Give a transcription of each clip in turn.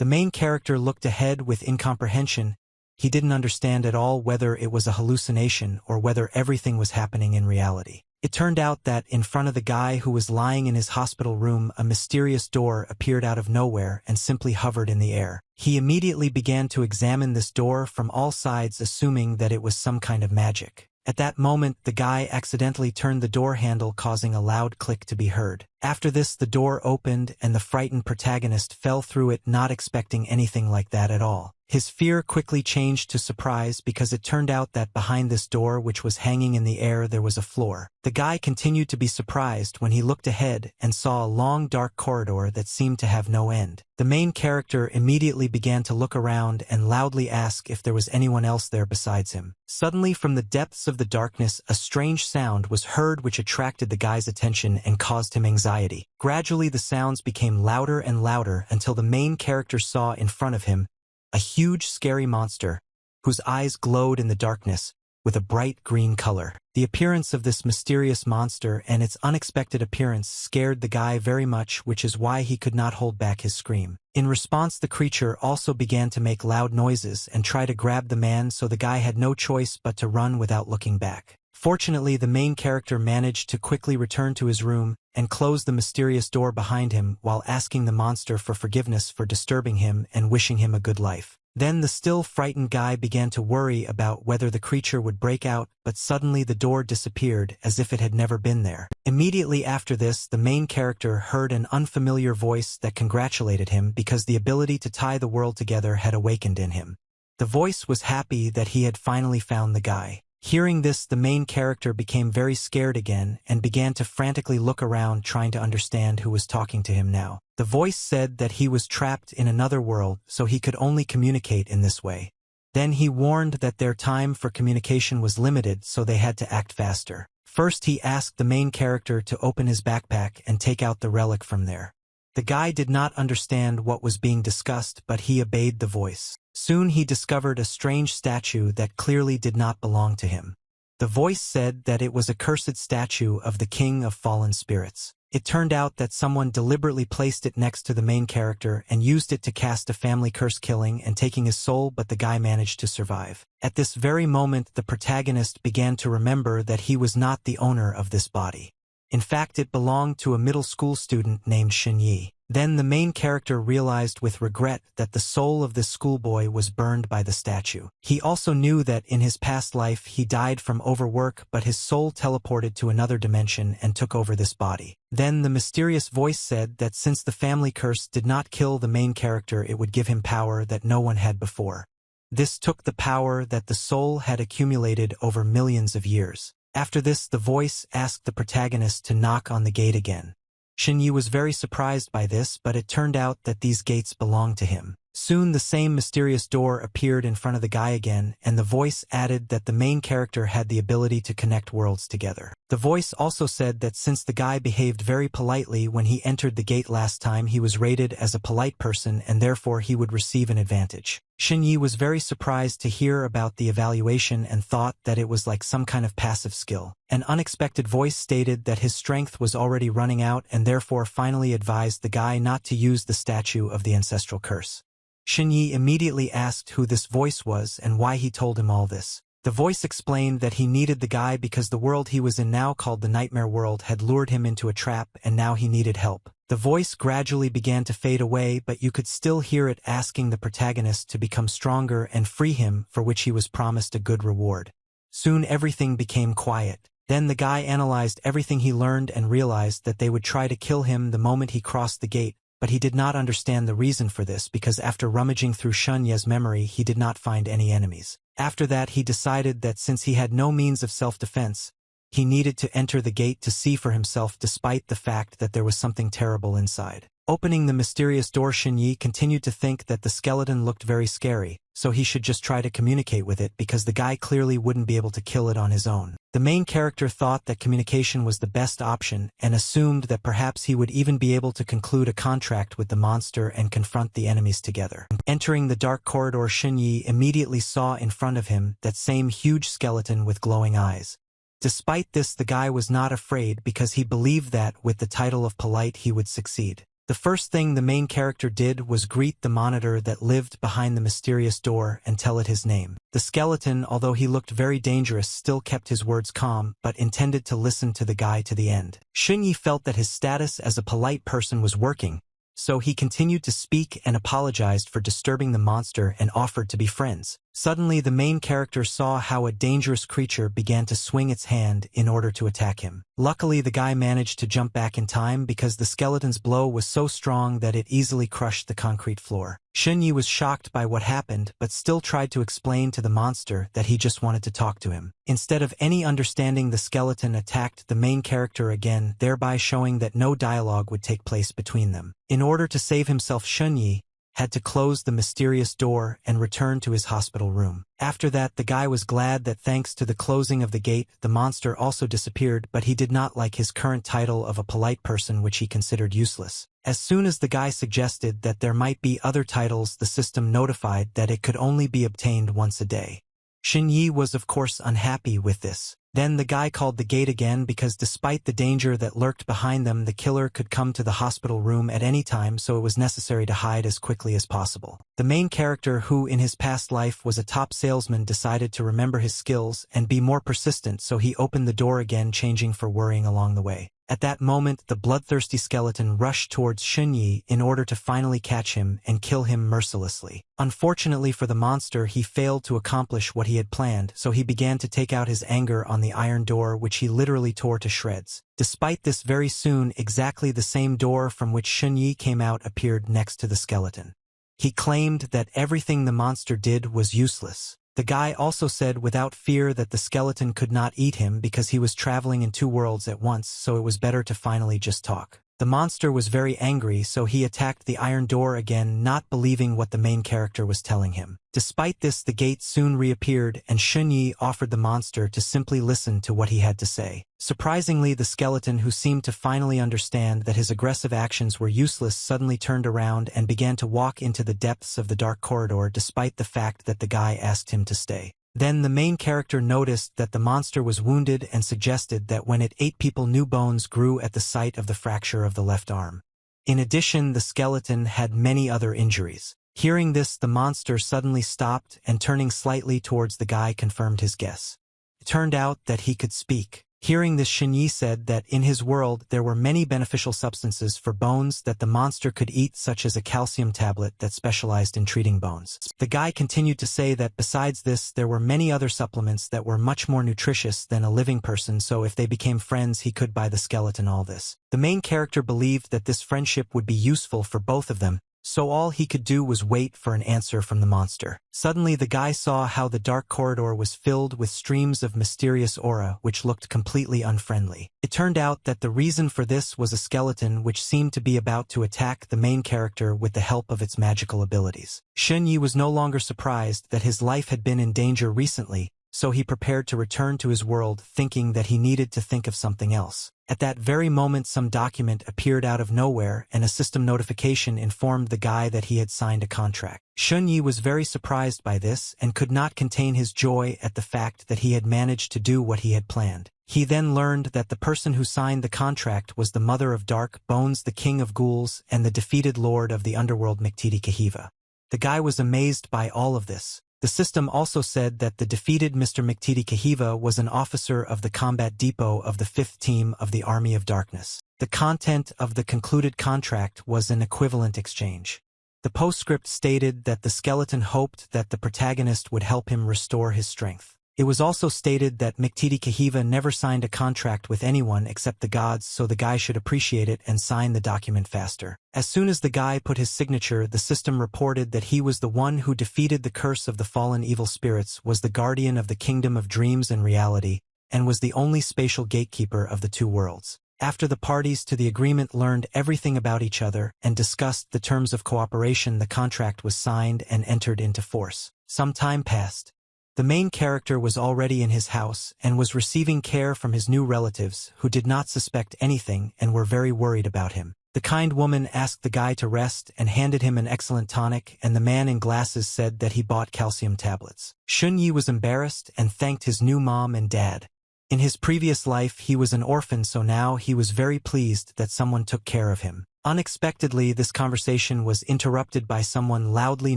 The main character looked ahead with incomprehension. He didn't understand at all whether it was a hallucination or whether everything was happening in reality. It turned out that in front of the guy who was lying in his hospital room, a mysterious door appeared out of nowhere and simply hovered in the air. He immediately began to examine this door from all sides, assuming that it was some kind of magic. At that moment, the guy accidentally turned the door handle, causing a loud click to be heard. After this, the door opened and the frightened protagonist fell through it, not expecting anything like that at all. His fear quickly changed to surprise because it turned out that behind this door, which was hanging in the air, there was a floor. The guy continued to be surprised when he looked ahead and saw a long dark corridor that seemed to have no end. The main character immediately began to look around and loudly ask if there was anyone else there besides him. Suddenly, from the depths of the darkness, a strange sound was heard which attracted the guy's attention and caused him anxiety. Gradually, the sounds became louder and louder until the main character saw in front of him a huge, scary monster whose eyes glowed in the darkness with a bright green color. The appearance of this mysterious monster and its unexpected appearance scared the guy very much, which is why he could not hold back his scream. In response, the creature also began to make loud noises and try to grab the man, so the guy had no choice but to run without looking back. Fortunately, the main character managed to quickly return to his room and close the mysterious door behind him while asking the monster for forgiveness for disturbing him and wishing him a good life. Then the still frightened guy began to worry about whether the creature would break out, but suddenly the door disappeared as if it had never been there. Immediately after this, the main character heard an unfamiliar voice that congratulated him because the ability to tie the world together had awakened in him. The voice was happy that he had finally found the guy. Hearing this, the main character became very scared again and began to frantically look around, trying to understand who was talking to him now. The voice said that he was trapped in another world, so he could only communicate in this way. Then he warned that their time for communication was limited, so they had to act faster. First, he asked the main character to open his backpack and take out the relic from there. The guy did not understand what was being discussed, but he obeyed the voice. Soon he discovered a strange statue that clearly did not belong to him. The voice said that it was a cursed statue of the king of fallen spirits. It turned out that someone deliberately placed it next to the main character and used it to cast a family curse, killing and taking his soul, but the guy managed to survive. At this very moment, the protagonist began to remember that he was not the owner of this body. In fact, it belonged to a middle school student named Shinyi. Then the main character realized with regret that the soul of this schoolboy was burned by the statue. He also knew that in his past life he died from overwork, but his soul teleported to another dimension and took over this body. Then the mysterious voice said that since the family curse did not kill the main character, it would give him power that no one had before. This took the power that the soul had accumulated over millions of years. After this, the voice asked the protagonist to knock on the gate again. Shinyi was very surprised by this, but it turned out that these gates belonged to him. Soon the same mysterious door appeared in front of the guy again, and the voice added that the main character had the ability to connect worlds together. The voice also said that since the guy behaved very politely when he entered the gate last time, he was rated as a polite person and therefore he would receive an advantage. Shinyi was very surprised to hear about the evaluation and thought that it was like some kind of passive skill. An unexpected voice stated that his strength was already running out and therefore finally advised the guy not to use the statue of the ancestral curse. Shinyi immediately asked who this voice was and why he told him all this. The voice explained that he needed the guy because the world he was in now, called the Nightmare World, had lured him into a trap and now he needed help. The voice gradually began to fade away, but you could still hear it asking the protagonist to become stronger and free him, for which he was promised a good reward. Soon everything became quiet. Then the guy analyzed everything he learned and realized that they would try to kill him the moment he crossed the gate, but he did not understand the reason for this because after rummaging through Shunye's memory, he did not find any enemies. After that, he decided that since he had no means of self-defense, he needed to enter the gate to see for himself, despite the fact that there was something terrible inside. Opening the mysterious door, Shinyi continued to think that the skeleton looked very scary, so he should just try to communicate with it because the guy clearly wouldn't be able to kill it on his own. The main character thought that communication was the best option and assumed that perhaps he would even be able to conclude a contract with the monster and confront the enemies together. Entering the dark corridor, Shinyi immediately saw in front of him that same huge skeleton with glowing eyes. Despite this, the guy was not afraid because he believed that with the title of polite he would succeed. The The first thing the main character did was greet the monitor that lived behind the mysterious door and tell it his name. The skeleton, although he looked very dangerous, still kept his words calm, but intended to listen to the guy to the end. Shunyi felt that his status as a polite person was working, so he continued to speak and apologized for disturbing the monster and offered to be friends. Suddenly, the main character saw how a dangerous creature began to swing its hand in order to attack him. Luckily, the guy managed to jump back in time because the skeleton's blow was so strong that it easily crushed the concrete floor. Shunyi was shocked by what happened, but still tried to explain to the monster that he just wanted to talk to him. Instead of any understanding, the skeleton attacked the main character again, thereby showing that no dialogue would take place between them. In order to save himself, Shunyi had to close the mysterious door and return to his hospital room. After that, the guy was glad that thanks to the closing of the gate, the monster also disappeared, but he did not like his current title of a polite person, which he considered useless. As soon as the guy suggested that there might be other titles, the system notified that it could only be obtained once a day. Shunyi was of course unhappy with this. Then the guy called the gate again because despite the danger that lurked behind them, the killer could come to the hospital room at any time, so it was necessary to hide as quickly as possible. The main character, who in his past life was a top salesman, decided to remember his skills and be more persistent, so he opened the door again, changing for worrying along the way. At that moment, the bloodthirsty skeleton rushed towards Shunyi in order to finally catch him and kill him mercilessly. Unfortunately for the monster, he failed to accomplish what he had planned, so he began to take out his anger on the iron door, which he literally tore to shreds. Despite this, very soon, exactly the same door from which Shunyi came out appeared next to the skeleton. He claimed that everything the monster did was useless. The guy also said without fear that the skeleton could not eat him because he was traveling in two worlds at once, so it was better to finally just talk. The monster was very angry, so he attacked the iron door again, not believing what the main character was telling him. Despite this, the gate soon reappeared, and Shunyi offered the monster to simply listen to what he had to say. Surprisingly, the skeleton, who seemed to finally understand that his aggressive actions were useless, suddenly turned around and began to walk into the depths of the dark corridor, despite the fact that the guy asked him to stay. Then the main character noticed that the monster was wounded and suggested that when it ate people, new bones grew at the site of the fracture of the left arm. In addition, the skeleton had many other injuries. Hearing this, the monster suddenly stopped and, turning slightly towards the guy, confirmed his guess. It turned out that he could speak. Hearing this, Shunyi said that in his world there were many beneficial substances for bones that the monster could eat, such as a calcium tablet that specialized in treating bones. The guy continued to say that besides this, there were many other supplements that were much more nutritious than a living person, so if they became friends, he could buy the skeleton all this. The main character believed that this friendship would be useful for both of them, so all he could do was wait for an answer from the monster. Suddenly, the guy saw how the dark corridor was filled with streams of mysterious aura, which looked completely unfriendly. It turned out that the reason for this was a skeleton which seemed to be about to attack the main character with the help of its magical abilities. Shunyi was no longer surprised that his life had been in danger recently, so he prepared to return to his world, thinking that he needed to think of something else. At that very moment, some document appeared out of nowhere, and a system notification informed the guy that he had signed a contract. Shunyi was very surprised by this and could not contain his joy at the fact that he had managed to do what he had planned. He then learned that the person who signed the contract was the Mother of Dark Bones, the King of Ghouls, and the defeated Lord of the Underworld, Mktidi Kahiva. The guy was amazed by all of this. The system also said that the defeated Mr. Mktidi Kahiva was an officer of the combat depot of the 5th Team of the Army of Darkness. The content of the concluded contract was an equivalent exchange. The postscript stated that the skeleton hoped that the protagonist would help him restore his strength. It was also stated that Mktidi Kahiva never signed a contract with anyone except the gods, so the guy should appreciate it and sign the document faster. As soon as the guy put his signature, the system reported that he was the one who defeated the curse of the fallen evil spirits, was the guardian of the kingdom of dreams and reality, and was the only spatial gatekeeper of the two worlds. After the parties to the agreement learned everything about each other and discussed the terms of cooperation, the contract was signed and entered into force. Some time passed. The main character was already in his house and was receiving care from his new relatives, who did not suspect anything and were very worried about him. The kind woman asked the guy to rest and handed him an excellent tonic, and the man in glasses said that he bought calcium tablets. Shunyi was embarrassed and thanked his new mom and dad. In his previous life, he was an orphan, so now he was very pleased that someone took care of him. Unexpectedly, this conversation was interrupted by someone loudly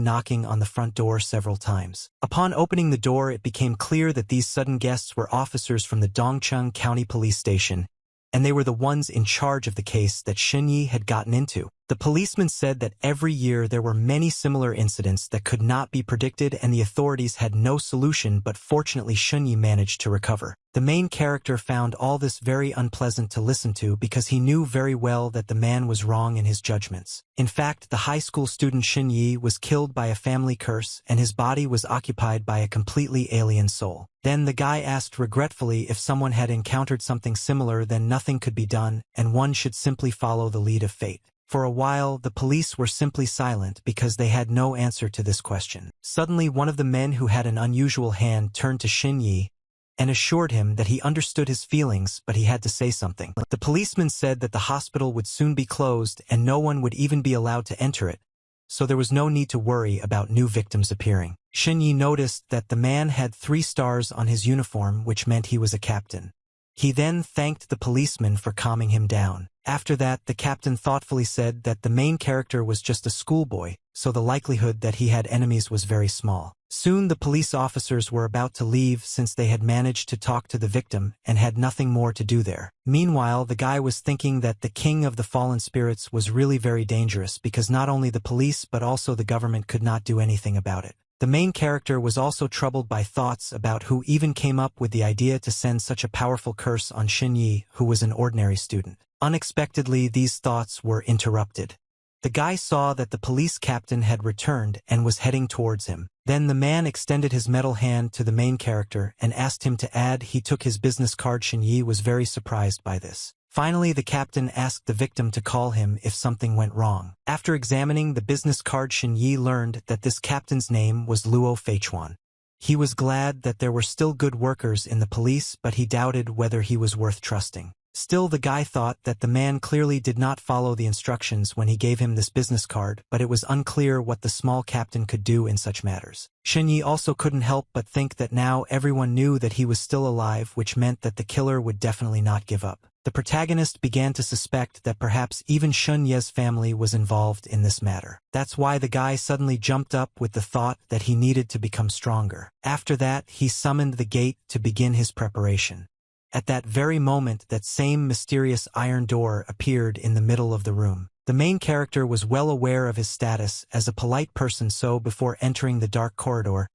knocking on the front door several times. Upon opening the door, it became clear that these sudden guests were officers from the Dongcheng County Police Station, and they were the ones in charge of the case that Xinyi had gotten into. The policeman said that every year there were many similar incidents that could not be predicted, and the authorities had no solution, but fortunately Xinyi managed to recover. The main character found all this very unpleasant to listen to because he knew very well that the man was wrong in his judgments. In fact, the high school student Xinyi was killed by a family curse, and his body was occupied by a completely alien soul. Then the guy asked regretfully if someone had encountered something similar, then nothing could be done, and one should simply follow the lead of fate. For a while, the police were simply silent because they had no answer to this question. Suddenly, one of the men who had an unusual hand turned to Xinyi and assured him that he understood his feelings, but he had to say something. The policeman said that the hospital would soon be closed and no one would even be allowed to enter it, so there was no need to worry about new victims appearing. Xinyi noticed that the man had 3 stars on his uniform, which meant he was a captain. He then thanked the policeman for calming him down. After that, the captain thoughtfully said that the main character was just a schoolboy, so the likelihood that he had enemies was very small. Soon the police officers were about to leave since they had managed to talk to the victim and had nothing more to do there. Meanwhile, the guy was thinking that the king of the fallen spirits was really very dangerous because not only the police but also the government could not do anything about it. The main character was also troubled by thoughts about who even came up with the idea to send such a powerful curse on Xinyi, who was an ordinary student. Unexpectedly, these thoughts were interrupted. The guy saw that the police captain had returned and was heading towards him. Then the man extended his metal hand to the main character and asked him to add he took his business card. Xinyi was very surprised by this. Finally, the captain asked the victim to call him if something went wrong. After examining the business card, Xinyi learned that this captain's name was Luo Feichuan. He was glad that there were still good workers in the police, but he doubted whether he was worth trusting. Still, the guy thought that the man clearly did not follow the instructions when he gave him this business card, but it was unclear what the small captain could do in such matters. Xinyi also couldn't help but think that now everyone knew that he was still alive, which meant that the killer would definitely not give up. The protagonist began to suspect that perhaps even Xunye's family was involved in this matter. That's why the guy suddenly jumped up with the thought that he needed to become stronger. After that, he summoned the gate to begin his preparation. At that very moment, that same mysterious iron door appeared in the middle of the room. The main character was well aware of his status as a polite person, so before entering the dark corridor,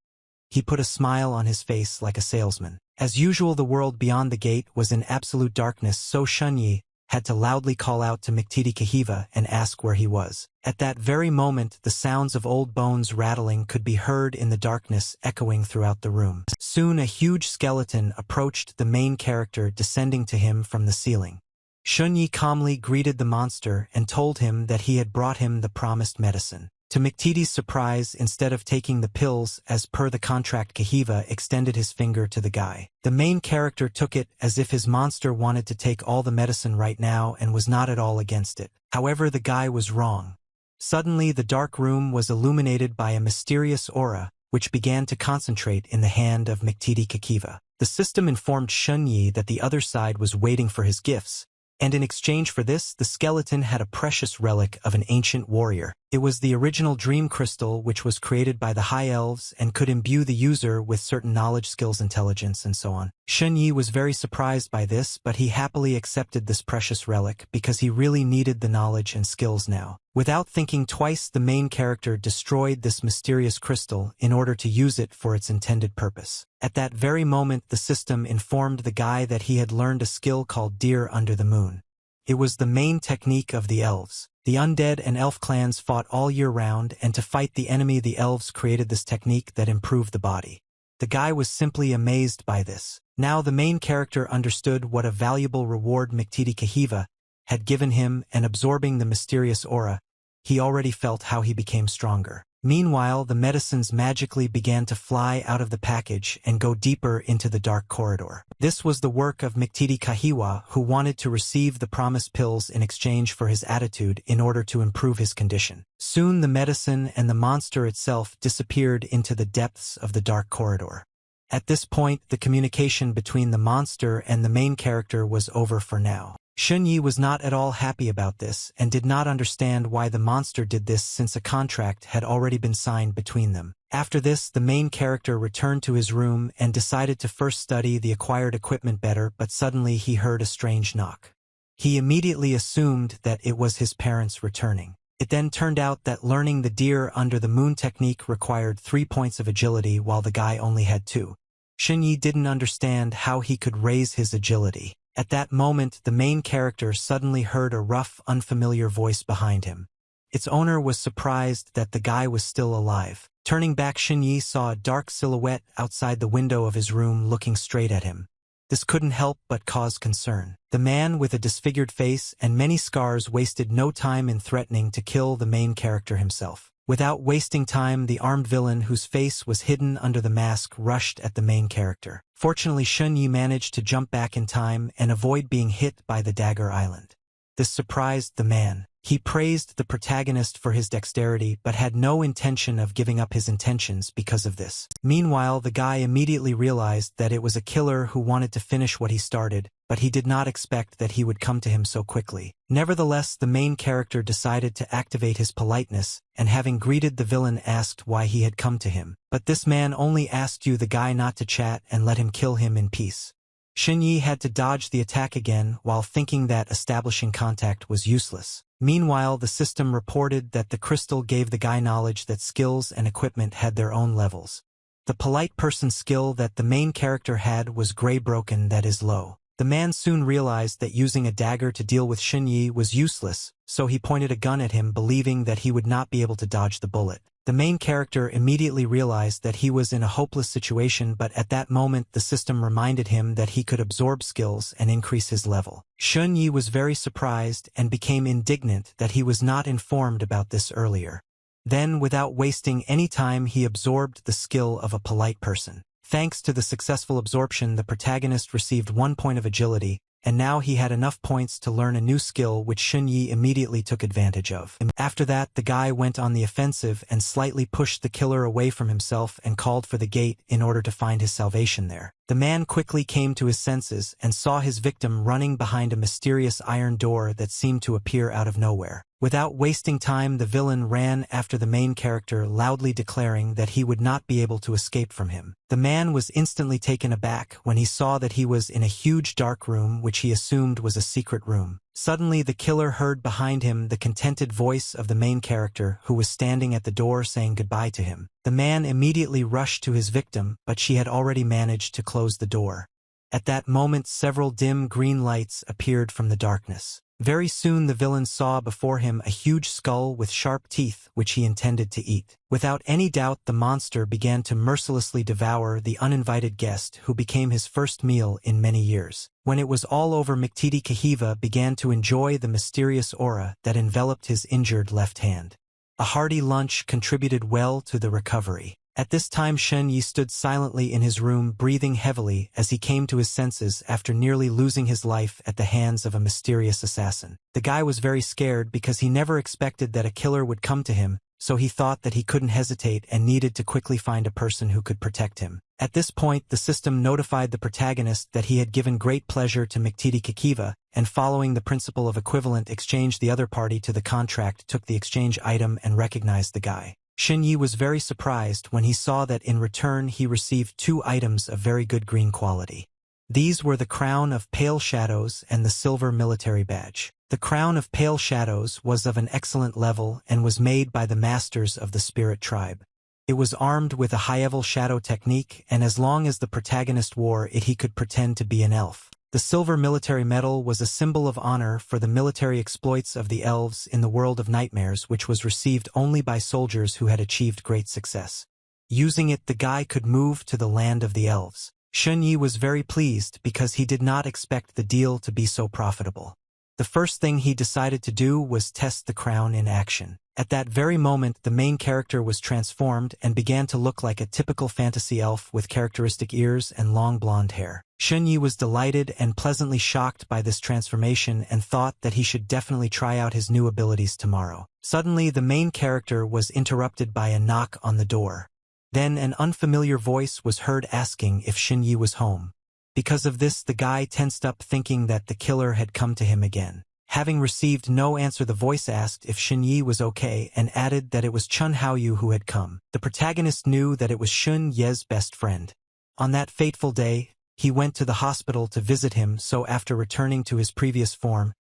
he put a smile on his face like a salesman. As usual, the world beyond the gate was in absolute darkness, so Xunyi had to loudly call out to Mktidi Kahiva and ask where he was. At that very moment, the sounds of old bones rattling could be heard in the darkness, echoing throughout the room. Soon a huge skeleton approached the main character, descending to him from the ceiling. Xunyi calmly greeted the monster and told him that he had brought him the promised medicine. To Mktidi's surprise, instead of taking the pills as per the contract, Kahiva extended his finger to the guy. The main character took it as if his monster wanted to take all the medicine right now and was not at all against it. However, the guy was wrong. Suddenly, the dark room was illuminated by a mysterious aura, which began to concentrate in the hand of Mktidi Kahiva. The system informed Xunyi that the other side was waiting for his gifts, and in exchange for this, the skeleton had a precious relic of an ancient warrior. It was the original dream crystal, which was created by the high elves and could imbue the user with certain knowledge, skills, intelligence, and so on. Xunyi was very surprised by this, but he happily accepted this precious relic because he really needed the knowledge and skills now. Without thinking twice, the main character destroyed this mysterious crystal in order to use it for its intended purpose. At that very moment, the system informed the guy that he had learned a skill called Deer Under the Moon. It was the main technique of the elves. The undead and elf clans fought all year round, and to fight the enemy, the elves created this technique that improved the body. The guy was simply amazed by this. Now the main character understood what a valuable reward Mktidi Kahiva had given him, and absorbing the mysterious aura, he already felt how he became stronger. Meanwhile, the medicines magically began to fly out of the package and go deeper into the dark corridor. This was the work of Mktidi Kahiwa, who wanted to receive the promised pills in exchange for his attitude in order to improve his condition. Soon the medicine and the monster itself disappeared into the depths of the dark corridor. At this point, the communication between the monster and the main character was over for now. Shunyi was not at all happy about this and did not understand why the monster did this since a contract had already been signed between them. After this, the main character returned to his room and decided to first study the acquired equipment better, but suddenly he heard a strange knock. He immediately assumed that it was his parents returning. It then turned out that learning the deer under the moon technique required 3 points of agility while the guy only had 2. Shunyi didn't understand how he could raise his agility. At that moment, the main character suddenly heard a rough, unfamiliar voice behind him. Its owner was surprised that the guy was still alive. Turning back, Shunyi saw a dark silhouette outside the window of his room looking straight at him. This couldn't help but cause concern. The man with a disfigured face and many scars wasted no time in threatening to kill the main character himself. Without wasting time, the armed villain whose face was hidden under the mask rushed at the main character. Fortunately, Shunyi managed to jump back in time and avoid being hit by the dagger island. This surprised the man. He praised the protagonist for his dexterity but had no intention of giving up his intentions because of this. Meanwhile, the guy immediately realized that it was a killer who wanted to finish what he started, but he did not expect that he would come to him so quickly. Nevertheless, the main character decided to activate his politeness, and having greeted the villain asked why he had come to him. But this man only asked you, the guy, not to chat and let him kill him in peace. Shunyi had to dodge the attack again while thinking that establishing contact was useless. Meanwhile, the system reported that the crystal gave the guy knowledge that skills and equipment had their own levels. The polite person skill that the main character had was gray broken, that is low. The man soon realized that using a dagger to deal with Shunyi was useless, so he pointed a gun at him believing that he would not be able to dodge the bullet. The main character immediately realized that he was in a hopeless situation, but at that moment the system reminded him that he could absorb skills and increase his level. Shunyi was very surprised and became indignant that he was not informed about this earlier. Then, without wasting any time, he absorbed the skill of a polite person. Thanks to the successful absorption, the protagonist received 1 point of agility, and now he had enough points to learn a new skill which Shunyi immediately took advantage of. After that, the guy went on the offensive and slightly pushed the killer away from himself and called for the gate in order to find his salvation there. The man quickly came to his senses and saw his victim running behind a mysterious iron door that seemed to appear out of nowhere. Without wasting time, the villain ran after the main character, loudly declaring that he would not be able to escape from him. The man was instantly taken aback when he saw that he was in a huge dark room which he assumed was a secret room. Suddenly, the killer heard behind him the contented voice of the main character, who was standing at the door saying goodbye to him. The man immediately rushed to his victim, but she had already managed to close the door. At that moment, several dim green lights appeared from the darkness. Very soon the villain saw before him a huge skull with sharp teeth which he intended to eat. Without any doubt, the monster began to mercilessly devour the uninvited guest who became his first meal in many years. When it was all over, Mktidi Kahiva began to enjoy the mysterious aura that enveloped his injured left hand. A hearty lunch contributed well to the recovery. At this time, Shunyi stood silently in his room, breathing heavily as he came to his senses after nearly losing his life at the hands of a mysterious assassin. The guy was very scared because he never expected that a killer would come to him, so he thought that he couldn't hesitate and needed to quickly find a person who could protect him. At this point, the system notified the protagonist that he had given great pleasure to Mktidi Kakiva, and following the principle of equivalent exchange, the other party to the contract took the exchange item and recognized the guy. Shunyi was very surprised when he saw that in return he received 2 items of very good green quality. These were the Crown of Pale Shadows and the Silver Military Badge. The Crown of Pale Shadows was of an excellent level and was made by the masters of the Spirit Tribe. It was armed with a high-level shadow technique, and as long as the protagonist wore it, he could pretend to be an elf. The Silver Military Medal was a symbol of honor for the military exploits of the elves in the world of nightmares, which was received only by soldiers who had achieved great success. Using it, the guy could move to the land of the elves. Shunyi was very pleased because he did not expect the deal to be so profitable. The first thing he decided to do was test the crown in action. At that very moment, the main character was transformed and began to look like a typical fantasy elf with characteristic ears and long blonde hair. Shunyi was delighted and pleasantly shocked by this transformation and thought that he should definitely try out his new abilities tomorrow. Suddenly, the main character was interrupted by a knock on the door. Then an unfamiliar voice was heard asking if Shunyi was home. Because of this, the guy tensed up thinking that the killer had come to him again. Having received no answer, the voice asked if Shun Yi was okay and added that it was Chun Haoyu who had come. The protagonist knew that it was Shun Ye's best friend. On that fateful day, he went to the hospital to visit him, so after returning to his previous form,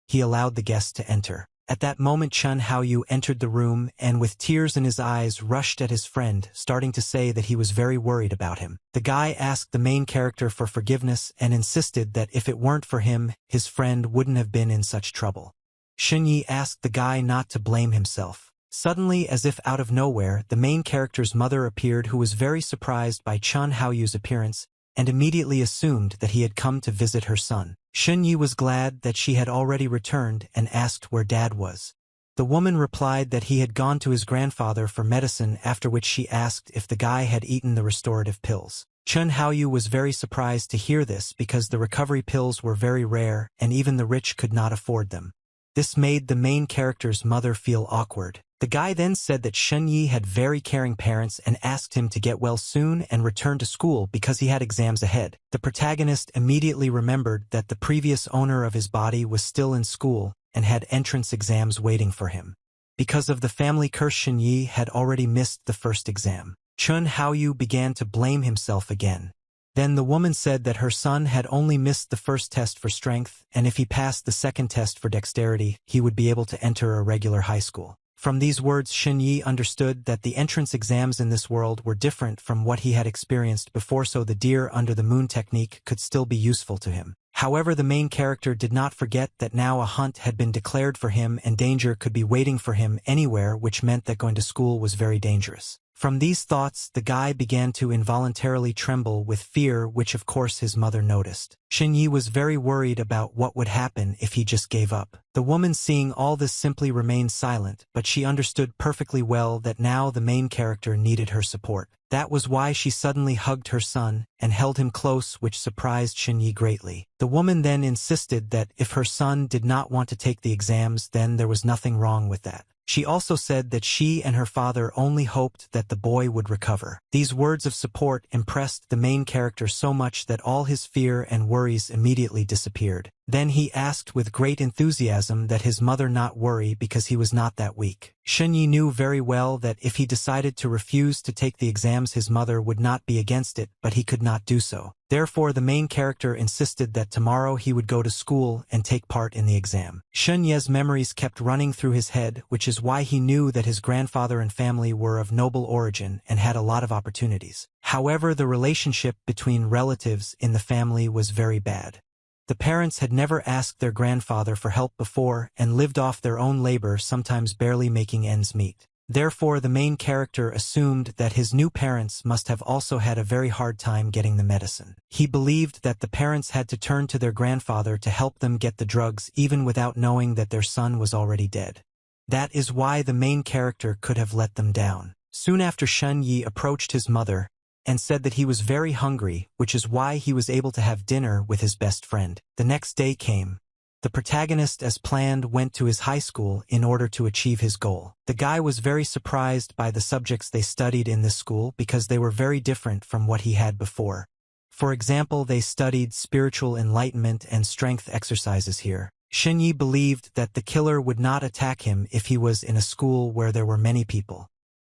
he allowed the guest to enter. At that moment, Chun Haoyu entered the room and with tears in his eyes rushed at his friend, starting to say that he was very worried about him. The guy asked the main character for forgiveness and insisted that if it weren't for him, his friend wouldn't have been in such trouble. Shun Yi asked the guy not to blame himself. Suddenly, as if out of nowhere, the main character's mother appeared, who was very surprised by Chun Haoyu's appearance and immediately assumed that he had come to visit her son. Shun Yi was glad that she had already returned and asked where Dad was. The woman replied that he had gone to his grandfather for medicine, after which she asked if the guy had eaten the restorative pills. Chun Haoyu was very surprised to hear this because the recovery pills were very rare and even the rich could not afford them. This made the main character's mother feel awkward. The guy then said that Shun Yi had very caring parents and asked him to get well soon and return to school because he had exams ahead. The protagonist immediately remembered that the previous owner of his body was still in school and had entrance exams waiting for him. Because of the family curse, Shun Yi had already missed the first exam. Chun Haoyu began to blame himself again. Then the woman said that her son had only missed the first test for strength, and if he passed the second test for dexterity, he would be able to enter a regular high school. From these words, Shun Yi understood that the entrance exams in this world were different from what he had experienced before, so the deer under the moon technique could still be useful to him. However, the main character did not forget that now a hunt had been declared for him and danger could be waiting for him anywhere, which meant that going to school was very dangerous. From these thoughts, the guy began to involuntarily tremble with fear, which of course his mother noticed. Shun Yi was very worried about what would happen if he just gave up. The woman, seeing all this, simply remained silent, but she understood perfectly well that now the main character needed her support. That was why she suddenly hugged her son and held him close, which surprised Shun Yi greatly. The woman then insisted that if her son did not want to take the exams, then there was nothing wrong with that. She also said that she and her father only hoped that the boy would recover. These words of support impressed the main character so much that all his fear and worries immediately disappeared. Then he asked with great enthusiasm that his mother not worry because he was not that weak. Shun Yi knew very well that if he decided to refuse to take the exams, his mother would not be against it, but he could not do so. Therefore, the main character insisted that tomorrow he would go to school and take part in the exam. Shun Ye's memories kept running through his head, which is why he knew that his grandfather and family were of noble origin and had a lot of opportunities. However, the relationship between relatives in the family was very bad. The parents had never asked their grandfather for help before and lived off their own labor, sometimes barely making ends meet. Therefore, the main character assumed that his new parents must have also had a very hard time getting the medicine. He believed that the parents had to turn to their grandfather to help them get the drugs, even without knowing that their son was already dead. That is why the main character could have let them down. Soon after, Shun Yi approached his mother and said that he was very hungry, which is why he was able to have dinner with his best friend. The next day came. The protagonist, as planned, went to his high school in order to achieve his goal. The guy was very surprised by the subjects they studied in this school because they were very different from what he had before. For example, they studied spiritual enlightenment and strength exercises here. Shun Yi believed that the killer would not attack him if he was in a school where there were many people.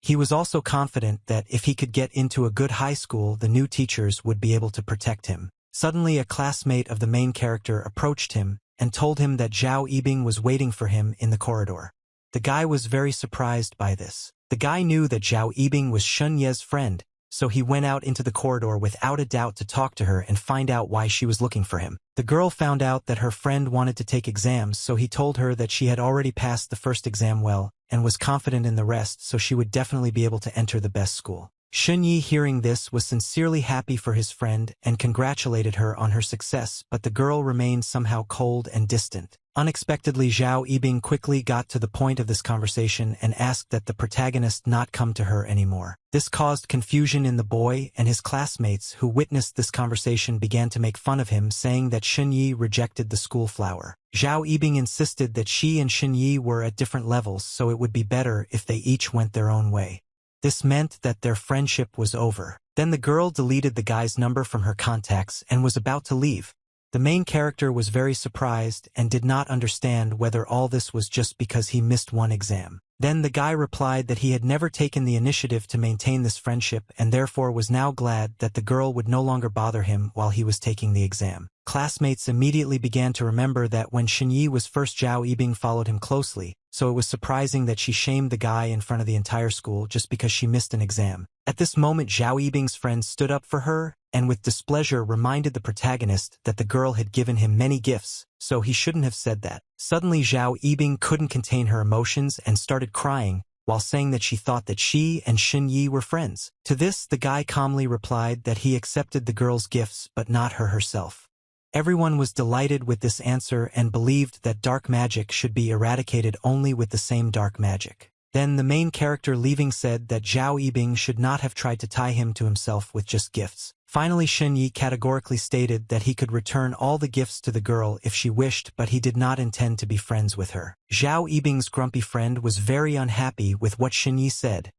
He was also confident that if he could get into a good high school, the new teachers would be able to protect him. Suddenly, a classmate of the main character approached him and told him that Zhao Yibing was waiting for him in the corridor. The guy was very surprised by this. The guy knew that Zhao Yibing was Shun Ye's friend, so he went out into the corridor without a doubt to talk to her and find out why she was looking for him. The girl found out that her friend wanted to take exams, so he told her that she had already passed the first exam well and was confident in the rest, so she would definitely be able to enter the best school. Shun Yi, hearing this, was sincerely happy for his friend and congratulated her on her success, but the girl remained somehow cold and distant. Unexpectedly, Zhao Yibing quickly got to the point of this conversation and asked that the protagonist not come to her anymore. This caused confusion in the boy, and his classmates who witnessed this conversation began to make fun of him, saying that Shun Yi rejected the school flower. Zhao Yibing insisted that she and Shun Yi were at different levels, so it would be better if they each went their own way. This meant that their friendship was over. Then the girl deleted the guy's number from her contacts and was about to leave. The main character was very surprised and did not understand whether all this was just because he missed one exam. Then the guy replied that he had never taken the initiative to maintain this friendship and therefore was now glad that the girl would no longer bother him while he was taking the exam. Classmates immediately began to remember that when Xinyi was first, Zhao Yibing followed him closely, so it was surprising that she shamed the guy in front of the entire school just because she missed an exam. At this moment, Zhao Yibing's friend stood up for her and with displeasure reminded the protagonist that the girl had given him many gifts, so he shouldn't have said that. Suddenly Zhao Yibing couldn't contain her emotions and started crying, while saying that she thought that she and Xinyi were friends. To this, the guy calmly replied that he accepted the girl's gifts but not her herself. Everyone was delighted with this answer and believed that dark magic should be eradicated only with the same dark magic. Then the main character leaving said that Zhao Yibing should not have tried to tie him to himself with just gifts. Finally, Xinyi categorically stated that he could return all the gifts to the girl if she wished, but he did not intend to be friends with her. Zhao Yibing's grumpy friend was very unhappy with what Xinyi said,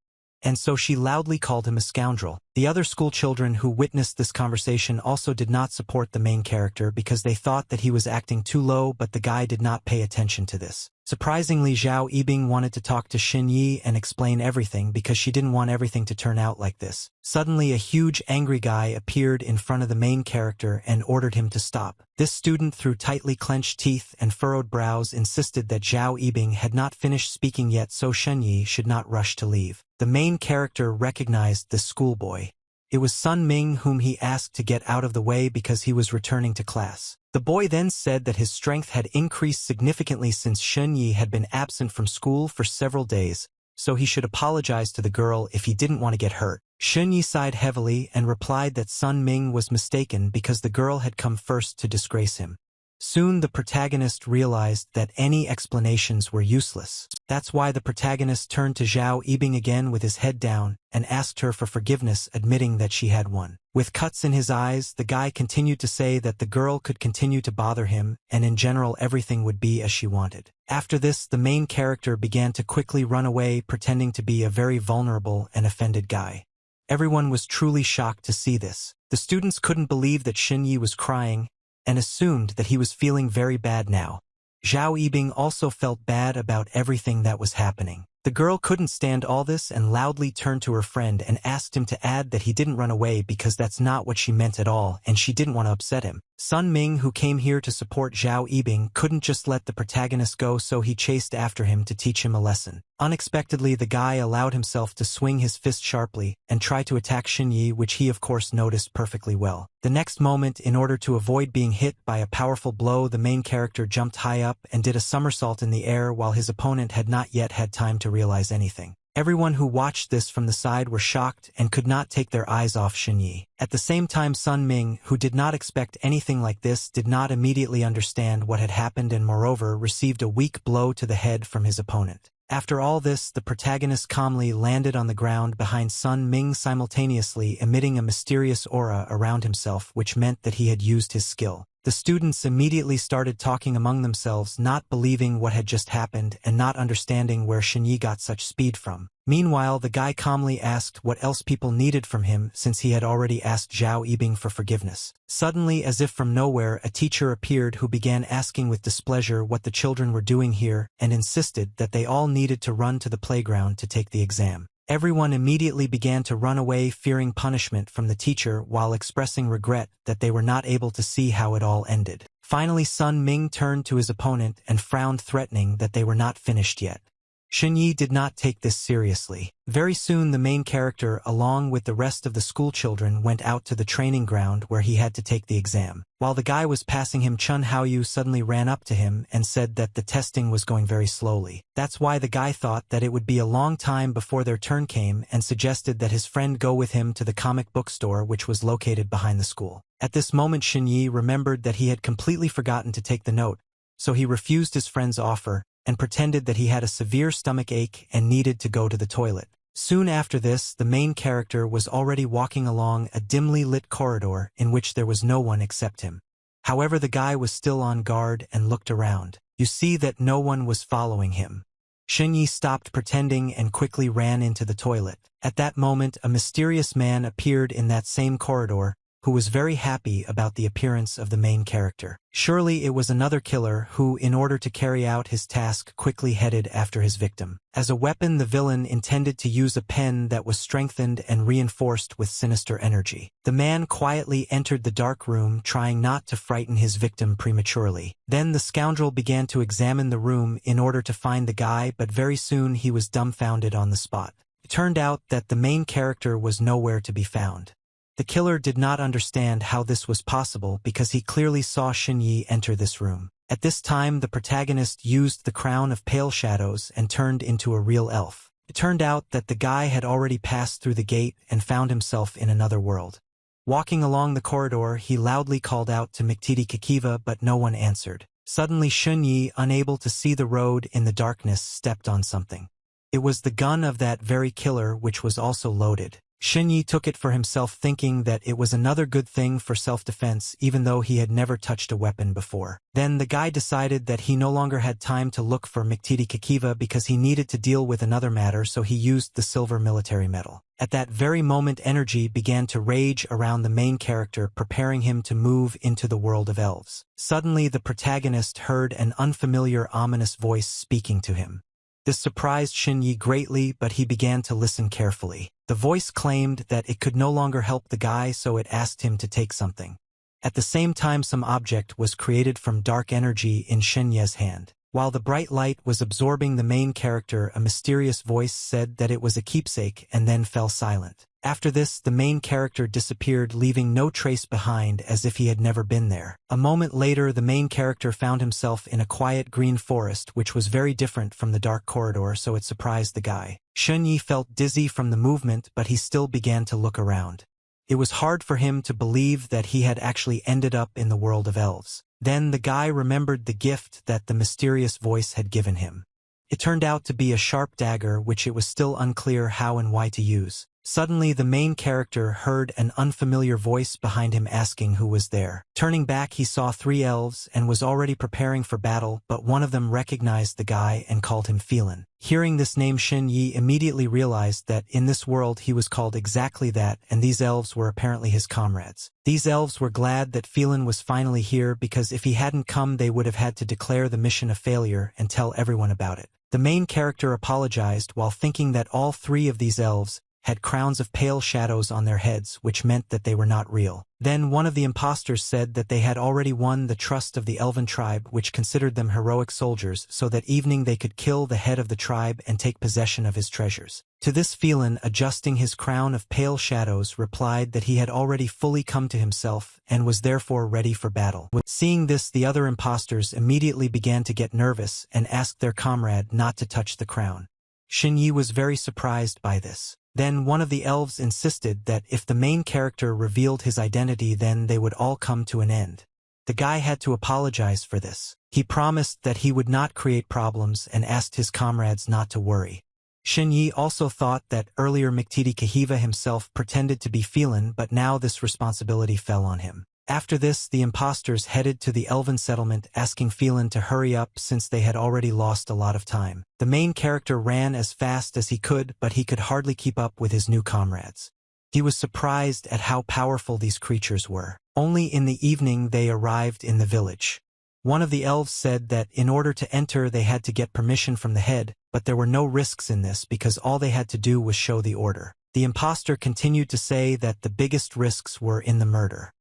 and so she loudly called him a scoundrel. The other school children who witnessed this conversation also did not support the main character because they thought that he was acting too low, but the guy did not pay attention to this. Surprisingly, Zhao Yibing wanted to talk to Xinyi and explain everything because she didn't want everything to turn out like this. Suddenly, a huge angry guy appeared in front of the main character and ordered him to stop. This student, through tightly clenched teeth and furrowed brows, insisted that Zhao Yibing had not finished speaking yet, so Xinyi should not rush to leave. The main character recognized the schoolboy. It was Sun Ming, whom he asked to get out of the way because he was returning to class. The boy then said that his strength had increased significantly since Xinyi had been absent from school for several days, so he should apologize to the girl if he didn't want to get hurt. Xinyi sighed heavily and replied that Sun Ming was mistaken because the girl had come first to disgrace him. Soon the protagonist realized that any explanations were useless. That's why the protagonist turned to Zhao Yibing again with his head down and asked her for forgiveness, admitting that she had won. With cuts in his eyes, the guy continued to say that the girl could continue to bother him and in general everything would be as she wanted. After this, the main character began to quickly run away, pretending to be a very vulnerable and offended guy. Everyone was truly shocked to see this. The students couldn't believe that Xinyi was crying and assumed that he was feeling very bad now. Zhao Yibing also felt bad about everything that was happening. The girl couldn't stand all this and loudly turned to her friend and asked him to add that he didn't run away because that's not what she meant at all and she didn't want to upset him. Sun Ming, who came here to support Zhao Yibing, couldn't just let the protagonist go, so he chased after him to teach him a lesson. Unexpectedly, the guy allowed himself to swing his fist sharply and try to attack Xinyi, which he of course noticed perfectly well. The next moment, in order to avoid being hit by a powerful blow, the main character jumped high up and did a somersault in the air while his opponent had not yet had time to realize anything. Everyone who watched this from the side were shocked and could not take their eyes off Xinyi. At the same time, Sun Ming, who did not expect anything like this, did not immediately understand what had happened and moreover received a weak blow to the head from his opponent. After all this, the protagonist calmly landed on the ground behind Sun Ming, simultaneously emitting a mysterious aura around himself, which meant that he had used his skill. The students immediately started talking among themselves, not believing what had just happened and not understanding where Xinyi got such speed from. Meanwhile, the guy calmly asked what else people needed from him since he had already asked Zhao Yibing for forgiveness. Suddenly, as if from nowhere, a teacher appeared who began asking with displeasure what the children were doing here and insisted that they all needed to run to the playground to take the exam. Everyone immediately began to run away, fearing punishment from the teacher while expressing regret that they were not able to see how it all ended. Finally, Sun Ming turned to his opponent and frowned, threatening that they were not finished yet. Xinyi did not take this seriously. Very soon the main character, along with the rest of the school children, went out to the training ground where he had to take the exam. While the guy was passing him, Chun Haoyu suddenly ran up to him and said that the testing was going very slowly. That's why the guy thought that it would be a long time before their turn came and suggested that his friend go with him to the comic book store, which was located behind the school. At this moment, Xinyi remembered that he had completely forgotten to take the note, so he refused his friend's offer and pretended that he had a severe stomach ache and needed to go to the toilet. Soon after this, the main character was already walking along a dimly lit corridor in which there was no one except him. However, the guy was still on guard and looked around. You see that no one was following him. Shinyi stopped pretending and quickly ran into the toilet. At that moment, a mysterious man appeared in that same corridor, who was very happy about the appearance of the main character. Surely it was another killer who, in order to carry out his task, quickly headed after his victim. As a weapon, the villain intended to use a pen that was strengthened and reinforced with sinister energy. The man quietly entered the dark room, trying not to frighten his victim prematurely. Then the scoundrel began to examine the room in order to find the guy, but very soon he was dumbfounded on the spot. It turned out that the main character was nowhere to be found. The killer did not understand how this was possible because he clearly saw Shinyi enter this room. At this time, the protagonist used the crown of pale shadows and turned into a real elf. It turned out that the guy had already passed through the gate and found himself in another world. Walking along the corridor, he loudly called out to Mktidi Kakiva, but no one answered. Suddenly, Shinyi, unable to see the road in the darkness, stepped on something. It was the gun of that very killer, which was also loaded. Shinyi took it for himself, thinking that it was another good thing for self-defense, even though he had never touched a weapon before. Then the guy decided that he no longer had time to look for Mktidi Kakiva because he needed to deal with another matter, so he used the silver military medal. At that very moment, energy began to rage around the main character, preparing him to move into the world of elves. Suddenly, the protagonist heard an unfamiliar, ominous voice speaking to him. This surprised Shinyi greatly, but he began to listen carefully. The voice claimed that it could no longer help the guy, so it asked him to take something. At the same time, some object was created from dark energy in Shinyi's hand. While the bright light was absorbing the main character, a mysterious voice said that it was a keepsake and then fell silent. After this, the main character disappeared, leaving no trace behind, as if he had never been there. A moment later, the main character found himself in a quiet green forest, which was very different from the dark corridor, so it surprised the guy. Shinyi felt dizzy from the movement, but he still began to look around. It was hard for him to believe that he had actually ended up in the world of elves. Then the guy remembered the gift that the mysterious voice had given him. It turned out to be a sharp dagger, which it was still unclear how and why to use. Suddenly, the main character heard an unfamiliar voice behind him asking who was there. Turning back, he saw 3 elves and was already preparing for battle, but one of them recognized the guy and called him Phelan. Hearing this name, Shinyi immediately realized that in this world he was called exactly that, and these elves were apparently his comrades. These elves were glad that Phelan was finally here, because if he hadn't come, they would have had to declare the mission a failure and tell everyone about it. The main character apologized while thinking that all 3 of these elves had crowns of pale shadows on their heads, which meant that they were not real. Then one of the impostors said that they had already won the trust of the elven tribe, which considered them heroic soldiers, so that evening they could kill the head of the tribe and take possession of his treasures. To this, Phelan, adjusting his crown of pale shadows, replied that he had already fully come to himself and was therefore ready for battle. Seeing this, the other impostors immediately began to get nervous and asked their comrade not to touch the crown. Shinyi was very surprised by this. Then one of the elves insisted that if the main character revealed his identity, then they would all come to an end. The guy had to apologize for this. He promised that he would not create problems and asked his comrades not to worry. Shinyi also thought that earlier Mktidi Kakiva himself pretended to be Phelan, but now this responsibility fell on him. After this, the impostors headed to the elven settlement, asking Phelan to hurry up since they had already lost a lot of time. The main character ran as fast as he could, but he could hardly keep up with his new comrades. He was surprised at how powerful these creatures were. Only in the evening they arrived in the village. One of the elves said that in order to enter they had to get permission from the head, but there were no risks in this because all they had to do was show the order. The impostor continued to say that the biggest risks were in the murder.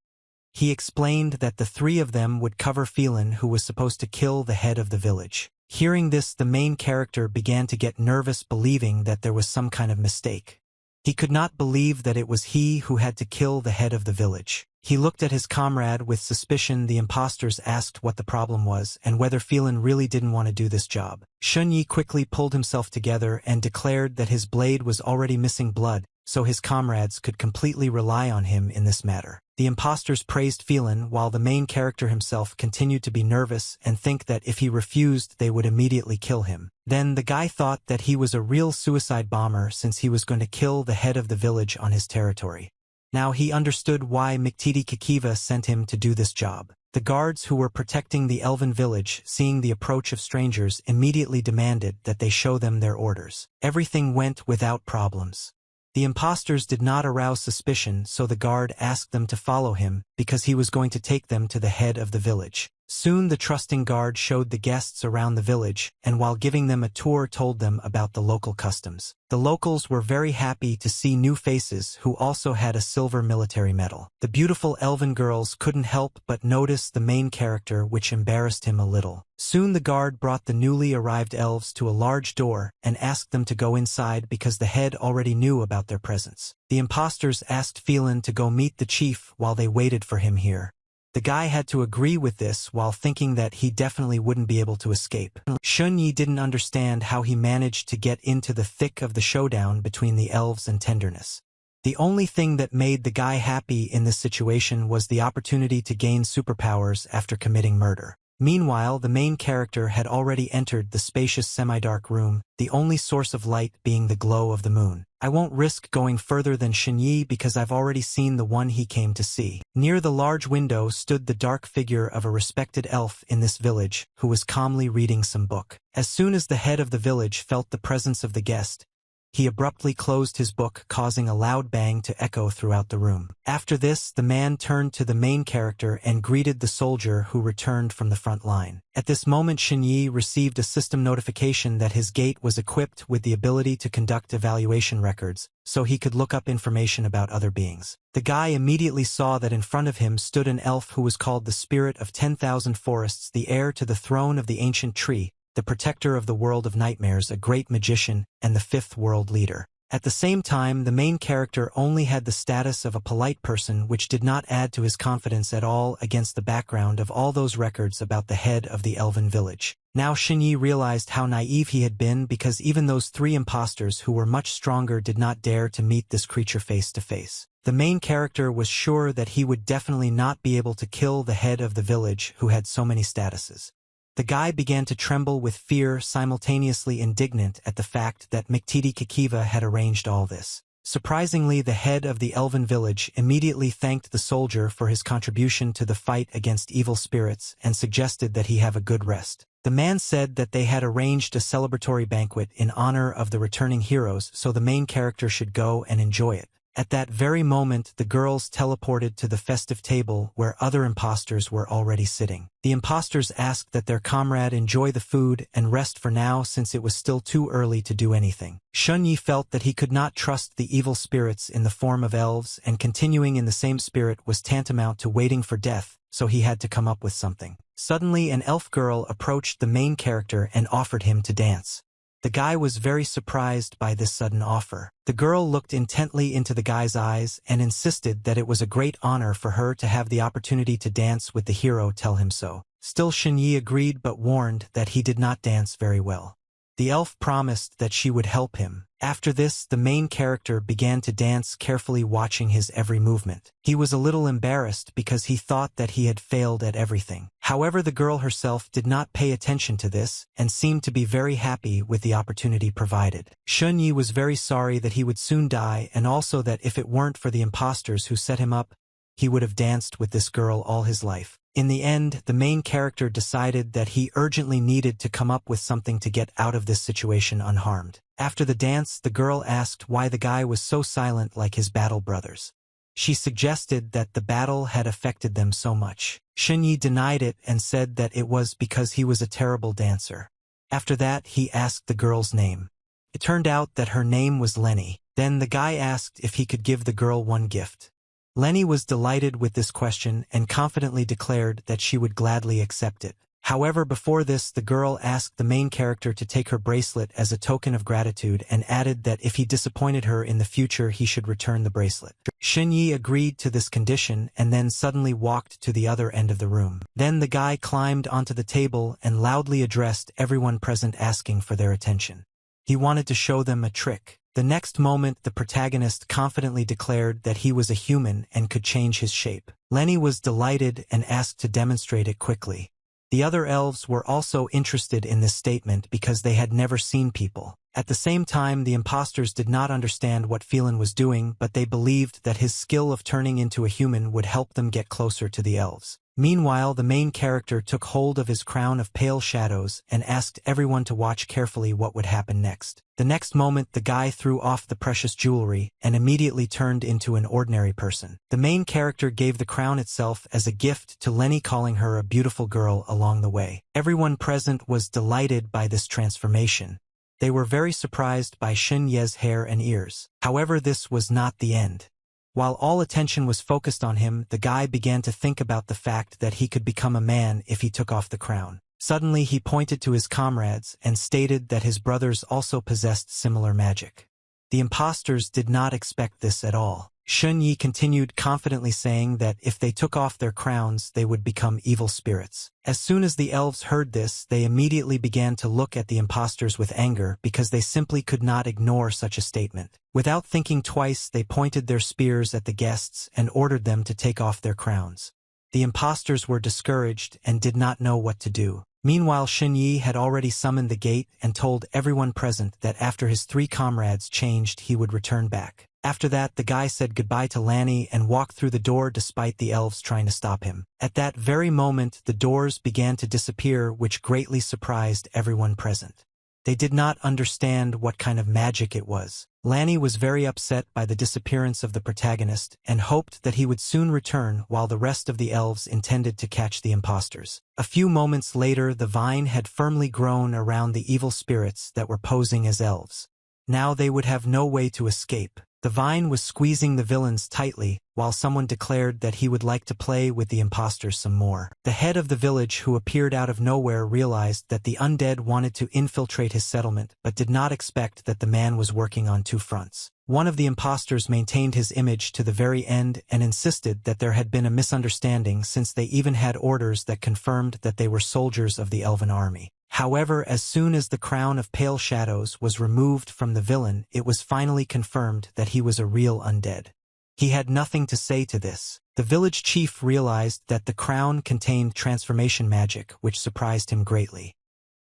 He explained that the 3 of them would cover Phelan, who was supposed to kill the head of the village. Hearing this, the main character began to get nervous, believing that there was some kind of mistake. He could not believe that it was he who had to kill the head of the village. He looked at his comrade with suspicion. The impostors asked what the problem was and whether Phelan really didn't want to do this job. Shinyi quickly pulled himself together and declared that his blade was already missing blood, so his comrades could completely rely on him in this matter. The impostors praised Phelan, while the main character himself continued to be nervous and think that if he refused they would immediately kill him. Then the guy thought that he was a real suicide bomber since he was going to kill the head of the village on his territory. Now he understood why Mktidi Kakiva sent him to do this job. The guards who were protecting the elven village, seeing the approach of strangers, immediately demanded that they show them their orders. Everything went without problems. The impostors did not arouse suspicion, so the guard asked them to follow him, because he was going to take them to the head of the village. Soon the trusting guard showed the guests around the village, and while giving them a tour told them about the local customs. The locals were very happy to see new faces who also had a silver military medal. The beautiful elven girls couldn't help but notice the main character, which embarrassed him a little. Soon the guard brought the newly arrived elves to a large door and asked them to go inside because the head already knew about their presence. The impostors asked Phelan to go meet the chief while they waited for him here. The guy had to agree with this while thinking that he definitely wouldn't be able to escape. Shunyi didn't understand how he managed to get into the thick of the showdown between the elves and tenderness. The only thing that made the guy happy in this situation was the opportunity to gain superpowers after committing murder. Meanwhile, the main character had already entered the spacious semi-dark room, the only source of light being the glow of the moon. I won't risk going further than Shinyi because I've already seen the one he came to see. Near the large window stood the dark figure of a respected elf in this village, who was calmly reading some book. As soon as the head of the village felt the presence of the guest, he abruptly closed his book, causing a loud bang to echo throughout the room. After this, the man turned to the main character and greeted the soldier who returned from the front line. At this moment, Shinyi received a system notification that his gate was equipped with the ability to conduct evaluation records, so he could look up information about other beings. The guy immediately saw that in front of him stood an elf who was called the Spirit of 10,000 Forests, the heir to the throne of the ancient tree, the protector of the world of nightmares, a great magician, and the fifth world leader. At the same time, the main character only had the status of a polite person, which did not add to his confidence at all against the background of all those records about the head of the elven village. Now Shinyi realized how naive he had been, because even those three impostors who were much stronger did not dare to meet this creature face to face. The main character was sure that he would definitely not be able to kill the head of the village who had so many statuses. The guy began to tremble with fear, simultaneously indignant at the fact that Miktiti Kikiva had arranged all this. Surprisingly, the head of the elven village immediately thanked the soldier for his contribution to the fight against evil spirits and suggested that he have a good rest. The man said that they had arranged a celebratory banquet in honor of the returning heroes, so the main character should go and enjoy it. At that very moment, the girls teleported to the festive table where other impostors were already sitting. The impostors asked that their comrade enjoy the food and rest for now, since it was still too early to do anything. Shunyi felt that he could not trust the evil spirits in the form of elves, and continuing in the same spirit was tantamount to waiting for death, so he had to come up with something. Suddenly, an elf girl approached the main character and offered him to dance. The guy was very surprised by this sudden offer. The girl looked intently into the guy's eyes and insisted that it was a great honor for her to have the opportunity to dance with the hero, tell him so. Still, Shinyi agreed but warned that he did not dance very well. The elf promised that she would help him. After this, the main character began to dance, carefully watching his every movement. He was a little embarrassed because he thought that he had failed at everything. However, the girl herself did not pay attention to this and seemed to be very happy with the opportunity provided. Shunyi was very sorry that he would soon die, and also that if it weren't for the impostors who set him up, he would have danced with this girl all his life. In the end, the main character decided that he urgently needed to come up with something to get out of this situation unharmed. After the dance, the girl asked why the guy was so silent like his battle brothers. She suggested that the battle had affected them so much. Shinyi denied it and said that it was because he was a terrible dancer. After that, he asked the girl's name. It turned out that her name was Lenny. Then the guy asked if he could give the girl one gift. Lenny was delighted with this question and confidently declared that she would gladly accept it. However, before this, the girl asked the main character to take her bracelet as a token of gratitude and added that if he disappointed her in the future, he should return the bracelet. Shinyi agreed to this condition and then suddenly walked to the other end of the room. Then the guy climbed onto the table and loudly addressed everyone present, asking for their attention. He wanted to show them a trick. The next moment, the protagonist confidently declared that he was a human and could change his shape. Lenny was delighted and asked to demonstrate it quickly. The other elves were also interested in this statement because they had never seen people. At the same time, the impostors did not understand what Phelan was doing, but they believed that his skill of turning into a human would help them get closer to the elves. Meanwhile, the main character took hold of his crown of pale shadows and asked everyone to watch carefully what would happen next. The next moment, the guy threw off the precious jewelry and immediately turned into an ordinary person. The main character gave the crown itself as a gift to Lenny, calling her a beautiful girl along the way. Everyone present was delighted by this transformation. They were very surprised by Shen Ye's hair and ears. However, this was not the end. While all attention was focused on him, the guy began to think about the fact that he could become a man if he took off the crown. Suddenly, he pointed to his comrades and stated that his brothers also possessed similar magic. The impostors did not expect this at all. Shen Yi continued confidently, saying that if they took off their crowns, they would become evil spirits. As soon as the elves heard this, they immediately began to look at the impostors with anger because they simply could not ignore such a statement. Without thinking twice, they pointed their spears at the guests and ordered them to take off their crowns. The impostors were discouraged and did not know what to do. Meanwhile, Shen Yi had already summoned the gate and told everyone present that after his 3 comrades changed, he would return back. After that, the guy said goodbye to Lanny and walked through the door despite the elves trying to stop him. At that very moment, the doors began to disappear, which greatly surprised everyone present. They did not understand what kind of magic it was. Lanny was very upset by the disappearance of the protagonist and hoped that he would soon return, while the rest of the elves intended to catch the impostors. A few moments later, the vine had firmly grown around the evil spirits that were posing as elves. Now they would have no way to escape. The vine was squeezing the villains tightly, while someone declared that he would like to play with the impostors some more. The head of the village, who appeared out of nowhere, realized that the undead wanted to infiltrate his settlement, but did not expect that the man was working on 2 fronts. One of the impostors maintained his image to the very end and insisted that there had been a misunderstanding, since they even had orders that confirmed that they were soldiers of the elven army. However, as soon as the crown of pale shadows was removed from the villain, it was finally confirmed that he was a real undead. He had nothing to say to this. The village chief realized that the crown contained transformation magic, which surprised him greatly.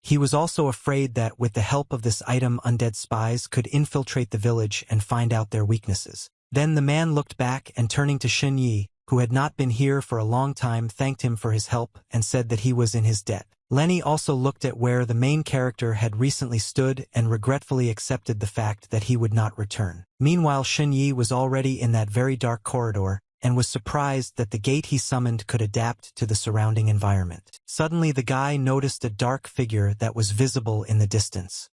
He was also afraid that with the help of this item, undead spies could infiltrate the village and find out their weaknesses. Then the man looked back and, turning to Shen Yi, who had not been here for a long time, thanked him for his help and said that he was in his debt. Lenny also looked at where the main character had recently stood and regretfully accepted the fact that he would not return. Meanwhile, Shen Yi was already in that very dark corridor and was surprised that the gate he summoned could adapt to the surrounding environment. Suddenly, the guy noticed a dark figure that was visible in the distance.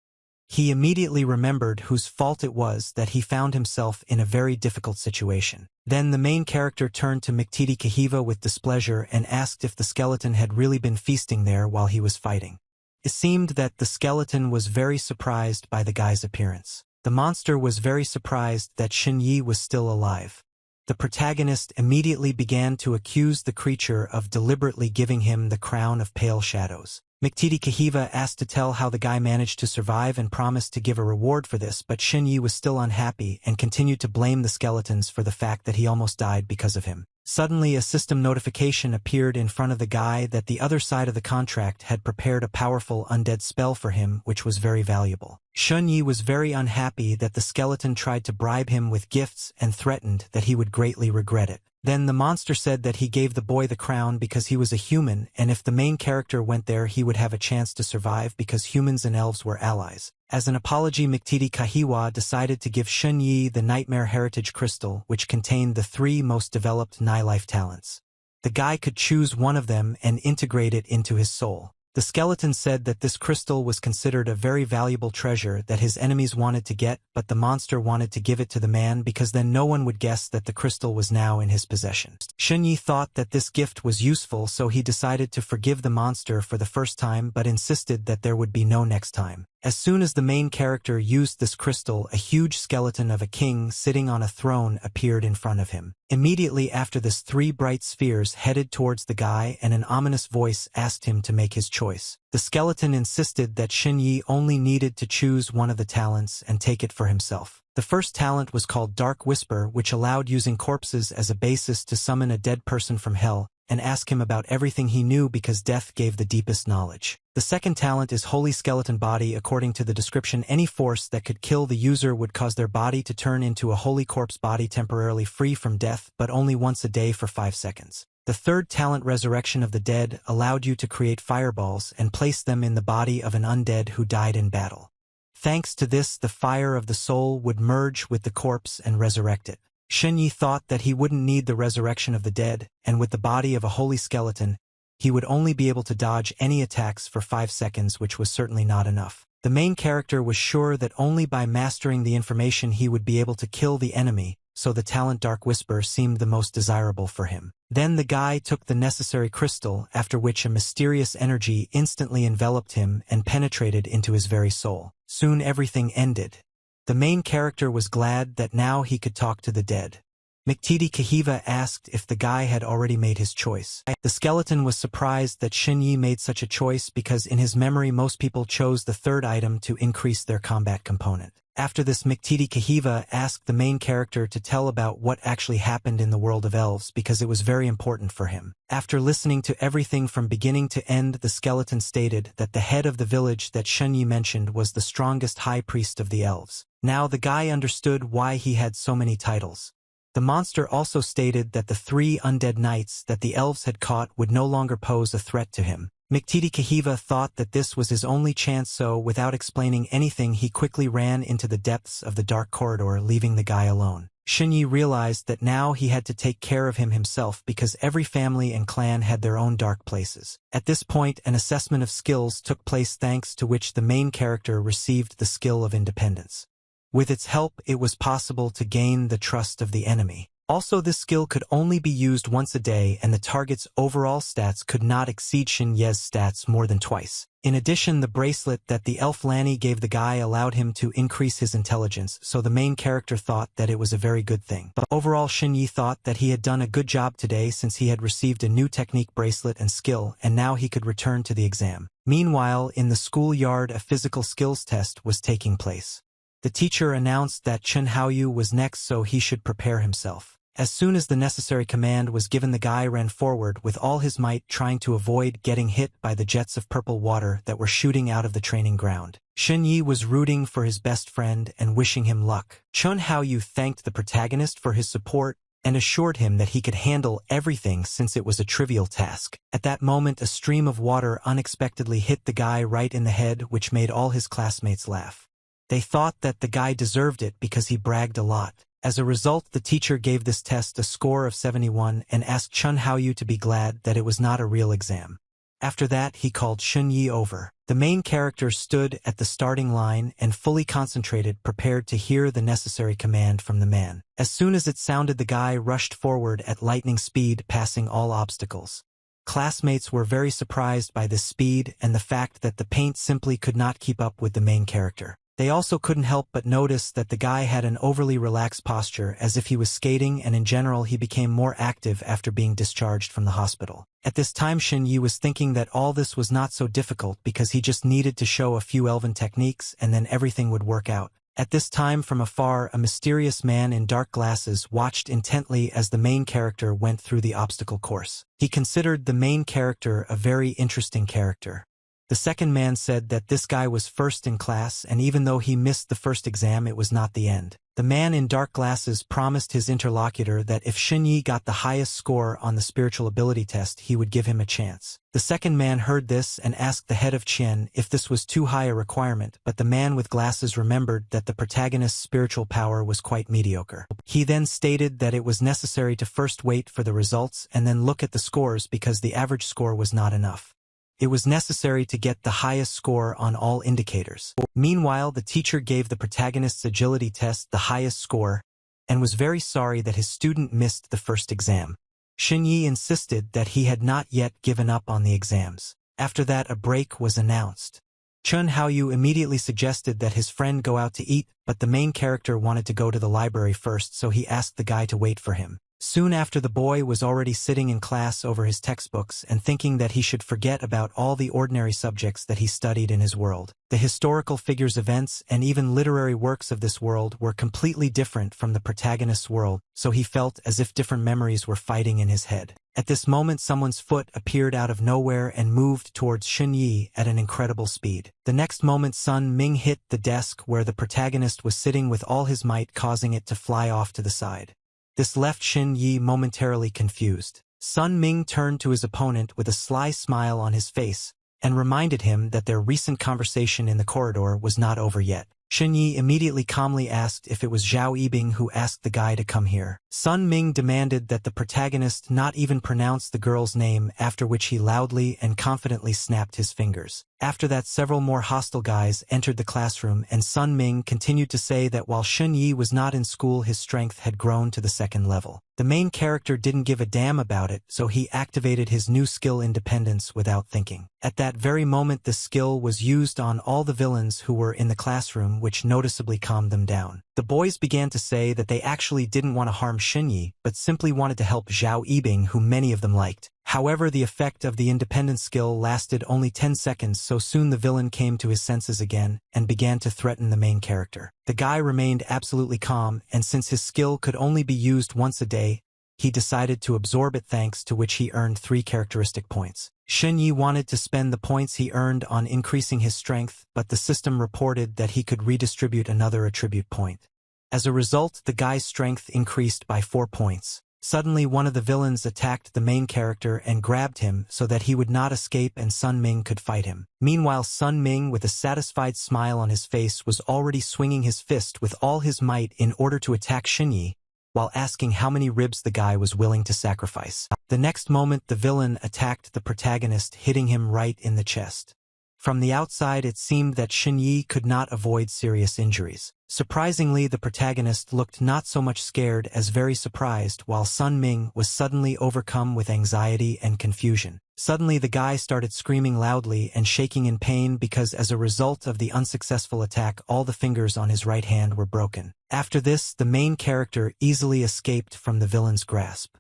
He immediately remembered whose fault it was that he found himself in a very difficult situation. Then the main character turned to Miktiti Kahiva with displeasure and asked if the skeleton had really been feasting there while he was fighting. It seemed that the skeleton was very surprised by the guy's appearance. The monster was very surprised that Shen Yi was still alive. The protagonist immediately began to accuse the creature of deliberately giving him the crown of pale shadows. Miktiti Kahiva asked to tell how the guy managed to survive and promised to give a reward for this, but Shen Yi was still unhappy and continued to blame the skeletons for the fact that he almost died because of him. Suddenly, a system notification appeared in front of the guy that the other side of the contract had prepared a powerful undead spell for him, which was very valuable. Shen Yi was very unhappy that the skeleton tried to bribe him with gifts and threatened that he would greatly regret it. Then the monster said that he gave the boy the crown because he was a human, and if the main character went there, he would have a chance to survive because humans and elves were allies. As an apology, Miktiti Kahiwa decided to give Shen Yi the Nightmare Heritage Crystal, which contained the 3 most developed Nightlife talents. The guy could choose one of them and integrate it into his soul. The skeleton said that this crystal was considered a very valuable treasure that his enemies wanted to get, but the monster wanted to give it to the man because then no one would guess that the crystal was now in his possession. Shen Yi thought that this gift was useful, so he decided to forgive the monster for the first time, but insisted that there would be no next time. As soon as the main character used this crystal, a huge skeleton of a king sitting on a throne appeared in front of him. Immediately after this, 3 bright spheres headed towards the guy, and an ominous voice asked him to make his choice. The skeleton insisted that Shen Yi only needed to choose one of the talents and take it for himself. The first talent was called Dark Whisper, which allowed using corpses as a basis to summon a dead person from hell and ask him about everything he knew because death gave the deepest knowledge. The second talent is Holy Skeleton Body. According to the description, any force that could kill the user would cause their body to turn into a holy corpse body temporarily free from death, but only once a day for 5 seconds. The third talent, Resurrection of the Dead, allowed you to create fireballs and place them in the body of an undead who died in battle. Thanks to this, the fire of the soul would merge with the corpse and resurrect it. Xinyi thought that he wouldn't need the resurrection of the dead, and with the body of a holy skeleton, he would only be able to dodge any attacks for 5 seconds, which was certainly not enough. The main character was sure that only by mastering the information he would be able to kill the enemy, so the talent Dark Whisper seemed the most desirable for him. Then the guy took the necessary crystal, after which a mysterious energy instantly enveloped him and penetrated into his very soul. Soon everything ended. The main character was glad that now he could talk to the dead. Miktiti Kahiva asked if the guy had already made his choice. The skeleton was surprised that Xinyi made such a choice because in his memory most people chose the third item to increase their combat component. After this, Miktiti Kahiva asked the main character to tell about what actually happened in the world of elves because it was very important for him. After listening to everything from beginning to end, the skeleton stated that the head of the village that Xinyi mentioned was the strongest high priest of the elves. Now the guy understood why he had so many titles. The monster also stated that the 3 undead knights that the elves had caught would no longer pose a threat to him. Miktiti Kahiva thought that this was his only chance, so without explaining anything he quickly ran into the depths of the dark corridor, leaving the guy alone. Xinyi realized that now he had to take care of him himself because every family and clan had their own dark places. At this point, an assessment of skills took place, thanks to which the main character received the skill of independence. With its help, it was possible to gain the trust of the enemy. Also, this skill could only be used once a day, and the target's overall stats could not exceed Xin Ye's stats more than twice. In addition, the bracelet that the elf Lanny gave the guy allowed him to increase his intelligence, so the main character thought that it was a very good thing. But overall, Xin Yi thought that he had done a good job today since he had received a new technique, bracelet, and skill, and now he could return to the exam. Meanwhile, in the schoolyard, a physical skills test was taking place. The teacher announced that Chen Haoyu was next, so he should prepare himself. As soon as the necessary command was given, the guy ran forward with all his might, trying to avoid getting hit by the jets of purple water that were shooting out of the training ground. Shen Yi was rooting for his best friend and wishing him luck. Chen Haoyu thanked the protagonist for his support and assured him that he could handle everything since it was a trivial task. At that moment, a stream of water unexpectedly hit the guy right in the head, which made all his classmates laugh. They thought that the guy deserved it because he bragged a lot. As a result, the teacher gave this test a score of 71 and asked Chen Haoyu to be glad that it was not a real exam. After that, he called Xun Yi over. The main character stood at the starting line and fully concentrated, prepared to hear the necessary command from the man. As soon as it sounded, the guy rushed forward at lightning speed, passing all obstacles. Classmates were very surprised by this speed and the fact that the paint simply could not keep up with the main character. They also couldn't help but notice that the guy had an overly relaxed posture, as if he was skating, and in general he became more active after being discharged from the hospital. At this time, Shin Yi was thinking that all this was not so difficult because he just needed to show a few elven techniques and then everything would work out. At this time, from afar, a mysterious man in dark glasses watched intently as the main character went through the obstacle course. He considered the main character a very interesting character. The second man said that this guy was first in class, and even though he missed the first exam, it was not the end. The man in dark glasses promised his interlocutor that if Shin Yi got the highest score on the spiritual ability test, he would give him a chance. The second man heard this and asked the head of Qian if this was too high a requirement, but the man with glasses remembered that the protagonist's spiritual power was quite mediocre. He then stated that it was necessary to first wait for the results and then look at the scores because the average score was not enough. It was necessary to get the highest score on all indicators. Meanwhile, the teacher gave the protagonist's agility test the highest score and was very sorry that his student missed the first exam. Shin Yi insisted that he had not yet given up on the exams. After that, a break was announced. Chun Haoyu immediately suggested that his friend go out to eat, but the main character wanted to go to the library first, so he asked the guy to wait for him. Soon after, the boy was already sitting in class over his textbooks and thinking that he should forget about all the ordinary subjects that he studied in his world. The historical figures, events, and even literary works of this world were completely different from the protagonist's world, so he felt as if different memories were fighting in his head. At this moment, someone's foot appeared out of nowhere and moved towards Shin Yi at an incredible speed. The next moment, Sun Ming hit the desk where the protagonist was sitting with all his might, causing it to fly off to the side. This left Shin Yi momentarily confused. Sun Ming turned to his opponent with a sly smile on his face and reminded him that their recent conversation in the corridor was not over yet. Shen Yi immediately calmly asked if it was Zhao Yibing who asked the guy to come here. Sun Ming demanded that the protagonist not even pronounce the girl's name, after which he loudly and confidently snapped his fingers. After that, several more hostile guys entered the classroom, and Sun Ming continued to say that while Shen Yi was not in school, his strength had grown to the 2nd level. The main character didn't give a damn about it, so he activated his new skill Independence without thinking. At that very moment, the skill was used on all the villains who were in the classroom, which noticeably calmed them down. The boys began to say that they actually didn't want to harm Shen Yi, but simply wanted to help Zhao Yibing, who many of them liked. However, the effect of the independence skill lasted only 10 seconds, so soon the villain came to his senses again and began to threaten the main character. The guy remained absolutely calm, and since his skill could only be used once a day, he decided to absorb it, thanks to which he earned 3 characteristic points. Shen Yi wanted to spend the points he earned on increasing his strength, but the system reported that he could redistribute another attribute point. As a result, the guy's strength increased by 4 points. Suddenly, one of the villains attacked the main character and grabbed him so that he would not escape and Sun Ming could fight him. Meanwhile, Sun Ming, with a satisfied smile on his face, was already swinging his fist with all his might in order to attack Shen Yi, while asking how many ribs the guy was willing to sacrifice. The next moment, the villain attacked the protagonist, hitting him right in the chest. From the outside, it seemed that Shen Yi could not avoid serious injuries. Surprisingly, the protagonist looked not so much scared as very surprised, while Sun Ming was suddenly overcome with anxiety and confusion. Suddenly, the guy started screaming loudly and shaking in pain because as a result of the unsuccessful attack, all the fingers on his right hand were broken. After this, the main character easily escaped from the villain's grasp.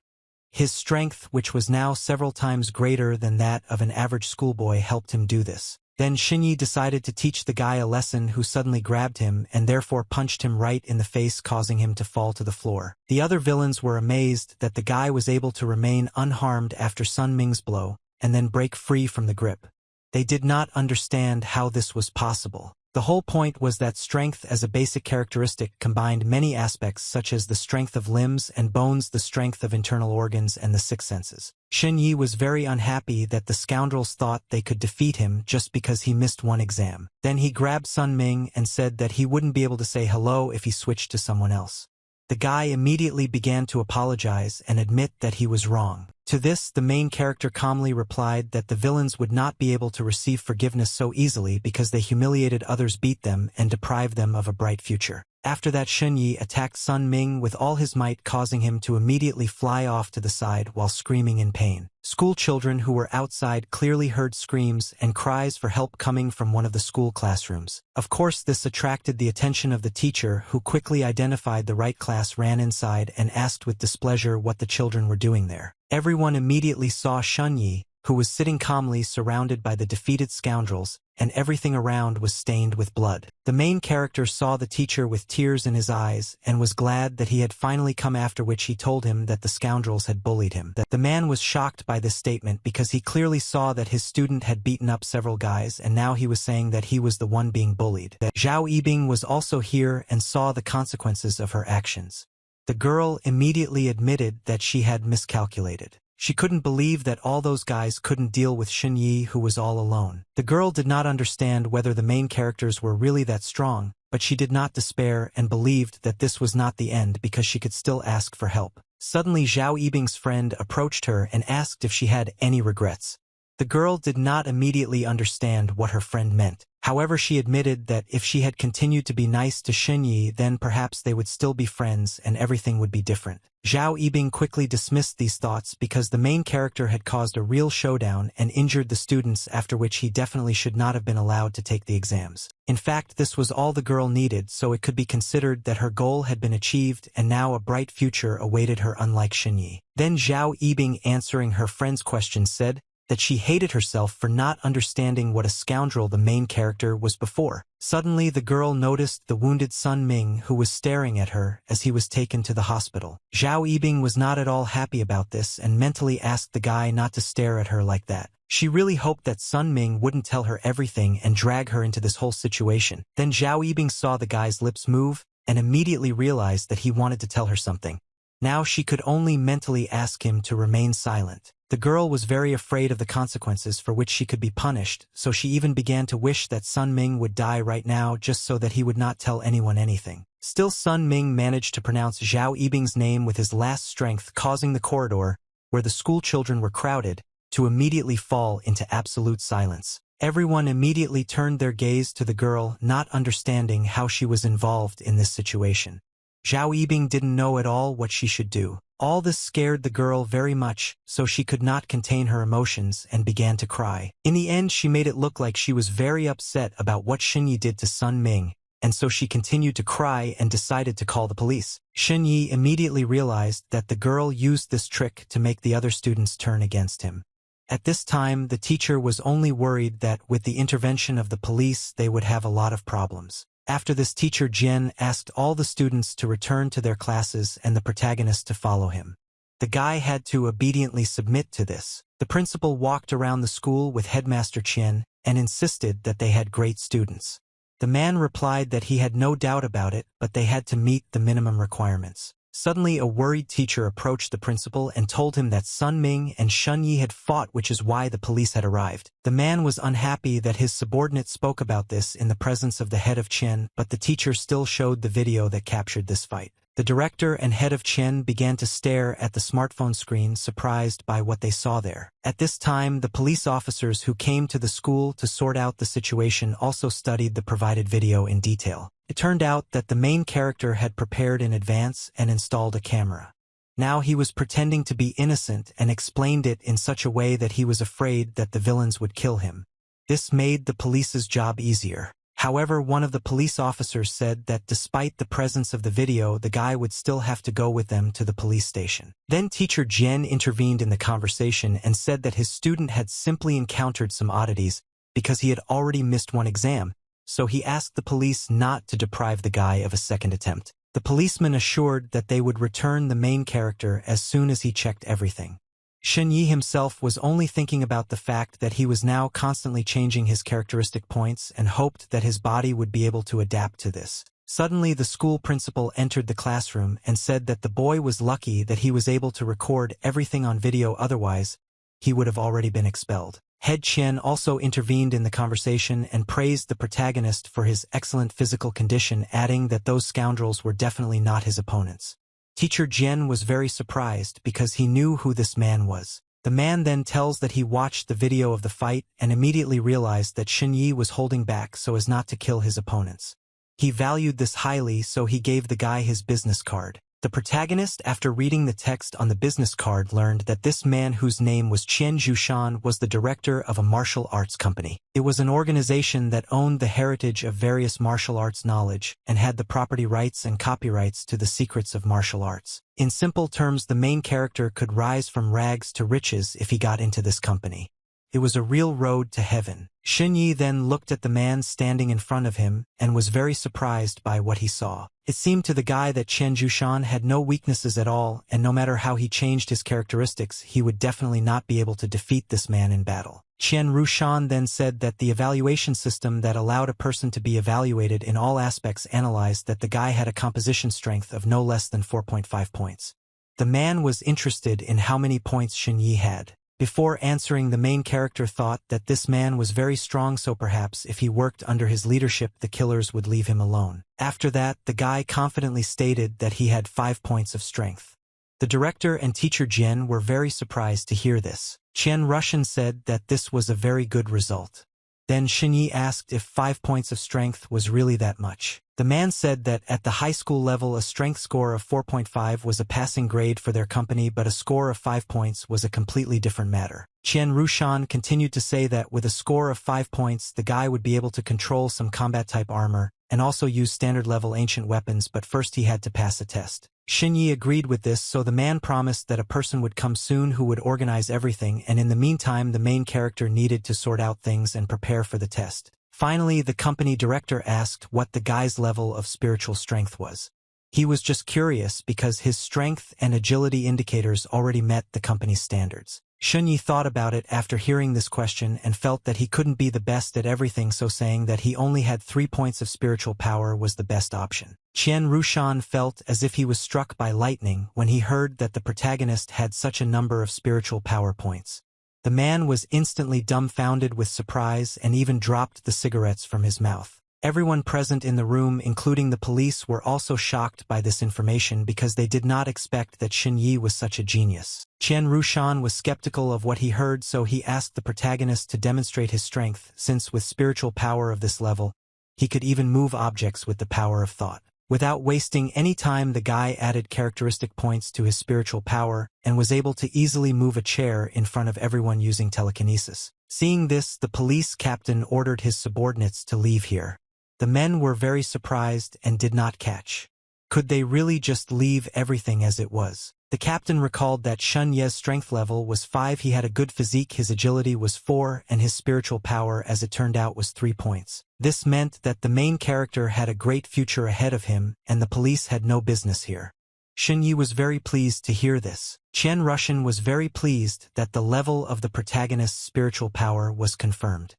His strength, which was now several times greater than that of an average schoolboy, helped him do this. Then Shen Yi decided to teach the guy a lesson, who suddenly grabbed him and therefore punched him right in the face, causing him to fall to the floor. The other villains were amazed that the guy was able to remain unharmed after Sun Ming's blow and then break free from the grip. They did not understand how this was possible. The whole point was that strength as a basic characteristic combined many aspects, such as the strength of limbs and bones, the strength of internal organs, and the 6 senses. Shen Yi was very unhappy that the scoundrels thought they could defeat him just because he missed one exam. Then he grabbed Sun Ming and said that he wouldn't be able to say hello if he switched to someone else. The guy immediately began to apologize and admit that he was wrong. To this, the main character calmly replied that the villains would not be able to receive forgiveness so easily because they humiliated others, beat them, and deprived them of a bright future. After that, Shen Yi attacked Sun Ming with all his might, causing him to immediately fly off to the side while screaming in pain. School children who were outside clearly heard screams and cries for help coming from one of the school classrooms. Of course, this attracted the attention of the teacher, who quickly identified the right class, ran inside, and asked with displeasure what the children were doing there. Everyone immediately saw Shen Yi, who was sitting calmly surrounded by the defeated scoundrels, and everything around was stained with blood. The main character saw the teacher with tears in his eyes and was glad that he had finally come, after which he told him that the scoundrels had bullied him. The man was shocked by this statement because he clearly saw that his student had beaten up several guys, and now he was saying that he was the one being bullied. Zhao Yibing was also here and saw the consequences of her actions. The girl immediately admitted that she had miscalculated. She couldn't believe that all those guys couldn't deal with Shen Yi, who was all alone. The girl did not understand whether the main characters were really that strong, but she did not despair and believed that this was not the end because she could still ask for help. Suddenly, Zhao Yibing's friend approached her and asked if she had any regrets. The girl did not immediately understand what her friend meant. However, she admitted that if she had continued to be nice to Shen Yi, then perhaps they would still be friends and everything would be different. Zhao Yibing quickly dismissed these thoughts because the main character had caused a real showdown and injured the students, after which he definitely should not have been allowed to take the exams. In fact, this was all the girl needed, so it could be considered that her goal had been achieved and now a bright future awaited her, unlike Shen Yi. Then Zhao Yibing, answering her friend's question, said that she hated herself for not understanding what a scoundrel the main character was before. Suddenly, the girl noticed the wounded Sun Ming, who was staring at her as he was taken to the hospital. Zhao Yibing was not at all happy about this and mentally asked the guy not to stare at her like that. She really hoped that Sun Ming wouldn't tell her everything and drag her into this whole situation. Then Zhao Yibing saw the guy's lips move and immediately realized that he wanted to tell her something. Now she could only mentally ask him to remain silent. The girl was very afraid of the consequences for which she could be punished, so she even began to wish that Sun Ming would die right now just so that he would not tell anyone anything. Still, Sun Ming managed to pronounce Zhao Yibing's name with his last strength, causing the corridor, where the school children were crowded, to immediately fall into absolute silence. Everyone immediately turned their gaze to the girl, not understanding how she was involved in this situation. Zhao Yibing didn't know at all what she should do. All this scared the girl very much, so she could not contain her emotions and began to cry. In the end, she made it look like she was very upset about what Xinyi did to Sun Ming, and so she continued to cry and decided to call the police. Xinyi immediately realized that the girl used this trick to make the other students turn against him. At this time, the teacher was only worried that with the intervention of the police they would have a lot of problems. After this, teacher Jian asked all the students to return to their classes and the protagonist to follow him. The guy had to obediently submit to this. The principal walked around the school with Headmaster Qian and insisted that they had great students. The man replied that he had no doubt about it, but they had to meet the minimum requirements. Suddenly, a worried teacher approached the principal and told him that Sun Ming and Xinyi had fought, which is why the police had arrived. The man was unhappy that his subordinate spoke about this in the presence of the head of Qian, but the teacher still showed the video that captured this fight. The director and head of Qian began to stare at the smartphone screen, surprised by what they saw there. At this time, the police officers who came to the school to sort out the situation also studied the provided video in detail. It turned out that the main character had prepared in advance and installed a camera. Now he was pretending to be innocent and explained it in such a way that he was afraid that the villains would kill him. This made the police's job easier. However, one of the police officers said that despite the presence of the video, the guy would still have to go with them to the police station. Then teacher Jian intervened in the conversation and said that his student had simply encountered some oddities because he had already missed one exam, so he asked the police not to deprive the guy of a second attempt. The policeman assured that they would return the main character as soon as he checked everything. Xinyi himself was only thinking about the fact that he was now constantly changing his characteristic points and hoped that his body would be able to adapt to this. Suddenly, the school principal entered the classroom and said that the boy was lucky that he was able to record everything on video, otherwise he would have already been expelled. Head Qian also intervened in the conversation and praised the protagonist for his excellent physical condition, adding that those scoundrels were definitely not his opponents. Teacher Jian was very surprised because he knew who this man was. The man then tells that he watched the video of the fight and immediately realized that Xinyi was holding back so as not to kill his opponents. He valued this highly, so he gave the guy his business card. The protagonist, after reading the text on the business card, learned that this man, whose name was Qian Zhushan, was the director of a martial arts company. It was an organization that owned the heritage of various martial arts knowledge and had the property rights and copyrights to the secrets of martial arts. In simple terms, the main character could rise from rags to riches if he got into this company. It was a real road to heaven. Xinyi then looked at the man standing in front of him and was very surprised by what he saw. It seemed to the guy that Qian Zhushan had no weaknesses at all, and no matter how he changed his characteristics, he would definitely not be able to defeat this man in battle. Qian Rushan then said that the evaluation system that allowed a person to be evaluated in all aspects analyzed that the guy had a composition strength of no less than 4.5 points. The man was interested in how many points Xinyi had. Before answering, the main character thought that this man was very strong, so perhaps if he worked under his leadership the killers would leave him alone. After that, the guy confidently stated that he had 5 points of strength. The director and teacher Jian were very surprised to hear this. Qian Rushan said that this was a very good result. Then Xinyi asked if 5 points of strength was really that much. The man said that at the high school level a strength score of 4.5 was a passing grade for their company, but a score of 5 points was a completely different matter. Qian Rushan continued to say that with a score of 5 points the guy would be able to control some combat-type armor and also use standard-level ancient weapons, but first he had to pass a test. Xinyi agreed with this, so the man promised that a person would come soon who would organize everything, and in the meantime the main character needed to sort out things and prepare for the test. Finally, the company director asked what the guy's level of spiritual strength was. He was just curious because his strength and agility indicators already met the company's standards. Shunyi thought about it after hearing this question and felt that he couldn't be the best at everything, so saying that he only had 3 points of spiritual power was the best option. Qian Rushan felt as if he was struck by lightning when he heard that the protagonist had such a number of spiritual power points. The man was instantly dumbfounded with surprise and even dropped the cigarettes from his mouth. Everyone present in the room, including the police, were also shocked by this information because they did not expect that Shunyi was such a genius. Qian Rushan was skeptical of what he heard, so he asked the protagonist to demonstrate his strength, since with spiritual power of this level, he could even move objects with the power of thought. Without wasting any time, the guy added characteristic points to his spiritual power and was able to easily move a chair in front of everyone using telekinesis. Seeing this, the police captain ordered his subordinates to leave here. The men were very surprised and did not catch. Could they really just leave everything as it was? The captain recalled that Shun Ye's strength level was 5, he had a good physique, his agility was 4, and his spiritual power, as it turned out, was 3 points. This meant that the main character had a great future ahead of him, and the police had no business here. Shun Yi was very pleased to hear this. Qian Rushan was very pleased that the level of the protagonist's spiritual power was confirmed.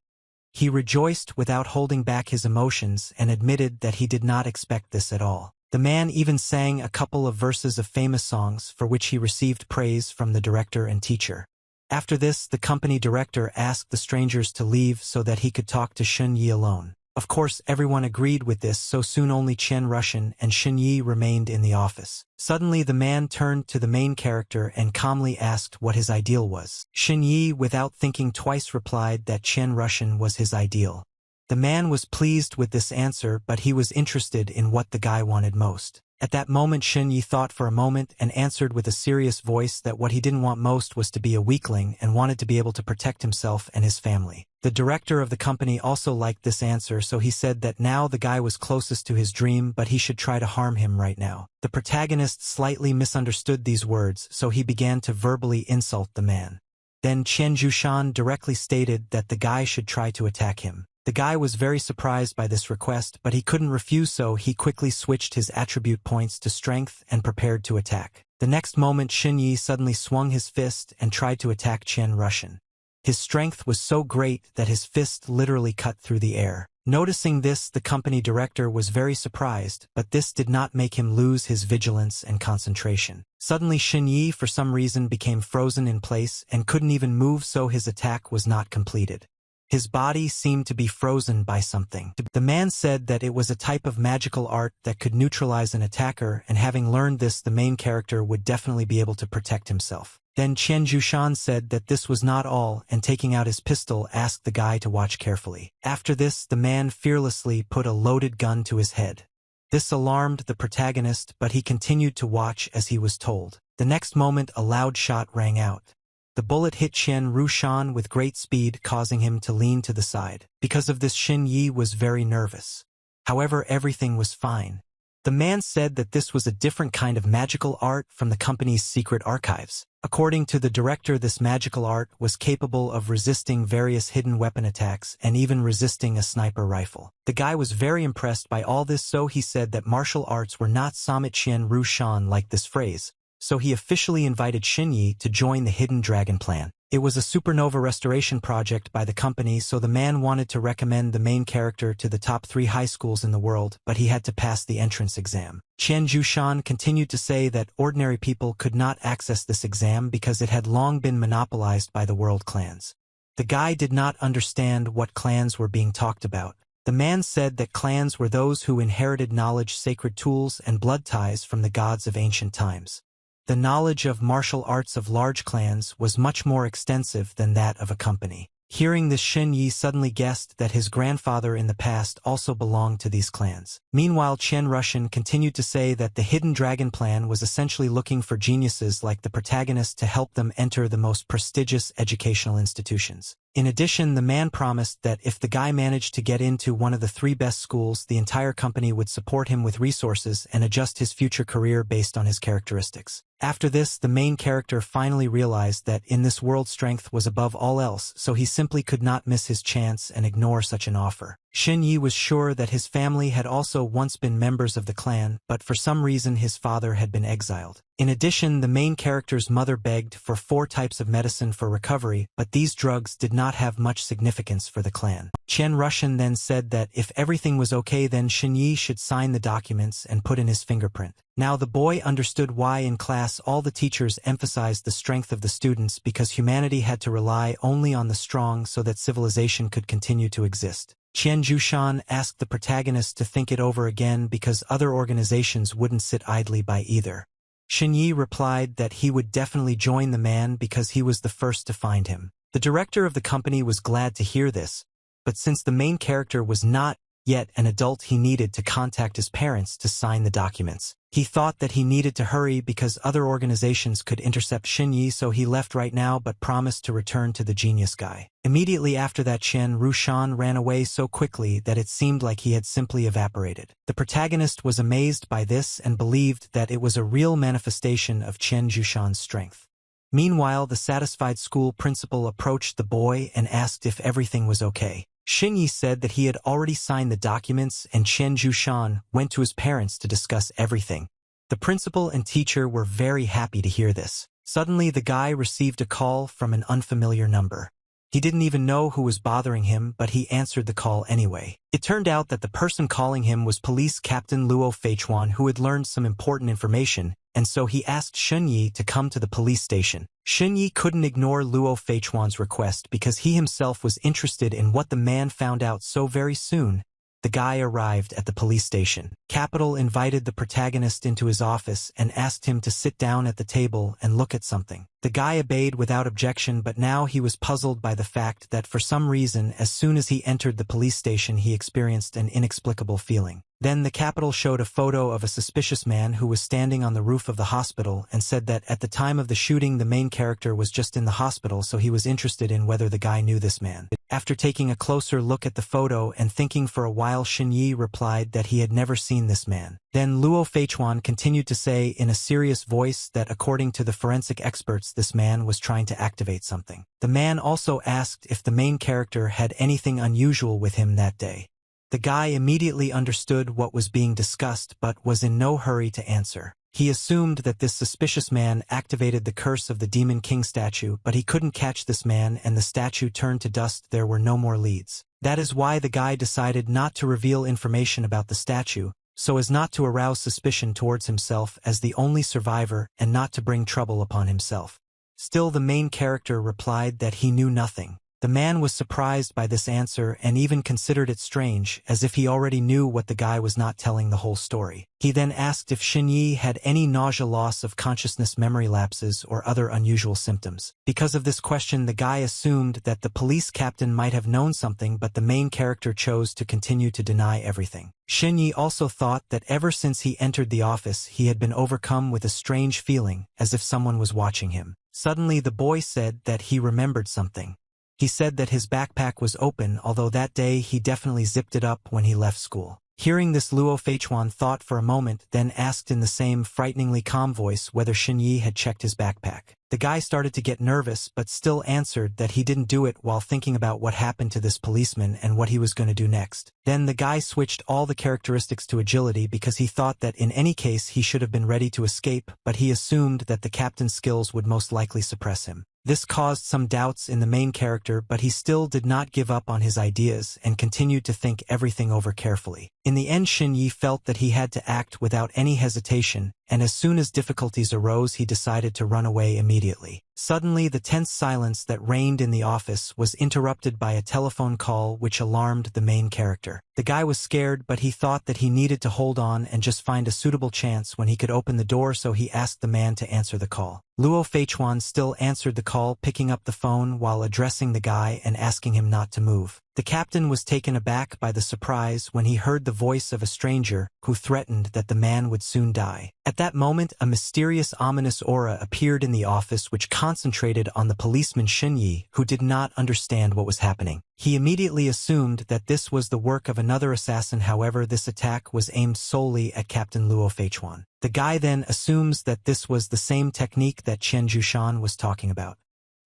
He rejoiced without holding back his emotions and admitted that he did not expect this at all. The man even sang a couple of verses of famous songs for which he received praise from the director and teacher. After this, the company director asked the strangers to leave so that he could talk to Shun Yi alone. Of course, everyone agreed with this, so soon only Qian Rushan and Shun Yi remained in the office. Suddenly the man turned to the main character and calmly asked what his ideal was. Shun Yi, without thinking twice, replied that Qian Rushan was his ideal. The man was pleased with this answer, but he was interested in what the guy wanted most. At that moment, Shun Yi thought for a moment and answered with a serious voice that what he didn't want most was to be a weakling and wanted to be able to protect himself and his family. The director of the company also liked this answer, so he said that now the guy was closest to his dream, but he should try to harm him right now. The protagonist slightly misunderstood these words, so he began to verbally insult the man. Then Qian Jushan directly stated that the guy should try to attack him. The guy was very surprised by this request, but he couldn't refuse, so he quickly switched his attribute points to strength and prepared to attack. The next moment, Shun Yi suddenly swung his fist and tried to attack Qian Rushan. His strength was so great that his fist literally cut through the air. Noticing this, the company director was very surprised, but this did not make him lose his vigilance and concentration. Suddenly, Shun Yi for some reason became frozen in place and couldn't even move, so his attack was not completed. His body seemed to be frozen by something. The man said that it was a type of magical art that could neutralize an attacker, and having learned this, the main character would definitely be able to protect himself. Then Qian Jushan said that this was not all, and taking out his pistol, asked the guy to watch carefully. After this, the man fearlessly put a loaded gun to his head. This alarmed the protagonist, but he continued to watch as he was told. The next moment, a loud shot rang out. The bullet hit Qian Rushan with great speed, causing him to lean to the side. Because of this, Shun Yi was very nervous. However, everything was fine. The man said that this was a different kind of magical art from the company's secret archives. According to the director, this magical art was capable of resisting various hidden weapon attacks and even resisting a sniper rifle. The guy was very impressed by all this, so he said that martial arts were not Summit Qian Rushan like this phrase. So he officially invited Shun Yi to join the Hidden Dragon Plan. It was a supernova restoration project by the company, so the man wanted to recommend the main character to the top 3 high schools in the world, but he had to pass the entrance exam. Qian Jushan continued to say that ordinary people could not access this exam because it had long been monopolized by the world clans. The guy did not understand what clans were being talked about. The man said that clans were those who inherited knowledge, sacred tools, and blood ties from the gods of ancient times. The knowledge of martial arts of large clans was much more extensive than that of a company. Hearing this, Shun Yi suddenly guessed that his grandfather in the past also belonged to these clans. Meanwhile, Qian Rushan continued to say that the Hidden Dragon Plan was essentially looking for geniuses like the protagonist to help them enter the most prestigious educational institutions. In addition, the man promised that if the guy managed to get into one of the 3 best schools, the entire company would support him with resources and adjust his future career based on his characteristics. After this, the main character finally realized that in this world strength was above all else, so he simply could not miss his chance and ignore such an offer. Shin Yi was sure that his family had also once been members of the clan, but for some reason his father had been exiled. In addition, the main character's mother begged for 4 types of medicine for recovery, but these drugs did not have much significance for the clan. Chen Rushan then said that if everything was okay, then Shin Yi should sign the documents and put in his fingerprint. Now the boy understood why in class all the teachers emphasized the strength of the students, because humanity had to rely only on the strong so that civilization could continue to exist. Qian Jushan asked the protagonist to think it over again because other organizations wouldn't sit idly by either. Shin Yi replied that he would definitely join the man because he was the first to find him. The director of the company was glad to hear this, but since the main character was not yet an adult, he needed to contact his parents to sign the documents. He thought that he needed to hurry because other organizations could intercept Shin Yi, so he left right now but promised to return to the genius guy. Immediately after that, Chen Rushan ran away so quickly that it seemed like he had simply evaporated. The protagonist was amazed by this and believed that it was a real manifestation of Chen Jushan's strength. Meanwhile, the satisfied school principal approached the boy and asked if everything was okay. Shin Yi said that he had already signed the documents, and Chen Jushan went to his parents to discuss everything. The principal and teacher were very happy to hear this. Suddenly, the guy received a call from an unfamiliar number. He didn't even know who was bothering him, but he answered the call anyway. It turned out that the person calling him was Police Captain Luo Feichuan, who had learned some important information, and so he asked Shin Yi to come to the police station. Shin Yi couldn't ignore Luo Feichuan's request because he himself was interested in what the man found out, so very soon the guy arrived at the police station. Capital invited the protagonist into his office and asked him to sit down at the table and look at something. The guy obeyed without objection, but now he was puzzled by the fact that for some reason, as soon as he entered the police station, he experienced an inexplicable feeling. Then the Capital showed a photo of a suspicious man who was standing on the roof of the hospital and said that at the time of the shooting the main character was just in the hospital, so he was interested in whether the guy knew this man. After taking a closer look at the photo and thinking for a while, Shin Yi replied that he had never seen this man. Then Luo Feichuan continued to say in a serious voice that according to the forensic experts this man was trying to activate something. The man also asked if the main character had anything unusual with him that day. The guy immediately understood what was being discussed but was in no hurry to answer. He assumed that this suspicious man activated the curse of the Demon King statue, but he couldn't catch this man and the statue turned to dust. There were no more leads. That is why the guy decided not to reveal information about the statue, so as not to arouse suspicion towards himself as the only survivor and not to bring trouble upon himself. Still, the main character replied that he knew nothing. The man was surprised by this answer and even considered it strange, as if he already knew what the guy was not telling the whole story. He then asked if Shin Yi had any nausea, loss of consciousness, memory lapses, or other unusual symptoms. Because of this question, the guy assumed that the police captain might have known something, but the main character chose to continue to deny everything. Shin Yi also thought that ever since he entered the office, he had been overcome with a strange feeling, as if someone was watching him. Suddenly, the boy said that he remembered something. He said that his backpack was open, although that day he definitely zipped it up when he left school. Hearing this, Luo Feichuan thought for a moment, then asked in the same frighteningly calm voice whether Shin Yi had checked his backpack. The guy started to get nervous but still answered that he didn't do it while thinking about what happened to this policeman and what he was going to do next. Then the guy switched all the characteristics to agility because he thought that in any case he should have been ready to escape, but he assumed that the captain's skills would most likely suppress him. This caused some doubts in the main character, but he still did not give up on his ideas and continued to think everything over carefully. In the end, Shin Yi felt that he had to act without any hesitation, and as soon as difficulties arose he decided to run away immediately. Suddenly, the tense silence that reigned in the office was interrupted by a telephone call which alarmed the main character. The guy was scared, but he thought that he needed to hold on and just find a suitable chance when he could open the door, so he asked the man to answer the call. Luo Feichuan still answered the call, picking up the phone while addressing the guy and asking him not to move. The captain was taken aback by the surprise when he heard the voice of a stranger who threatened that the man would soon die. At that moment, a mysterious, ominous aura appeared in the office which concentrated on the policeman Shin Yi, who did not understand what was happening. He immediately assumed that this was the work of another assassin. However, this attack was aimed solely at Captain Luo Feichuan. The guy then assumes that this was the same technique that Chen Jushan was talking about.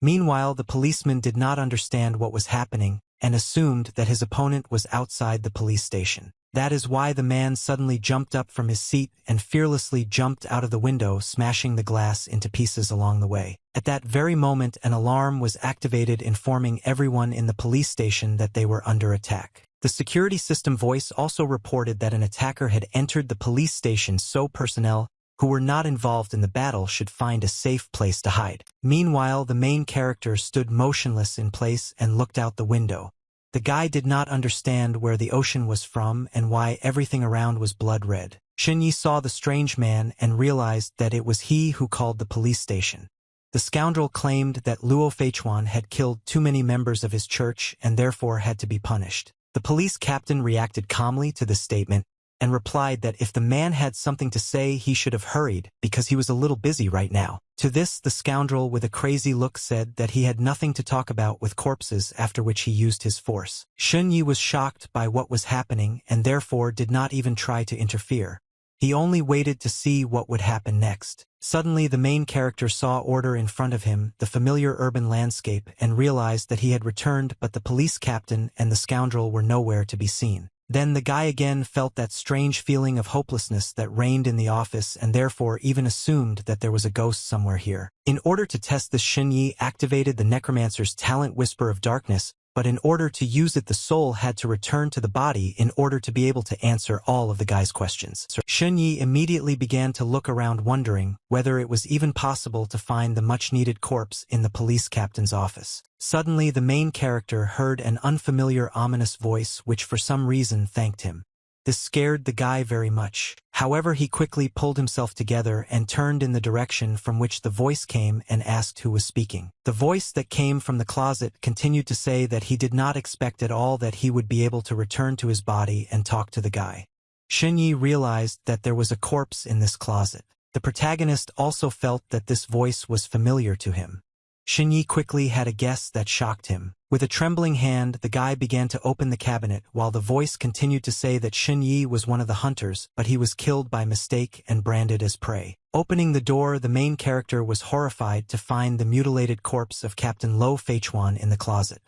Meanwhile, the policeman did not understand what was happening, and assumed that his opponent was outside the police station. That is why the man suddenly jumped up from his seat and fearlessly jumped out of the window, smashing the glass into pieces along the way. At that very moment, an alarm was activated, informing everyone in the police station that they were under attack. The security system voice also reported that an attacker had entered the police station, so personnel who were not involved in the battle should find a safe place to hide. Meanwhile, the main character stood motionless in place and looked out the window. The guy did not understand where the ocean was from and why everything around was blood red. Xinyi saw the strange man and realized that it was he who called the police station. The scoundrel claimed that Luo Feichuan had killed too many members of his church and therefore had to be punished. The police captain reacted calmly to this statement and replied that if the man had something to say, he should have hurried because he was a little busy right now. To this, the scoundrel with a crazy look said that he had nothing to talk about with corpses, after which he used his force. Xunyi was shocked by what was happening and therefore did not even try to interfere. He only waited to see what would happen next. Suddenly, the main character saw order in front of him, the familiar urban landscape, and realized that he had returned, but the police captain and the scoundrel were nowhere to be seen. Then the guy again felt that strange feeling of hopelessness that reigned in the office and therefore even assumed that there was a ghost somewhere here. In order to test this, Xinyi activated the necromancer's talent, Whisper of Darkness, but in order to use it, the soul had to return to the body in order to be able to answer all of the guy's questions. Xunyi immediately began to look around, wondering whether it was even possible to find the much-needed corpse in the police captain's office. Suddenly, the main character heard an unfamiliar, ominous voice which for some reason thanked him. This scared the guy very much. However, he quickly pulled himself together and turned in the direction from which the voice came and asked who was speaking. The voice that came from the closet continued to say that he did not expect at all that he would be able to return to his body and talk to the guy. Xinyi realized that there was a corpse in this closet. The protagonist also felt that this voice was familiar to him. Xinyi quickly had a guess that shocked him. With a trembling hand, the guy began to open the cabinet, while the voice continued to say that Xinyi was one of the hunters, but he was killed by mistake and branded as prey. Opening the door, the main character was horrified to find the mutilated corpse of Captain Luo Feichuan in the closet.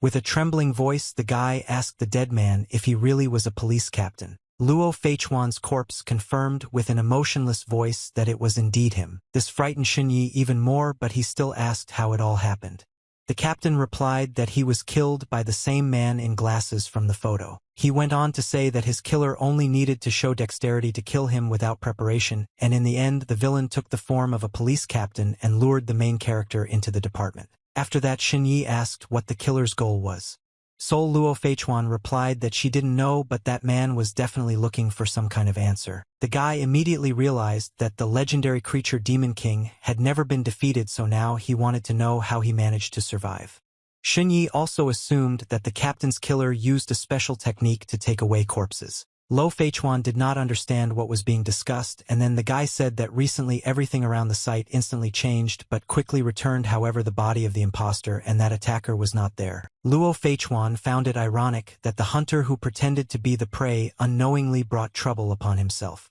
With a trembling voice, the guy asked the dead man if he really was a police captain. Luo Feichuan's corpse confirmed with an emotionless voice that it was indeed him. This frightened Xinyi even more, but he still asked how it all happened. The captain replied that he was killed by the same man in glasses from the photo. He went on to say that his killer only needed to show dexterity to kill him without preparation, and in the end the villain took the form of a police captain and lured the main character into the department. After that, Xinyi asked what the killer's goal was. Sol Luo Feichuan replied that she didn't know, but that man was definitely looking for some kind of answer. The guy immediately realized that the legendary creature Demon King had never been defeated, so now he wanted to know how he managed to survive. Xinyi also assumed that the captain's killer used a special technique to take away corpses. Luo Feichuan did not understand what was being discussed, and then the guy said that recently everything around the site instantly changed but quickly returned, however the body of the imposter and that attacker was not there. Luo Feichuan found it ironic that the hunter who pretended to be the prey unknowingly brought trouble upon himself.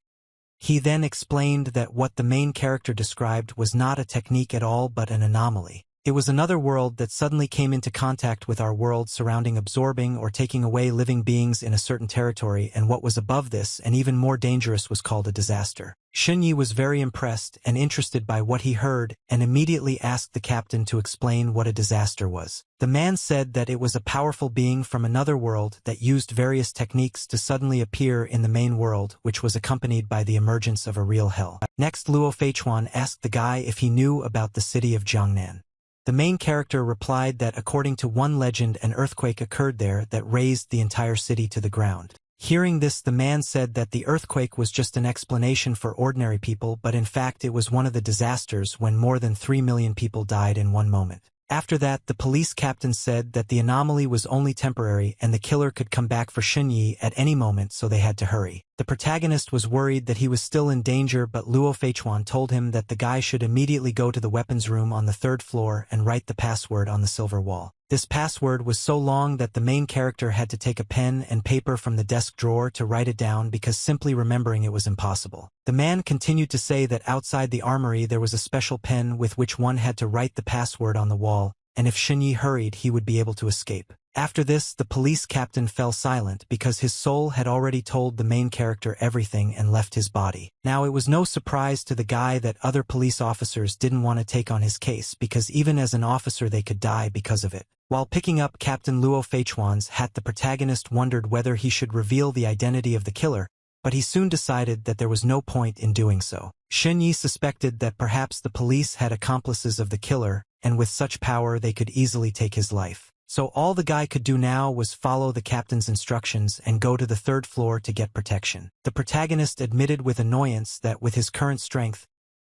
He then explained that what the main character described was not a technique at all but an anomaly. It was another world that suddenly came into contact with our world surrounding, absorbing or taking away living beings in a certain territory, and what was above this and even more dangerous was called a disaster. Xinyi was very impressed and interested by what he heard and immediately asked the captain to explain what a disaster was. The man said that it was a powerful being from another world that used various techniques to suddenly appear in the main world, which was accompanied by the emergence of a real hell. Next, Luo Feichuan asked the guy if he knew about the city of Jiangnan. The main character replied that according to one legend, an earthquake occurred there that razed the entire city to the ground. Hearing this, the man said that the earthquake was just an explanation for ordinary people, but in fact it was one of the disasters when more than 3 million people died in one moment. After that, the police captain said that the anomaly was only temporary and the killer could come back for Xinyi at any moment, so they had to hurry. The protagonist was worried that he was still in danger, but Luo Feichuan told him that the guy should immediately go to the weapons room on the 3rd floor and write the password on the silver wall. This password was so long that the main character had to take a pen and paper from the desk drawer to write it down because simply remembering it was impossible. The man continued to say that outside the armory there was a special pen with which one had to write the password on the wall, and if Xinyi hurried he would be able to escape. After this, the police captain fell silent because his soul had already told the main character everything and left his body. Now it was no surprise to the guy that other police officers didn't want to take on his case because even as an officer they could die because of it. While picking up Captain Luo Feichuan's hat, the protagonist wondered whether he should reveal the identity of the killer, but he soon decided that there was no point in doing so. Shen Yi suspected that perhaps the police had accomplices of the killer, and with such power they could easily take his life. So all the guy could do now was follow the captain's instructions and go to the third floor to get protection. The protagonist admitted with annoyance that with his current strength,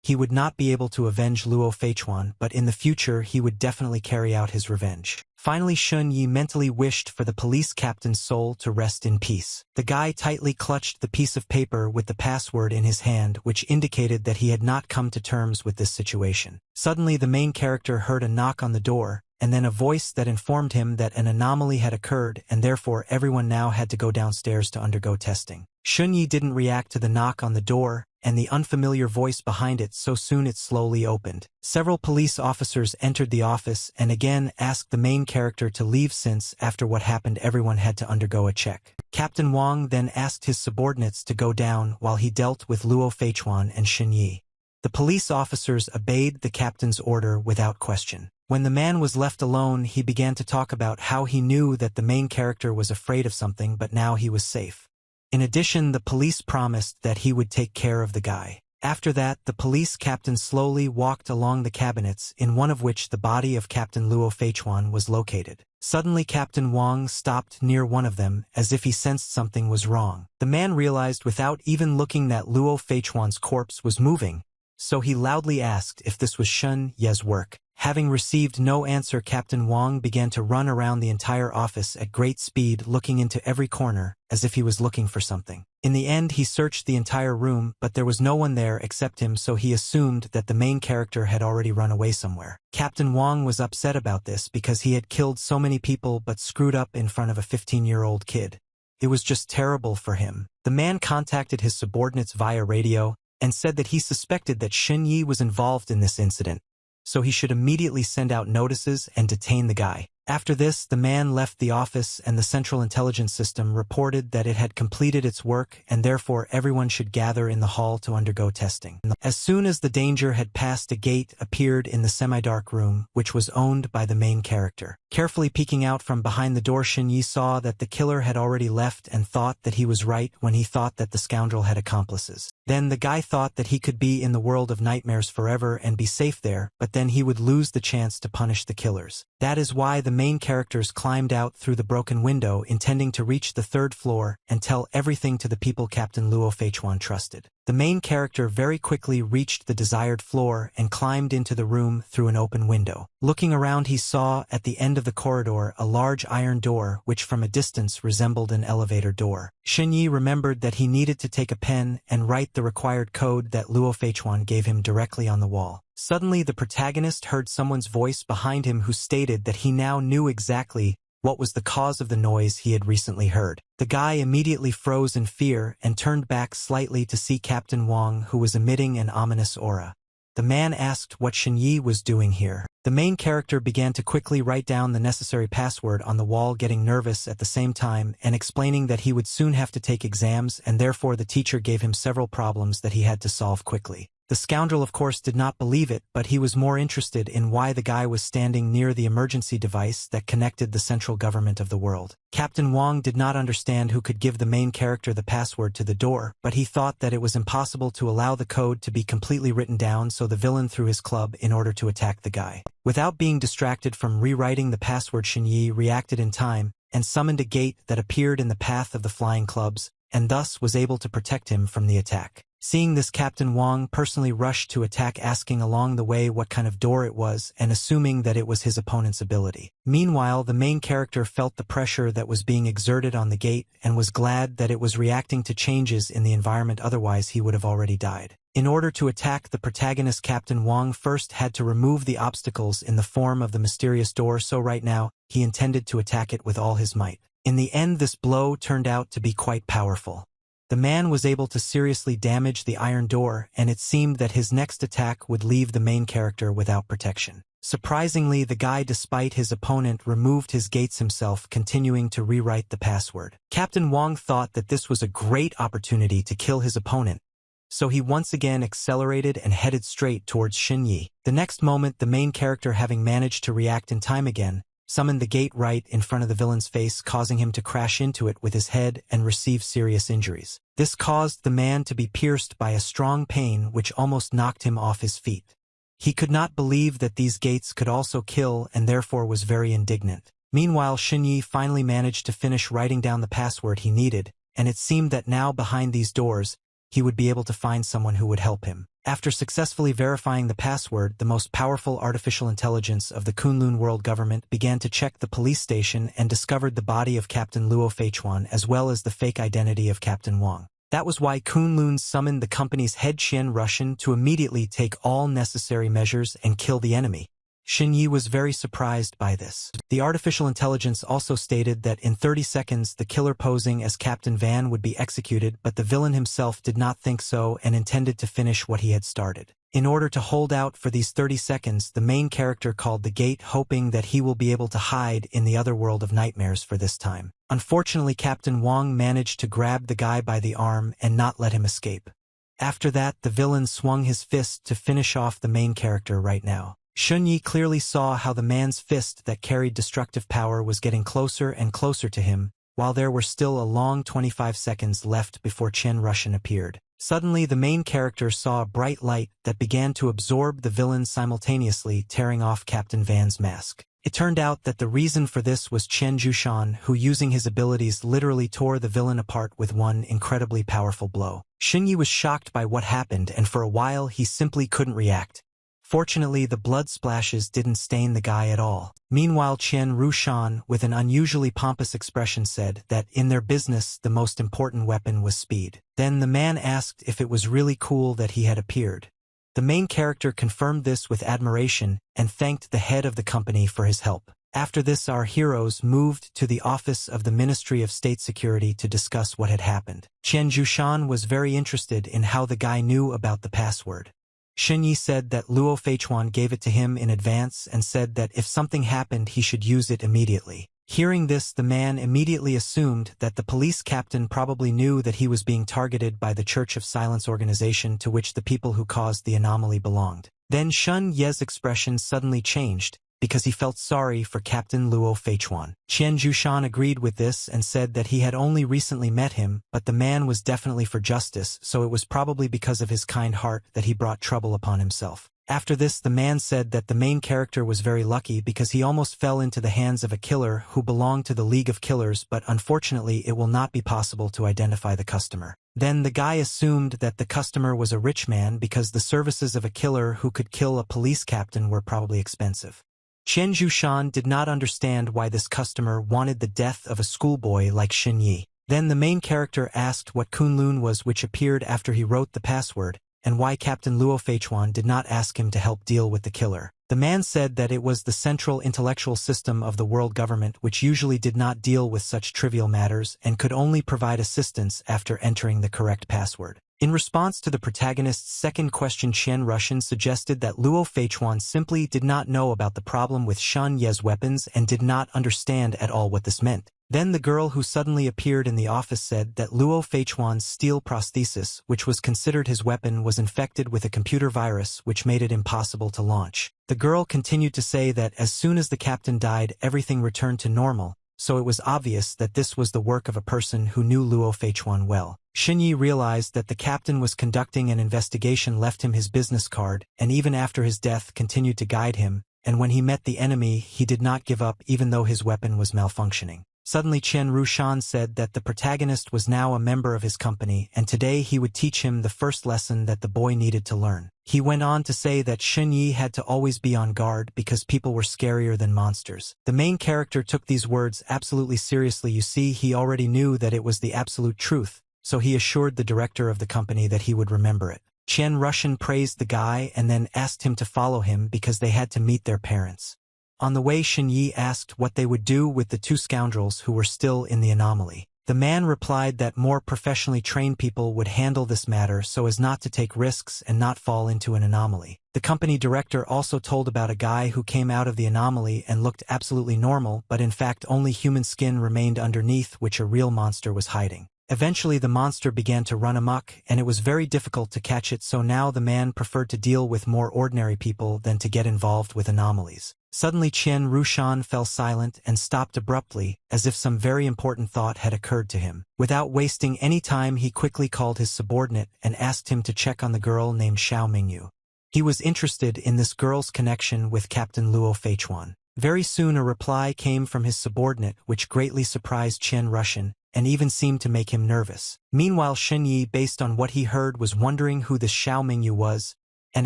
he would not be able to avenge Luo Feichuan, but in the future he would definitely carry out his revenge. Finally, Shen Yi mentally wished for the police captain's soul to rest in peace. The guy tightly clutched the piece of paper with the password in his hand, which indicated that he had not come to terms with this situation. Suddenly, the main character heard a knock on the door, and then a voice that informed him that an anomaly had occurred and therefore everyone now had to go downstairs to undergo testing. Shen Yi didn't react to the knock on the door and the unfamiliar voice behind it, so soon it slowly opened. Several police officers entered the office and again asked the main character to leave since, after what happened, everyone had to undergo a check. Captain Wang then asked his subordinates to go down while he dealt with Luo Feichuan and Shen Yi. The police officers obeyed the captain's order without question. When the man was left alone, he began to talk about how he knew that the main character was afraid of something, but now he was safe. In addition, the police promised that he would take care of the guy. After that, the police captain slowly walked along the cabinets, in one of which the body of Captain Luo Feichuan was located. Suddenly, Captain Wang stopped near one of them, as if he sensed something was wrong. The man realized without even looking that Luo Feichuan's corpse was moving, so he loudly asked if this was Shen Ye's work. Having received no answer, Captain Wang began to run around the entire office at great speed, looking into every corner, as if he was looking for something. In the end, he searched the entire room, but there was no one there except him, so he assumed that the main character had already run away somewhere. Captain Wang was upset about this because he had killed so many people but screwed up in front of a 15-year-old kid. It was just terrible for him. The man contacted his subordinates via radio and said that he suspected that Shen Yi was involved in this incident, so he should immediately send out notices and detain the guy. After this, the man left the office and the Central Intelligence System reported that it had completed its work and therefore everyone should gather in the hall to undergo testing. As soon as the danger had passed, a gate appeared in the semi-dark room, which was owned by the main character. Carefully peeking out from behind the door, Shen Yi saw that the killer had already left and thought that he was right when he thought that the scoundrel had accomplices. Then the guy thought that he could be in the world of nightmares forever and be safe there, but then he would lose the chance to punish the killers. That is why the main characters climbed out through the broken window, intending to reach the third floor and tell everything to the people Captain Luo Feichuan trusted. The main character very quickly reached the desired floor and climbed into the room through an open window. Looking around, he saw at the end of the corridor a large iron door which from a distance resembled an elevator door. Shen Yi remembered that he needed to take a pen and write the required code that Luo Feichuan gave him directly on the wall. Suddenly, the protagonist heard someone's voice behind him who stated that he now knew exactly what was the cause of the noise he had recently heard. The guy immediately froze in fear and turned back slightly to see Captain Wang, who was emitting an ominous aura. The man asked what Shen Yi was doing here. The main character began to quickly write down the necessary password on the wall, getting nervous at the same time and explaining that he would soon have to take exams and therefore the teacher gave him several problems that he had to solve quickly. The scoundrel of course did not believe it, but he was more interested in why the guy was standing near the emergency device that connected the central government of the world. Captain Wang did not understand who could give the main character the password to the door, but he thought that it was impossible to allow the code to be completely written down, so the villain threw his club in order to attack the guy. Without being distracted from rewriting the password, Shen Yi reacted in time and summoned a gate that appeared in the path of the flying clubs, and thus was able to protect him from the attack. Seeing this, Captain Wang personally rushed to attack, asking along the way what kind of door it was and assuming that it was his opponent's ability. Meanwhile, the main character felt the pressure that was being exerted on the gate and was glad that it was reacting to changes in the environment, otherwise he would have already died. In order to attack the protagonist, Captain Wang first had to remove the obstacles in the form of the mysterious door, so right now he intended to attack it with all his might. In the end, this blow turned out to be quite powerful. The man was able to seriously damage the iron door, and it seemed that his next attack would leave the main character without protection. Surprisingly, the guy, despite his opponent, removed his gates himself, continuing to rewrite the password. Captain Wang thought that this was a great opportunity to kill his opponent, so he once again accelerated and headed straight towards Xinyi. The next moment, the main character, having managed to react in time again, summoned the gate right in front of the villain's face, causing him to crash into it with his head and receive serious injuries. This caused the man to be pierced by a strong pain which almost knocked him off his feet. He could not believe that these gates could also kill and therefore was very indignant. Meanwhile, Xinyi finally managed to finish writing down the password he needed, and it seemed that now behind these doors, he would be able to find someone who would help him. After successfully verifying the password, the most powerful artificial intelligence of the Kunlun world government began to check the police station and discovered the body of Captain Luo Feichuan as well as the fake identity of Captain Wang. That was why Kunlun summoned the company's head Qian Russian to immediately take all necessary measures and kill the enemy. Xinyi was very surprised by this. The artificial intelligence also stated that in 30 seconds the killer posing as Captain Van would be executed, but the villain himself did not think so and intended to finish what he had started. In order to hold out for these 30 seconds, the main character called the gate, hoping that he will be able to hide in the other world of nightmares for this time. Unfortunately, Captain Wang managed to grab the guy by the arm and not let him escape. After that, the villain swung his fist to finish off the main character right now. Xunyi clearly saw how the man's fist that carried destructive power was getting closer and closer to him, while there were still a long 25 seconds left before Qian Russian appeared. Suddenly, the main character saw a bright light that began to absorb the villain, simultaneously tearing off Captain Van's mask. It turned out that the reason for this was Chen Jushan, who, using his abilities, literally tore the villain apart with one incredibly powerful blow. Xunyi was shocked by what happened, and for a while he simply couldn't react. Fortunately, the blood splashes didn't stain the guy at all. Meanwhile, Qian Rushan, with an unusually pompous expression, said that in their business the most important weapon was speed. Then the man asked if it was really cool that he had appeared. The main character confirmed this with admiration and thanked the head of the company for his help. After this, our heroes moved to the office of the Ministry of State Security to discuss what had happened. Qian Jushan was very interested in how the guy knew about the password. Xinyi said that Luo Feichuan gave it to him in advance and said that if something happened he should use it immediately. Hearing this, the man immediately assumed that the police captain probably knew that he was being targeted by the Church of Silence organization to which the people who caused the anomaly belonged. Then Shun Ye's expression suddenly changed, because he felt sorry for Captain Luo Feichuan. Qian Jushan agreed with this and said that he had only recently met him, but the man was definitely for justice, so it was probably because of his kind heart that he brought trouble upon himself. After this, the man said that the main character was very lucky because he almost fell into the hands of a killer who belonged to the League of Killers, but unfortunately it will not be possible to identify the customer. Then the guy assumed that the customer was a rich man because the services of a killer who could kill a police captain were probably expensive. Qian Jushan did not understand why this customer wanted the death of a schoolboy like Xinyi. Then the main character asked what Kunlun was, which appeared after he wrote the password, and why Captain Luo Feichuan did not ask him to help deal with the killer. The man said that it was the central intellectual system of the world government which usually did not deal with such trivial matters and could only provide assistance after entering the correct password. In response to the protagonist's second question, Qian Russian suggested that Luo Feichuan simply did not know about the problem with Shan Ye's weapons and did not understand at all what this meant. Then the girl who suddenly appeared in the office said that Luo Feichuan's steel prosthesis, which was considered his weapon, was infected with a computer virus which made it impossible to launch. The girl continued to say that as soon as the captain died, everything returned to normal, so it was obvious that this was the work of a person who knew Luo Feichuan well. Xinyi realized that the captain was conducting an investigation, left him his business card, and even after his death continued to guide him, and when he met the enemy he did not give up even though his weapon was malfunctioning. Suddenly Qian Rushan said that the protagonist was now a member of his company, and today he would teach him the first lesson that the boy needed to learn. He went on to say that Xinyi had to always be on guard because people were scarier than monsters. The main character took these words absolutely seriously. You see, he already knew that it was the absolute truth, so he assured the director of the company that he would remember it. Qian Russian praised the guy and then asked him to follow him because they had to meet their parents. On the way, Xinyi asked what they would do with the two scoundrels who were still in the anomaly. The man replied that more professionally trained people would handle this matter so as not to take risks and not fall into an anomaly. The company director also told about a guy who came out of the anomaly and looked absolutely normal, but in fact only human skin remained underneath which a real monster was hiding. Eventually the monster began to run amok, and it was very difficult to catch it, so now the man preferred to deal with more ordinary people than to get involved with anomalies. Suddenly Qian Rushan fell silent and stopped abruptly, as if some very important thought had occurred to him. Without wasting any time he quickly called his subordinate and asked him to check on the girl named Xiao Mingyu. He was interested in this girl's connection with Captain Luo Feichuan. Very soon a reply came from his subordinate which greatly surprised Qian Rushan, and even seemed to make him nervous. Meanwhile Shen Yi, based on what he heard, was wondering who this Xiao Mingyu was, and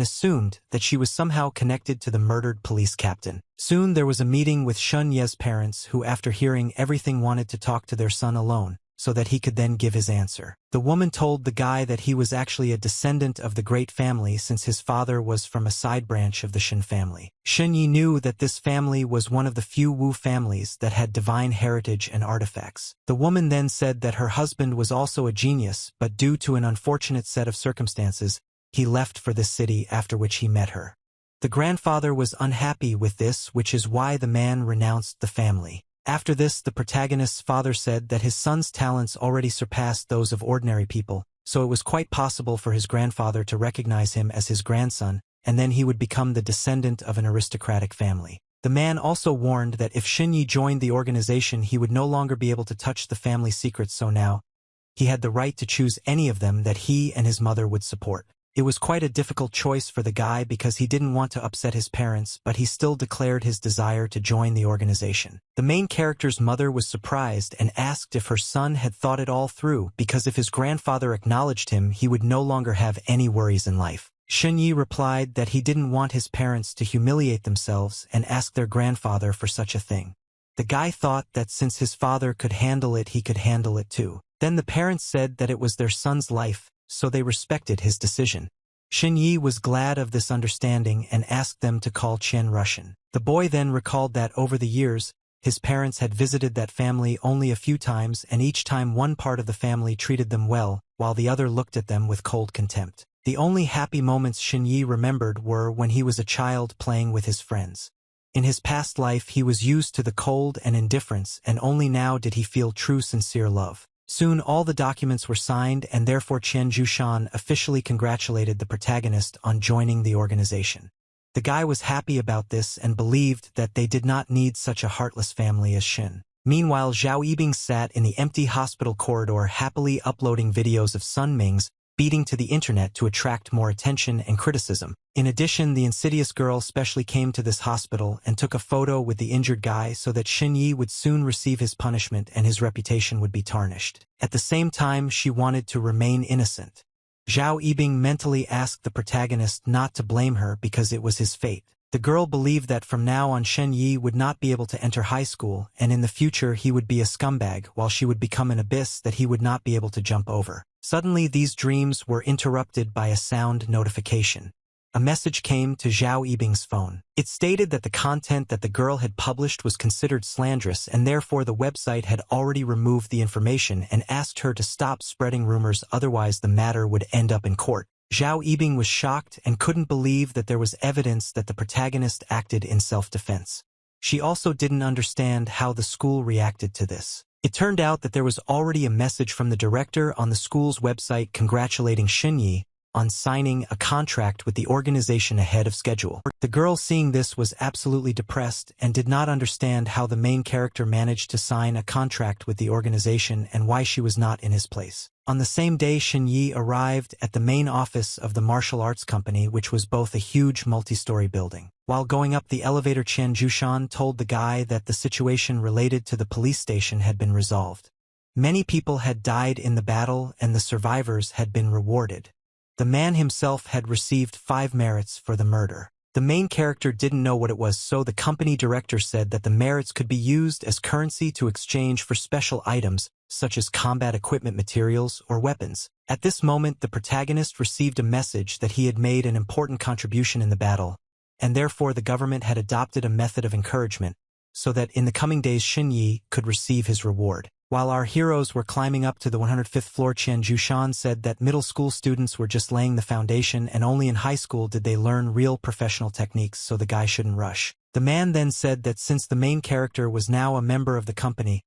assumed that she was somehow connected to the murdered police captain. Soon there was a meeting with Shun Ye's parents who, after hearing everything, wanted to talk to their son alone, so that he could then give his answer. The woman told the guy that he was actually a descendant of the great family since his father was from a side branch of the Shen family. Shen Yi knew that this family was one of the few Wu families that had divine heritage and artifacts. The woman then said that her husband was also a genius, but due to an unfortunate set of circumstances, he left for this city, after which he met her. The grandfather was unhappy with this, which is why the man renounced the family. After this, the protagonist's father said that his son's talents already surpassed those of ordinary people, so it was quite possible for his grandfather to recognize him as his grandson, and then he would become the descendant of an aristocratic family. The man also warned that if Shinyi joined the organization he would no longer be able to touch the family secrets, so now he had the right to choose any of them that he and his mother would support. It was quite a difficult choice for the guy because he didn't want to upset his parents, but he still declared his desire to join the organization. The main character's mother was surprised and asked if her son had thought it all through, because if his grandfather acknowledged him he would no longer have any worries in life. Shen Yi replied that he didn't want his parents to humiliate themselves and asked their grandfather for such a thing. The guy thought that since his father could handle it he could handle it too. Then the parents said that it was their son's life, so they respected his decision. Shen Yi was glad of this understanding and asked them to call Qian Rushan. The boy then recalled that over the years, his parents had visited that family only a few times, and each time one part of the family treated them well, while the other looked at them with cold contempt. The only happy moments Shen Yi remembered were when he was a child playing with his friends. In his past life he was used to the cold and indifference, and only now did he feel true sincere love. Soon all the documents were signed, and therefore Qian Jushan officially congratulated the protagonist on joining the organization. The guy was happy about this and believed that they did not need such a heartless family as Shin. Meanwhile, Zhao Yibing sat in the empty hospital corridor happily uploading videos of Sun Ming's beating to the internet to attract more attention and criticism. In addition, the insidious girl specially came to this hospital and took a photo with the injured guy so that Shin Yi would soon receive his punishment and his reputation would be tarnished. At the same time, she wanted to remain innocent. Zhao Yibing mentally asked the protagonist not to blame her because it was his fate. The girl believed that from now on Shen Yi would not be able to enter high school, and in the future he would be a scumbag, while she would become an abyss that he would not be able to jump over. Suddenly these dreams were interrupted by a sound notification. A message came to Zhao Yibing's phone. It stated that the content that the girl had published was considered slanderous, and therefore the website had already removed the information and asked her to stop spreading rumors, otherwise the matter would end up in court. Zhao Yibing was shocked and couldn't believe that there was evidence that the protagonist acted in self-defense. She also didn't understand how the school reacted to this. It turned out that there was already a message from the director on the school's website congratulating Shinyi on signing a contract with the organization ahead of schedule. The girl, seeing this, was absolutely depressed and did not understand how the main character managed to sign a contract with the organization and why she was not in his place. On the same day, Shinyi arrived at the main office of the martial arts company, which was both a huge multi-story building. While going up the elevator, Qian Jushan told the guy that the situation related to the police station had been resolved. Many people had died in the battle and the survivors had been rewarded. The man himself had received 5 merits for the murder. The main character didn't know what it was, so the company director said that the merits could be used as currency to exchange for special items, such as combat equipment, materials, or weapons. At this moment, the protagonist received a message that he had made an important contribution in the battle, and therefore the government had adopted a method of encouragement, so that in the coming days Shin Yi could receive his reward. While our heroes were climbing up to the 105th floor, Chen Jushan said that middle school students were just laying the foundation and only in high school did they learn real professional techniques, so the guy shouldn't rush. The man then said that since the main character was now a member of the company,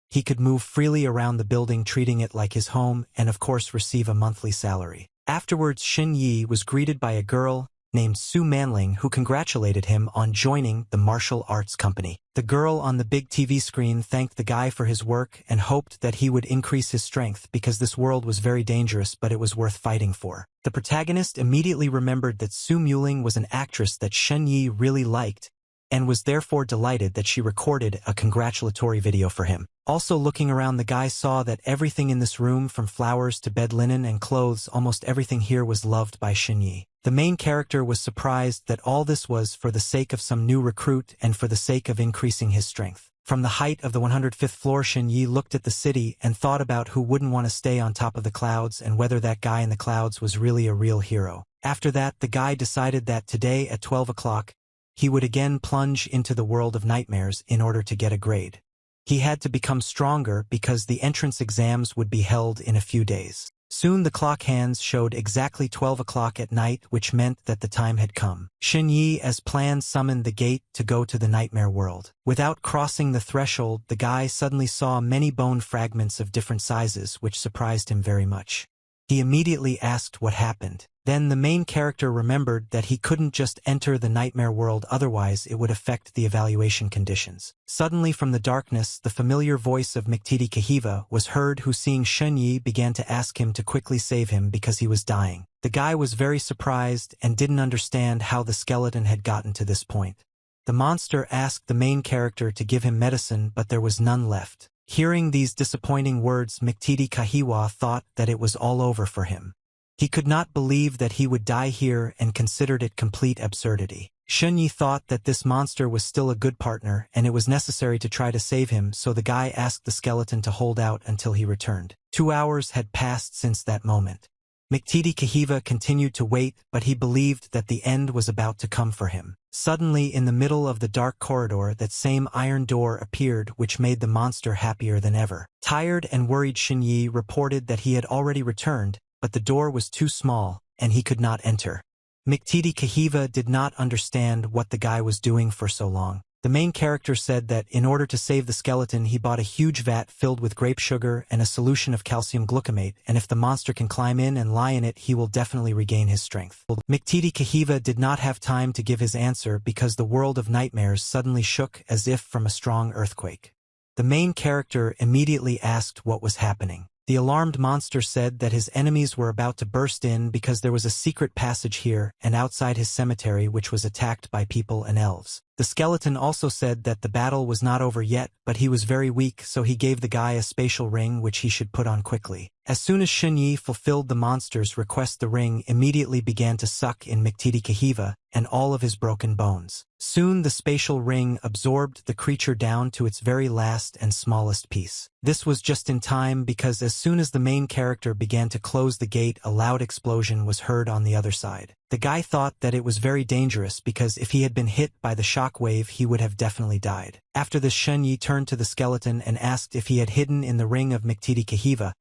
he could move freely around the building, treating it like his home and of course receive a monthly salary. Afterwards, Shin Yi was greeted by a girl named Su Manling who congratulated him on joining the martial arts company. The girl on the big TV screen thanked the guy for his work and hoped that he would increase his strength because this world was very dangerous, but it was worth fighting for. The protagonist immediately remembered that Su Muling was an actress that Shen Yi really liked and was therefore delighted that she recorded a congratulatory video for him. Also looking around, the guy saw that everything in this room, from flowers to bed linen and clothes, almost everything here was loved by Shin Yi. The main character was surprised that all this was for the sake of some new recruit and for the sake of increasing his strength. From the height of the 105th floor, Shin Yi looked at the city and thought about who wouldn't want to stay on top of the clouds and whether that guy in the clouds was really a real hero. After that, the guy decided that today at 12 o'clock, he would again plunge into the world of nightmares in order to get a grade. He had to become stronger because the entrance exams would be held in a few days. Soon the clock hands showed exactly 12 o'clock at night, which meant that the time had come. Shin Yi, as planned, summoned the gate to go to the nightmare world. Without crossing the threshold, the guy suddenly saw many bone fragments of different sizes, which surprised him very much. He immediately asked what happened. Then the main character remembered that he couldn't just enter the nightmare world, otherwise it would affect the evaluation conditions. Suddenly from the darkness, the familiar voice of Miktiti Kahiva was heard, who, seeing Shen Yi, began to ask him to quickly save him because he was dying. The guy was very surprised and didn't understand how the skeleton had gotten to this point. The monster asked the main character to give him medicine, but there was none left. Hearing these disappointing words, Miktiti Kahiwa thought that it was all over for him. He could not believe that he would die here and considered it complete absurdity. Shen Yi thought that this monster was still a good partner and it was necessary to try to save him, so the guy asked the skeleton to hold out until he returned. 2 hours had passed since that moment. Miktiti Kahiva continued to wait, but he believed that the end was about to come for him. Suddenly, in the middle of the dark corridor, that same iron door appeared, which made the monster happier than ever. Tired and worried, Shin Yi reported that he had already returned, but the door was too small, and he could not enter. Miktiti Kahiva did not understand what the guy was doing for so long. The main character said that in order to save the skeleton, he bought a huge vat filled with grape sugar and a solution of calcium gluconate, and if the monster can climb in and lie in it, he will definitely regain his strength. Miktiti Kahiva did not have time to give his answer because the world of nightmares suddenly shook as if from a strong earthquake. The main character immediately asked what was happening. The alarmed monster said that his enemies were about to burst in because there was a secret passage here and outside his cemetery which was attacked by people and elves. The skeleton also said that the battle was not over yet, but he was very weak, so he gave the guy a spatial ring which he should put on quickly. As soon as Shin Yi fulfilled the monster's request, the ring immediately began to suck in Miktiti Kahiva and all of his broken bones. Soon the spatial ring absorbed the creature down to its very last and smallest piece. This was just in time because as soon as the main character began to close the gate, a loud explosion was heard on the other side. The guy thought that it was very dangerous because if he had been hit by the shock wave, he would have definitely died. After this, Shen Yi turned to the skeleton and asked if he had hidden in the ring of Miktiti Kahiva,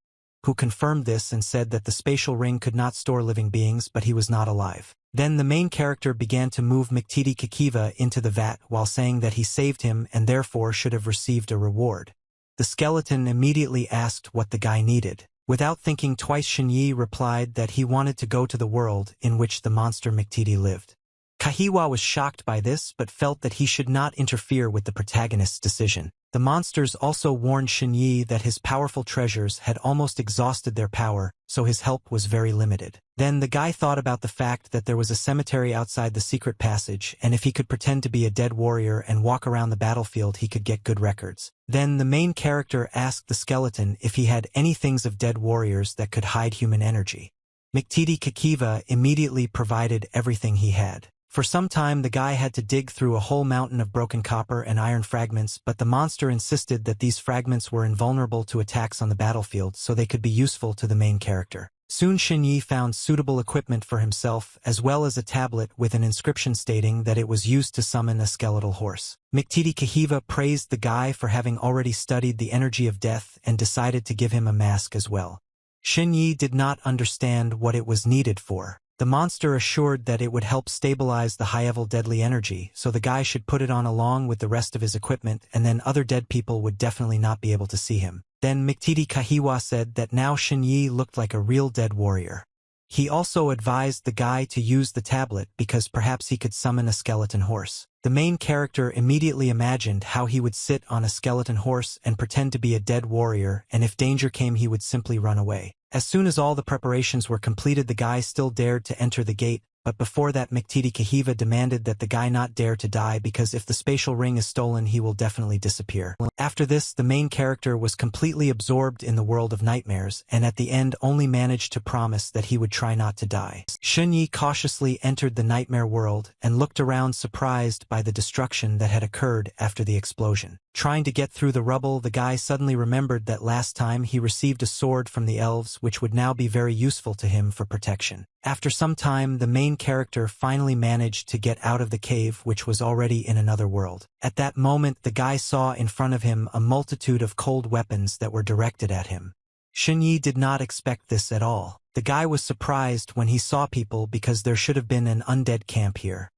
who confirmed this and said that the spatial ring could not store living beings, but he was not alive. Then the main character began to move Miktiti Kahiva into the vat while saying that he saved him and therefore should have received a reward. The skeleton immediately asked what the guy needed. Without thinking twice, Shin Yi replied that he wanted to go to the world in which the monster Miktiti lived. Kahiwa was shocked by this but felt that he should not interfere with the protagonist's decision. The monsters also warned Shin Yi that his powerful treasures had almost exhausted their power, so his help was very limited. Then the guy thought about the fact that there was a cemetery outside the secret passage, and if he could pretend to be a dead warrior and walk around the battlefield, he could get good records. Then the main character asked the skeleton if he had any things of dead warriors that could hide human energy. Miktiti Kahiva immediately provided everything he had. For some time the guy had to dig through a whole mountain of broken copper and iron fragments, but the monster insisted that these fragments were invulnerable to attacks on the battlefield, so they could be useful to the main character. Soon Xinyi found suitable equipment for himself as well as a tablet with an inscription stating that it was used to summon a skeletal horse. Miktiti Kahiva praised the guy for having already studied the energy of death and decided to give him a mask as well. Xinyi did not understand what it was needed for. The monster assured that it would help stabilize the high-level deadly energy, so the guy should put it on along with the rest of his equipment, and then other dead people would definitely not be able to see him. Then Miktiti Kahiwa said that now Xinyi looked like a real dead warrior. He also advised the guy to use the tablet because perhaps he could summon a skeleton horse. The main character immediately imagined how he would sit on a skeleton horse and pretend to be a dead warrior, and if danger came he would simply run away. As soon as all the preparations were completed, the guy still dared to enter the gate, but before that Miktiti Kahiva demanded that the guy not dare to die because if the spatial ring is stolen he will definitely disappear. After this, the main character was completely absorbed in the world of nightmares and at the end only managed to promise that he would try not to die. Xinyi cautiously entered the nightmare world and looked around surprised by the destruction that had occurred after the explosion. Trying to get through the rubble, the guy suddenly remembered that last time he received a sword from the elves which would now be very useful to him for protection. After some time, the main character finally managed to get out of the cave which was already in another world. At that moment, the guy saw in front of him a multitude of cold weapons that were directed at him. Xinyi did not expect this at all. The guy was surprised when he saw people because there should have been an undead camp here.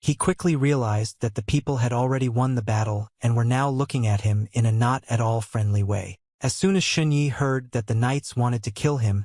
He quickly realized that the people had already won the battle and were now looking at him in a not at all friendly way. As soon as Xinyi heard that the knights wanted to kill him,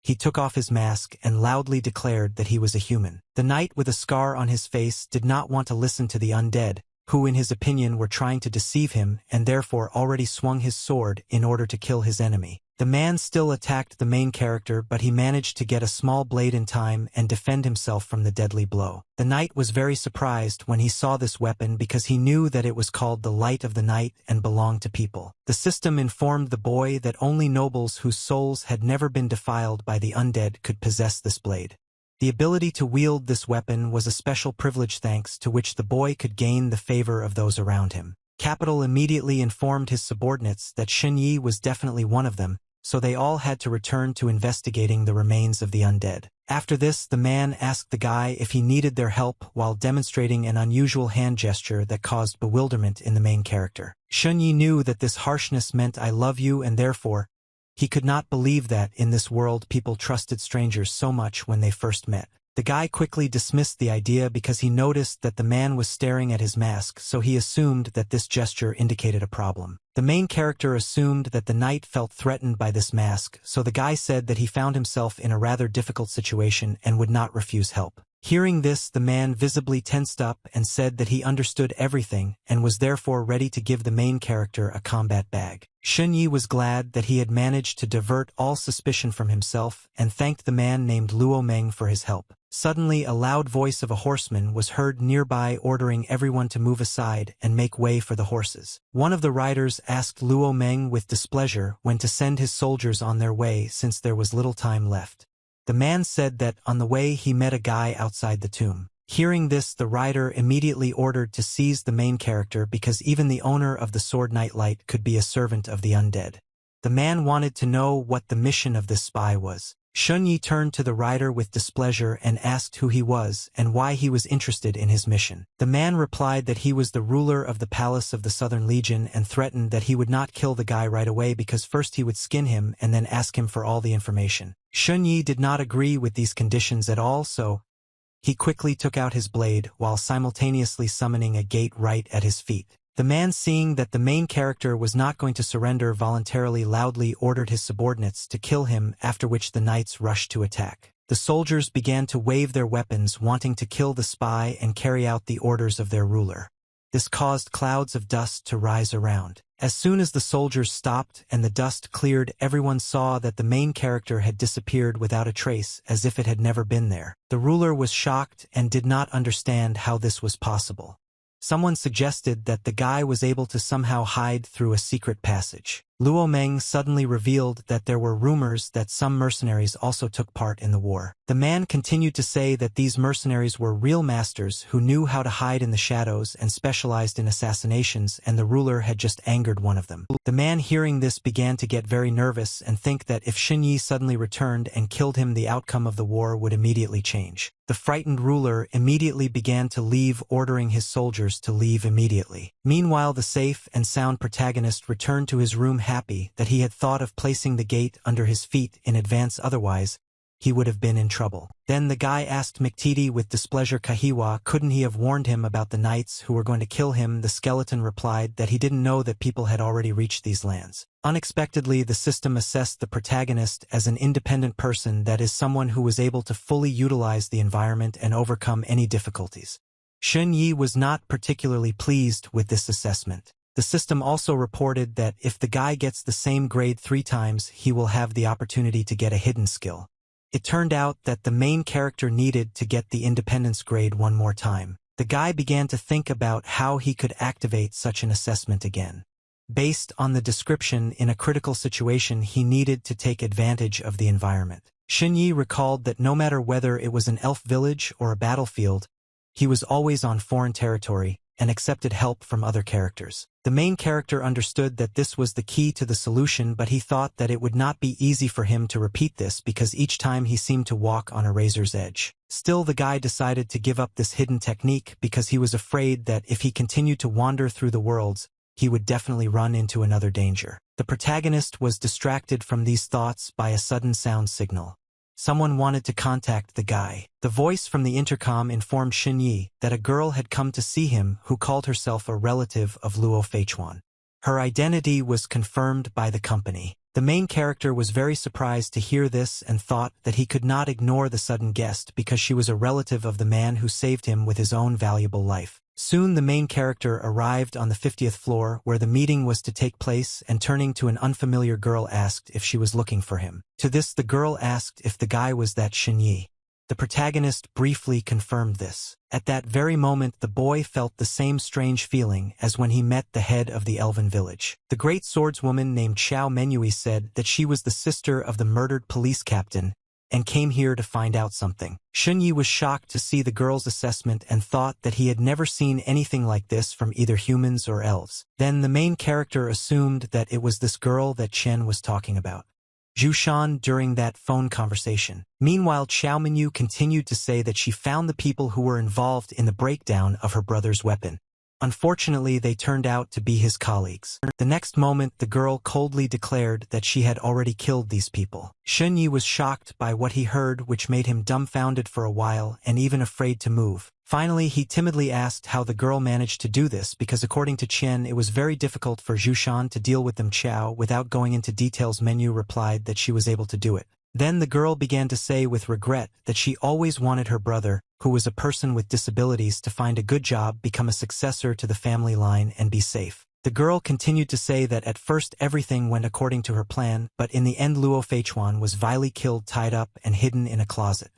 he took off his mask and loudly declared that he was a human. The knight with a scar on his face did not want to listen to the undead, who in his opinion were trying to deceive him and therefore already swung his sword in order to kill his enemy. The man still attacked the main character, but he managed to get a small blade in time and defend himself from the deadly blow. The knight was very surprised when he saw this weapon because he knew that it was called the Light of the Night and belonged to people. The system informed the boy that only nobles whose souls had never been defiled by the undead could possess this blade. The ability to wield this weapon was a special privilege thanks to which the boy could gain the favor of those around him. Capital immediately informed his subordinates that Xinyi was definitely one of them, so they all had to return to investigating the remains of the undead. After this, the man asked the guy if he needed their help while demonstrating an unusual hand gesture that caused bewilderment in the main character. Xinyi knew that this harshness meant "I love you," and therefore, he could not believe that in this world people trusted strangers so much when they first met. The guy quickly dismissed the idea because he noticed that the man was staring at his mask, so he assumed that this gesture indicated a problem. The main character assumed that the knight felt threatened by this mask, so the guy said that he found himself in a rather difficult situation and would not refuse help. Hearing this, the man visibly tensed up and said that he understood everything and was therefore ready to give the main character a combat bag. Xinyi was glad that he had managed to divert all suspicion from himself and thanked the man named Luo Meng for his help. Suddenly, a loud voice of a horseman was heard nearby ordering everyone to move aside and make way for the horses. One of the riders asked Luo Meng with displeasure when to send his soldiers on their way since there was little time left. The man said that on the way he met a guy outside the tomb. Hearing this, the rider immediately ordered to seize the main character because even the owner of the Sword Knight Light could be a servant of the undead. The man wanted to know what the mission of this spy was. Xunyi turned to the rider with displeasure and asked who he was and why he was interested in his mission. The man replied that he was the ruler of the palace of the Southern Legion and threatened that he would not kill the guy right away because first he would skin him and then ask him for all the information. Xunyi did not agree with these conditions at all, so he quickly took out his blade while simultaneously summoning a gate right at his feet. The man, seeing that the main character was not going to surrender, voluntarily loudly ordered his subordinates to kill him, after which the knights rushed to attack. The soldiers began to wave their weapons, wanting to kill the spy and carry out the orders of their ruler. This caused clouds of dust to rise around. As soon as the soldiers stopped and the dust cleared, everyone saw that the main character had disappeared without a trace, as if it had never been there. The ruler was shocked and did not understand how this was possible. Someone suggested that the guy was able to somehow hide through a secret passage. Luo Meng suddenly revealed that there were rumors that some mercenaries also took part in the war. The man continued to say that these mercenaries were real masters who knew how to hide in the shadows and specialized in assassinations, and the ruler had just angered one of them. The man hearing this began to get very nervous and think that if Xin Yi suddenly returned and killed him, the outcome of the war would immediately change. The frightened ruler immediately began to leave, ordering his soldiers to leave immediately. Meanwhile, the safe and sound protagonist returned to his room happy that he had thought of placing the gate under his feet in advance, otherwise he would have been in trouble. Then the guy asked McTeedy with displeasure, Kahiwa, couldn't he have warned him about the knights who were going to kill him? The skeleton replied that he didn't know that people had already reached these lands. Unexpectedly, the system assessed the protagonist as an independent person, that is, someone who was able to fully utilize the environment and overcome any difficulties. Xun Yi was not particularly pleased with this assessment. The system also reported that if the guy gets the same grade 3 times, he will have the opportunity to get a hidden skill. It turned out that the main character needed to get the independence grade one more time. The guy began to think about how he could activate such an assessment again. Based on the description, in a critical situation he needed to take advantage of the environment. Xun Yi recalled that no matter whether it was an elf village or a battlefield, he was always on foreign territory and accepted help from other characters. The main character understood that this was the key to the solution, but he thought that it would not be easy for him to repeat this because each time he seemed to walk on a razor's edge. Still, the guy decided to give up this hidden technique because he was afraid that if he continued to wander through the worlds, he would definitely run into another danger. The protagonist was distracted from these thoughts by a sudden sound signal. Someone wanted to contact the guy. The voice from the intercom informed Xin Yi that a girl had come to see him who called herself a relative of Luo Feichuan. Her identity was confirmed by the company. The main character was very surprised to hear this and thought that he could not ignore the sudden guest because she was a relative of the man who saved him with his own valuable life. Soon the main character arrived on the 50th floor where the meeting was to take place, and turning to an unfamiliar girl asked if she was looking for him. To this the girl asked if the guy was that Xin Yi. The protagonist briefly confirmed this. At that very moment the boy felt the same strange feeling as when he met the head of the elven village. The great swordswoman named Xiao Menui said that she was the sister of the murdered police captain and came here to find out something. Xun Yi was shocked to see the girl's assessment and thought that he had never seen anything like this from either humans or elves. Then the main character assumed that it was this girl that Chen was talking about. Zhu Shan during that phone conversation. Meanwhile, Xiao Minyu continued to say that she found the people who were involved in the breakdown of her brother's weapon. Unfortunately, they turned out to be his colleagues. The next moment, the girl coldly declared that she had already killed these people. Xun Yi was shocked by what he heard, which made him dumbfounded for a while and even afraid to move. Finally, he timidly asked how the girl managed to do this because according to Chen, it was very difficult for Zhu Shan to deal with them. Qiao, without going into details, Menu replied that she was able to do it. Then the girl began to say with regret that she always wanted her brother, who was a person with disabilities, to find a good job, become a successor to the family line, and be safe. The girl continued to say that at first everything went according to her plan, but in the end Luo Feichuan was vilely killed, tied up, and hidden in a closet.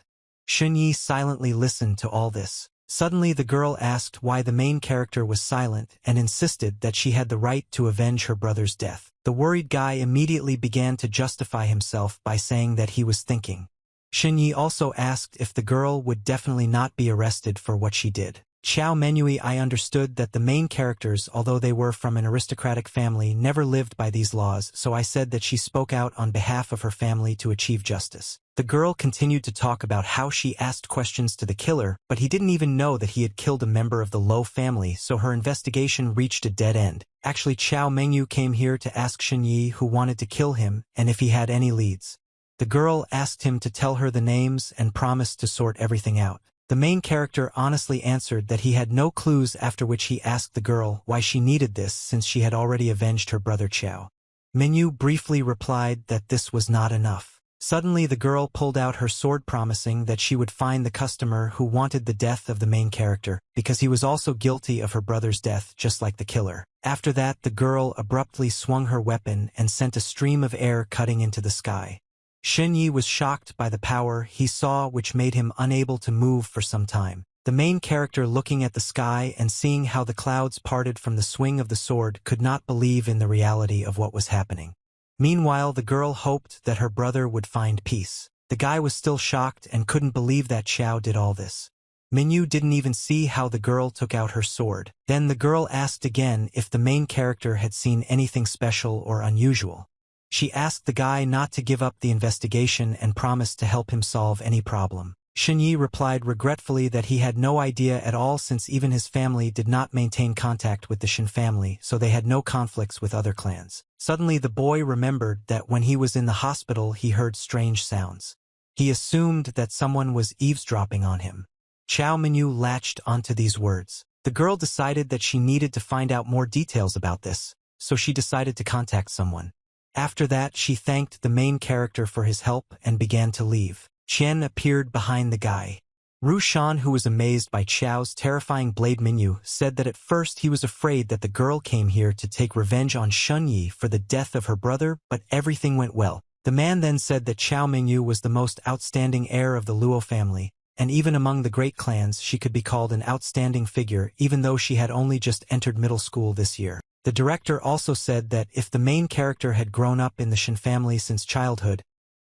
Xun Yi silently listened to all this. Suddenly the girl asked why the main character was silent and insisted that she had the right to avenge her brother's death. The worried guy immediately began to justify himself by saying that he was thinking. Xun Yi also asked if the girl would definitely not be arrested for what she did. Xiao Menui, I understood that the main characters, although they were from an aristocratic family, never lived by these laws, so I said that she spoke out on behalf of her family to achieve justice. The girl continued to talk about how she asked questions to the killer, but he didn't even know that he had killed a member of the Lo family, so her investigation reached a dead end. Actually, Xiao Mengyu came here to ask Xun Yi who wanted to kill him and if he had any leads. The girl asked him to tell her the names and promised to sort everything out. The main character honestly answered that he had no clues, after which he asked the girl why she needed this since she had already avenged her brother Qiao. Mengyu briefly replied that this was not enough. Suddenly the girl pulled out her sword, promising that she would find the customer who wanted the death of the main character, because he was also guilty of her brother's death just like the killer. After that, the girl abruptly swung her weapon and sent a stream of air cutting into the sky. Xun Yi was shocked by the power he saw, which made him unable to move for some time. The main character, looking at the sky and seeing how the clouds parted from the swing of the sword, could not believe in the reality of what was happening. Meanwhile, the girl hoped that her brother would find peace. The guy was still shocked and couldn't believe that Xiao did all this. Minyu didn't even see how the girl took out her sword. Then the girl asked again if the main character had seen anything special or unusual. She asked the guy not to give up the investigation and promised to help him solve any problem. Xinyi replied regretfully that he had no idea at all, since even his family did not maintain contact with the Shin family, so they had no conflicts with other clans. Suddenly the boy remembered that when he was in the hospital he heard strange sounds. He assumed that someone was eavesdropping on him. Xiao Minyu latched onto these words. The girl decided that she needed to find out more details about this, so she decided to contact someone. After that, she thanked the main character for his help and began to leave. Qian appeared behind the guy. Ru Shan, who was amazed by Qiao's terrifying blade Minyu, said that at first he was afraid that the girl came here to take revenge on Shunyi for the death of her brother, but everything went well. The man then said that Qiao Minyu was the most outstanding heir of the Luo family, and even among the great clans she could be called an outstanding figure, even though she had only just entered middle school this year. The director also said that if the main character had grown up in the Shin family since childhood,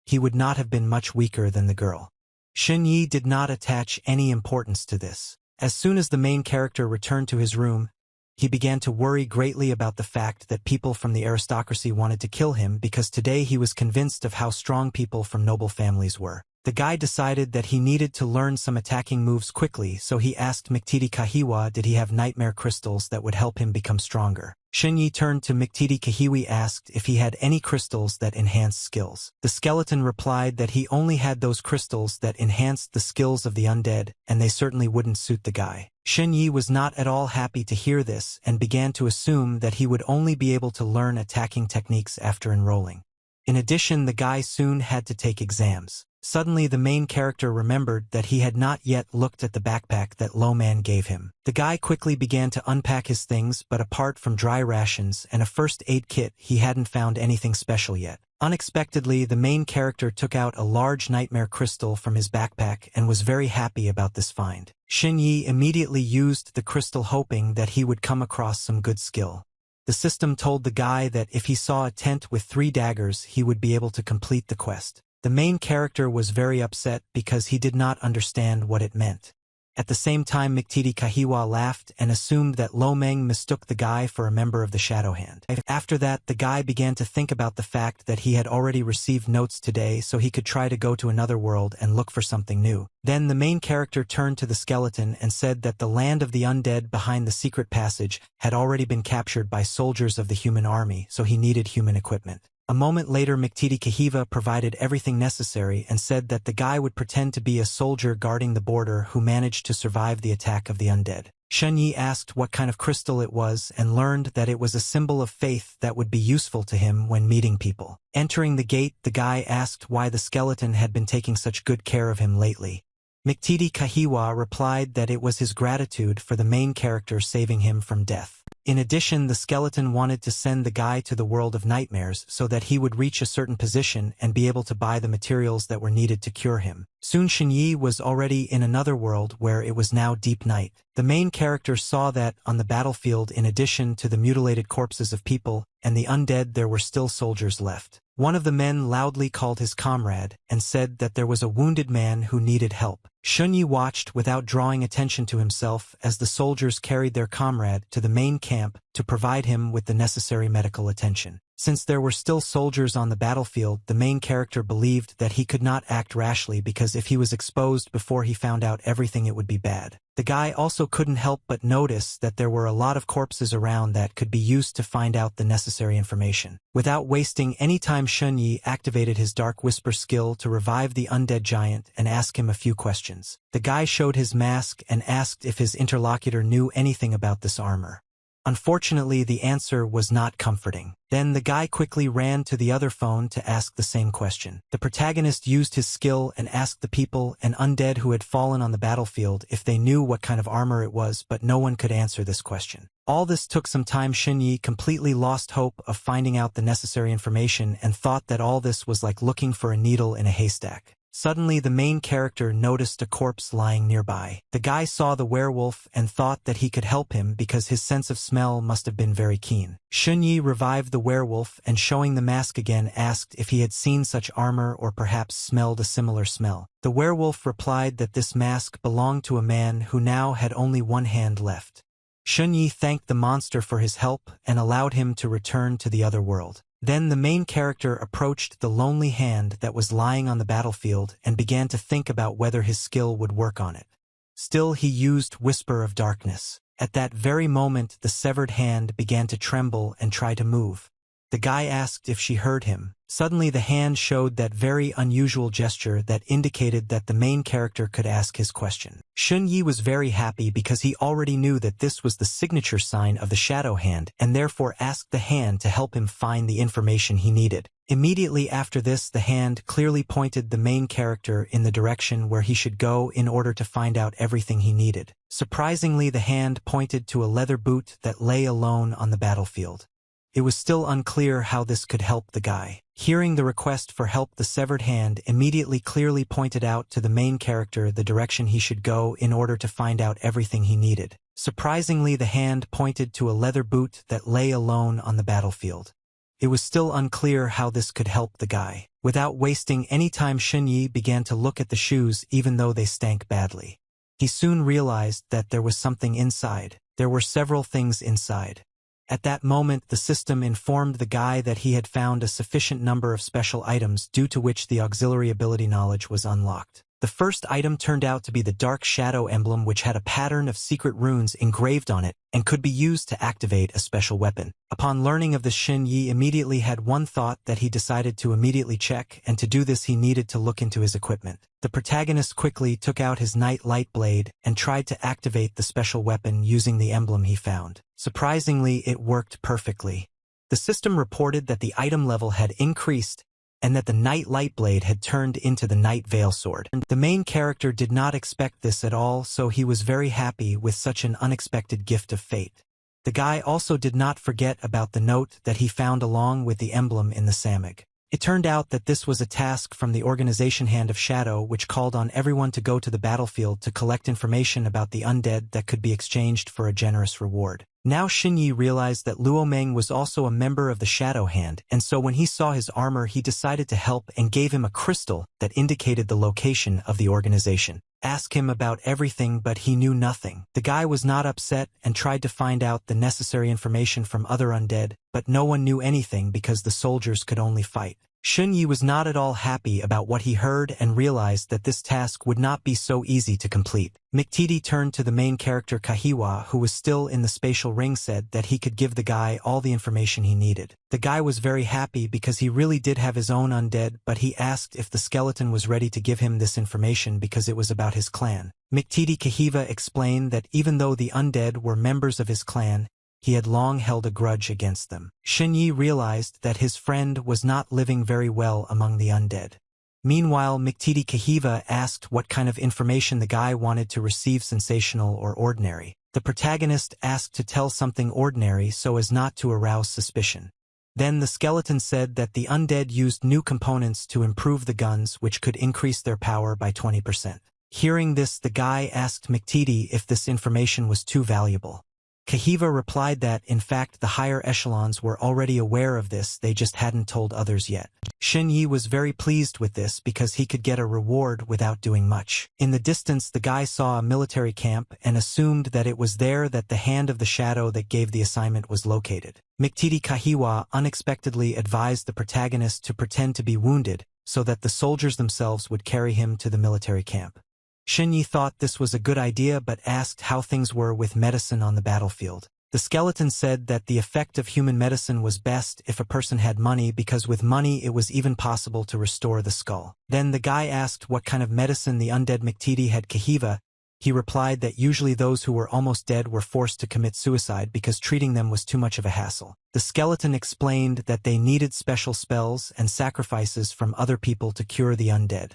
he would not have been much weaker than the girl. Xinyi did not attach any importance to this. As soon as the main character returned to his room, he began to worry greatly about the fact that people from the aristocracy wanted to kill him, because today he was convinced of how strong people from noble families were. The guy decided that he needed to learn some attacking moves quickly, so he asked Miktiti Kahiwa did he have nightmare crystals that would help him become stronger. Xinyi turned to Miktiti Kahiwi, asked if he had any crystals that enhanced skills. The skeleton replied that he only had those crystals that enhanced the skills of the undead, and they certainly wouldn't suit the guy. Xinyi was not at all happy to hear this and began to assume that he would only be able to learn attacking techniques after enrolling. In addition, the guy soon had to take exams. Suddenly the main character remembered that he had not yet looked at the backpack that Lo Man gave him. The guy quickly began to unpack his things, but apart from dry rations and a first aid kit, he hadn't found anything special yet. Unexpectedly, the main character took out a large nightmare crystal from his backpack and was very happy about this find. Xinyi immediately used the crystal, hoping that he would come across some good skill. The system told the guy that if he saw a tent with 3 daggers, he would be able to complete the quest. The main character was very upset because he did not understand what it meant. At the same time, Miktiti Kahiwa laughed and assumed that Lo Meng mistook the guy for a member of the Shadow Hand. After that, the guy began to think about the fact that he had already received notes today, so he could try to go to another world and look for something new. Then the main character turned to the skeleton and said that the land of the undead behind the secret passage had already been captured by soldiers of the human army, so he needed human equipment. A moment later, Miktiti Kahiva provided everything necessary and said that the guy would pretend to be a soldier guarding the border who managed to survive the attack of the undead. Xinyi asked what kind of crystal it was and learned that it was a symbol of faith that would be useful to him when meeting people. Entering the gate, the guy asked why the skeleton had been taking such good care of him lately. Miktiti Kahiwa replied that it was his gratitude for the main character saving him from death. In addition, the skeleton wanted to send the guy to the world of nightmares so that he would reach a certain position and be able to buy the materials that were needed to cure him. Soon Xinyi was already in another world where it was now deep night. The main character saw that on the battlefield, in addition to the mutilated corpses of people and the undead, there were still soldiers left. One of the men loudly called his comrade and said that there was a wounded man who needed help. Xunyi watched without drawing attention to himself as the soldiers carried their comrade to the main camp to provide him with the necessary medical attention. Since there were still soldiers on the battlefield, the main character believed that he could not act rashly, because if he was exposed before he found out everything, it would be bad. The guy also couldn't help but notice that there were a lot of corpses around that could be used to find out the necessary information. Without wasting any time, Xunyi activated his Dark Whisper skill to revive the undead giant and ask him a few questions. The guy showed his mask and asked if his interlocutor knew anything about this armor. Unfortunately, the answer was not comforting. Then the guy quickly ran to the other phone to ask the same question. The protagonist used his skill and asked the people and undead who had fallen on the battlefield if they knew what kind of armor it was, but no one could answer this question. All this took some time. Xinyi completely lost hope of finding out the necessary information and thought that all this was like looking for a needle in a haystack. Suddenly the main character noticed a corpse lying nearby. The guy saw the werewolf and thought that he could help him because his sense of smell must have been very keen. Shunyi revived the werewolf and showing the mask again asked if he had seen such armor or perhaps smelled a similar smell. The werewolf replied that this mask belonged to a man who now had only one hand left. Shunyi thanked the monster for his help and allowed him to return to the other world. Then the main character approached the lonely hand that was lying on the battlefield and began to think about whether his skill would work on it. Still he used Whisper of Darkness. At that very moment the severed hand began to tremble and try to move. The guy asked if she heard him. Suddenly the hand showed that very unusual gesture that indicated that the main character could ask his question. Shunyi was very happy because he already knew that this was the signature sign of the shadow hand and therefore asked the hand to help him find the information he needed. Immediately after this the hand clearly pointed the main character in the direction where he should go in order to find out everything he needed. Surprisingly the hand pointed to a leather boot that lay alone on the battlefield. It was still unclear how this could help the guy. Hearing the request for help, the severed hand immediately clearly pointed out to the main character the direction he should go in order to find out everything he needed. Surprisingly, the hand pointed to a leather boot that lay alone on the battlefield. It was still unclear how this could help the guy. Without wasting any time, Shunyi began to look at the shoes even though they stank badly. He soon realized that there was something inside. There were several things inside. At that moment, the system informed the guy that he had found a sufficient number of special items due to which the auxiliary ability knowledge was unlocked. The first item turned out to be the Dark Shadow emblem, which had a pattern of secret runes engraved on it and could be used to activate a special weapon. Upon learning of this, Shunyi immediately had one thought that he decided to immediately check, and to do this he needed to look into his equipment. The protagonist quickly took out his Night Light Blade and tried to activate the special weapon using the emblem he found. Surprisingly, it worked perfectly. The system reported that the item level had increased and that the Night Light Blade had turned into the Night Veil Sword. The main character did not expect this at all, so he was very happy with such an unexpected gift of fate. The guy also did not forget about the note that he found along with the emblem in the samag. It turned out that this was a task from the organization Hand of Shadow, which called on everyone to go to the battlefield to collect information about the undead that could be exchanged for a generous reward. Now Shunyi realized that Luomeng was also a member of the Shadow Hand, and so when he saw his armor he decided to help and gave him a crystal that indicated the location of the organization. Asked him about everything, but he knew nothing. The guy was not upset and tried to find out the necessary information from other undead, but no one knew anything because the soldiers could only fight. Shunyi was not at all happy about what he heard and realized that this task would not be so easy to complete. McTeedy turned to the main character Kahiwa, who was still in the spatial ring, said that he could give the guy all the information he needed. The guy was very happy because he really did have his own undead, but he asked if the skeleton was ready to give him this information because it was about his clan. McTeedy Kahiva explained that even though the undead were members of his clan, he had long held a grudge against them. Shunyi realized that his friend was not living very well among the undead. Meanwhile, McTeedy Kahiva asked what kind of information the guy wanted to receive, sensational or ordinary. The protagonist asked to tell something ordinary so as not to arouse suspicion. Then the skeleton said that the undead used new components to improve the guns, which could increase their power by 20%. Hearing this, the guy asked McTeedy if this information was too valuable. Kahiva replied that, in fact, the higher echelons were already aware of this, they just hadn't told others yet. Shunyi was very pleased with this because he could get a reward without doing much. In the distance, the guy saw a military camp and assumed that it was there that the Hand of the Shadow that gave the assignment was located. McTeedy Kahiwa unexpectedly advised the protagonist to pretend to be wounded so that the soldiers themselves would carry him to the military camp. Shunyi thought this was a good idea but asked how things were with medicine on the battlefield. The skeleton said that the effect of human medicine was best if a person had money because with money it was even possible to restore the skull. Then the guy asked what kind of medicine the undead McTeedy had. Kahiva, he replied that usually those who were almost dead were forced to commit suicide because treating them was too much of a hassle. The skeleton explained that they needed special spells and sacrifices from other people to cure the undead.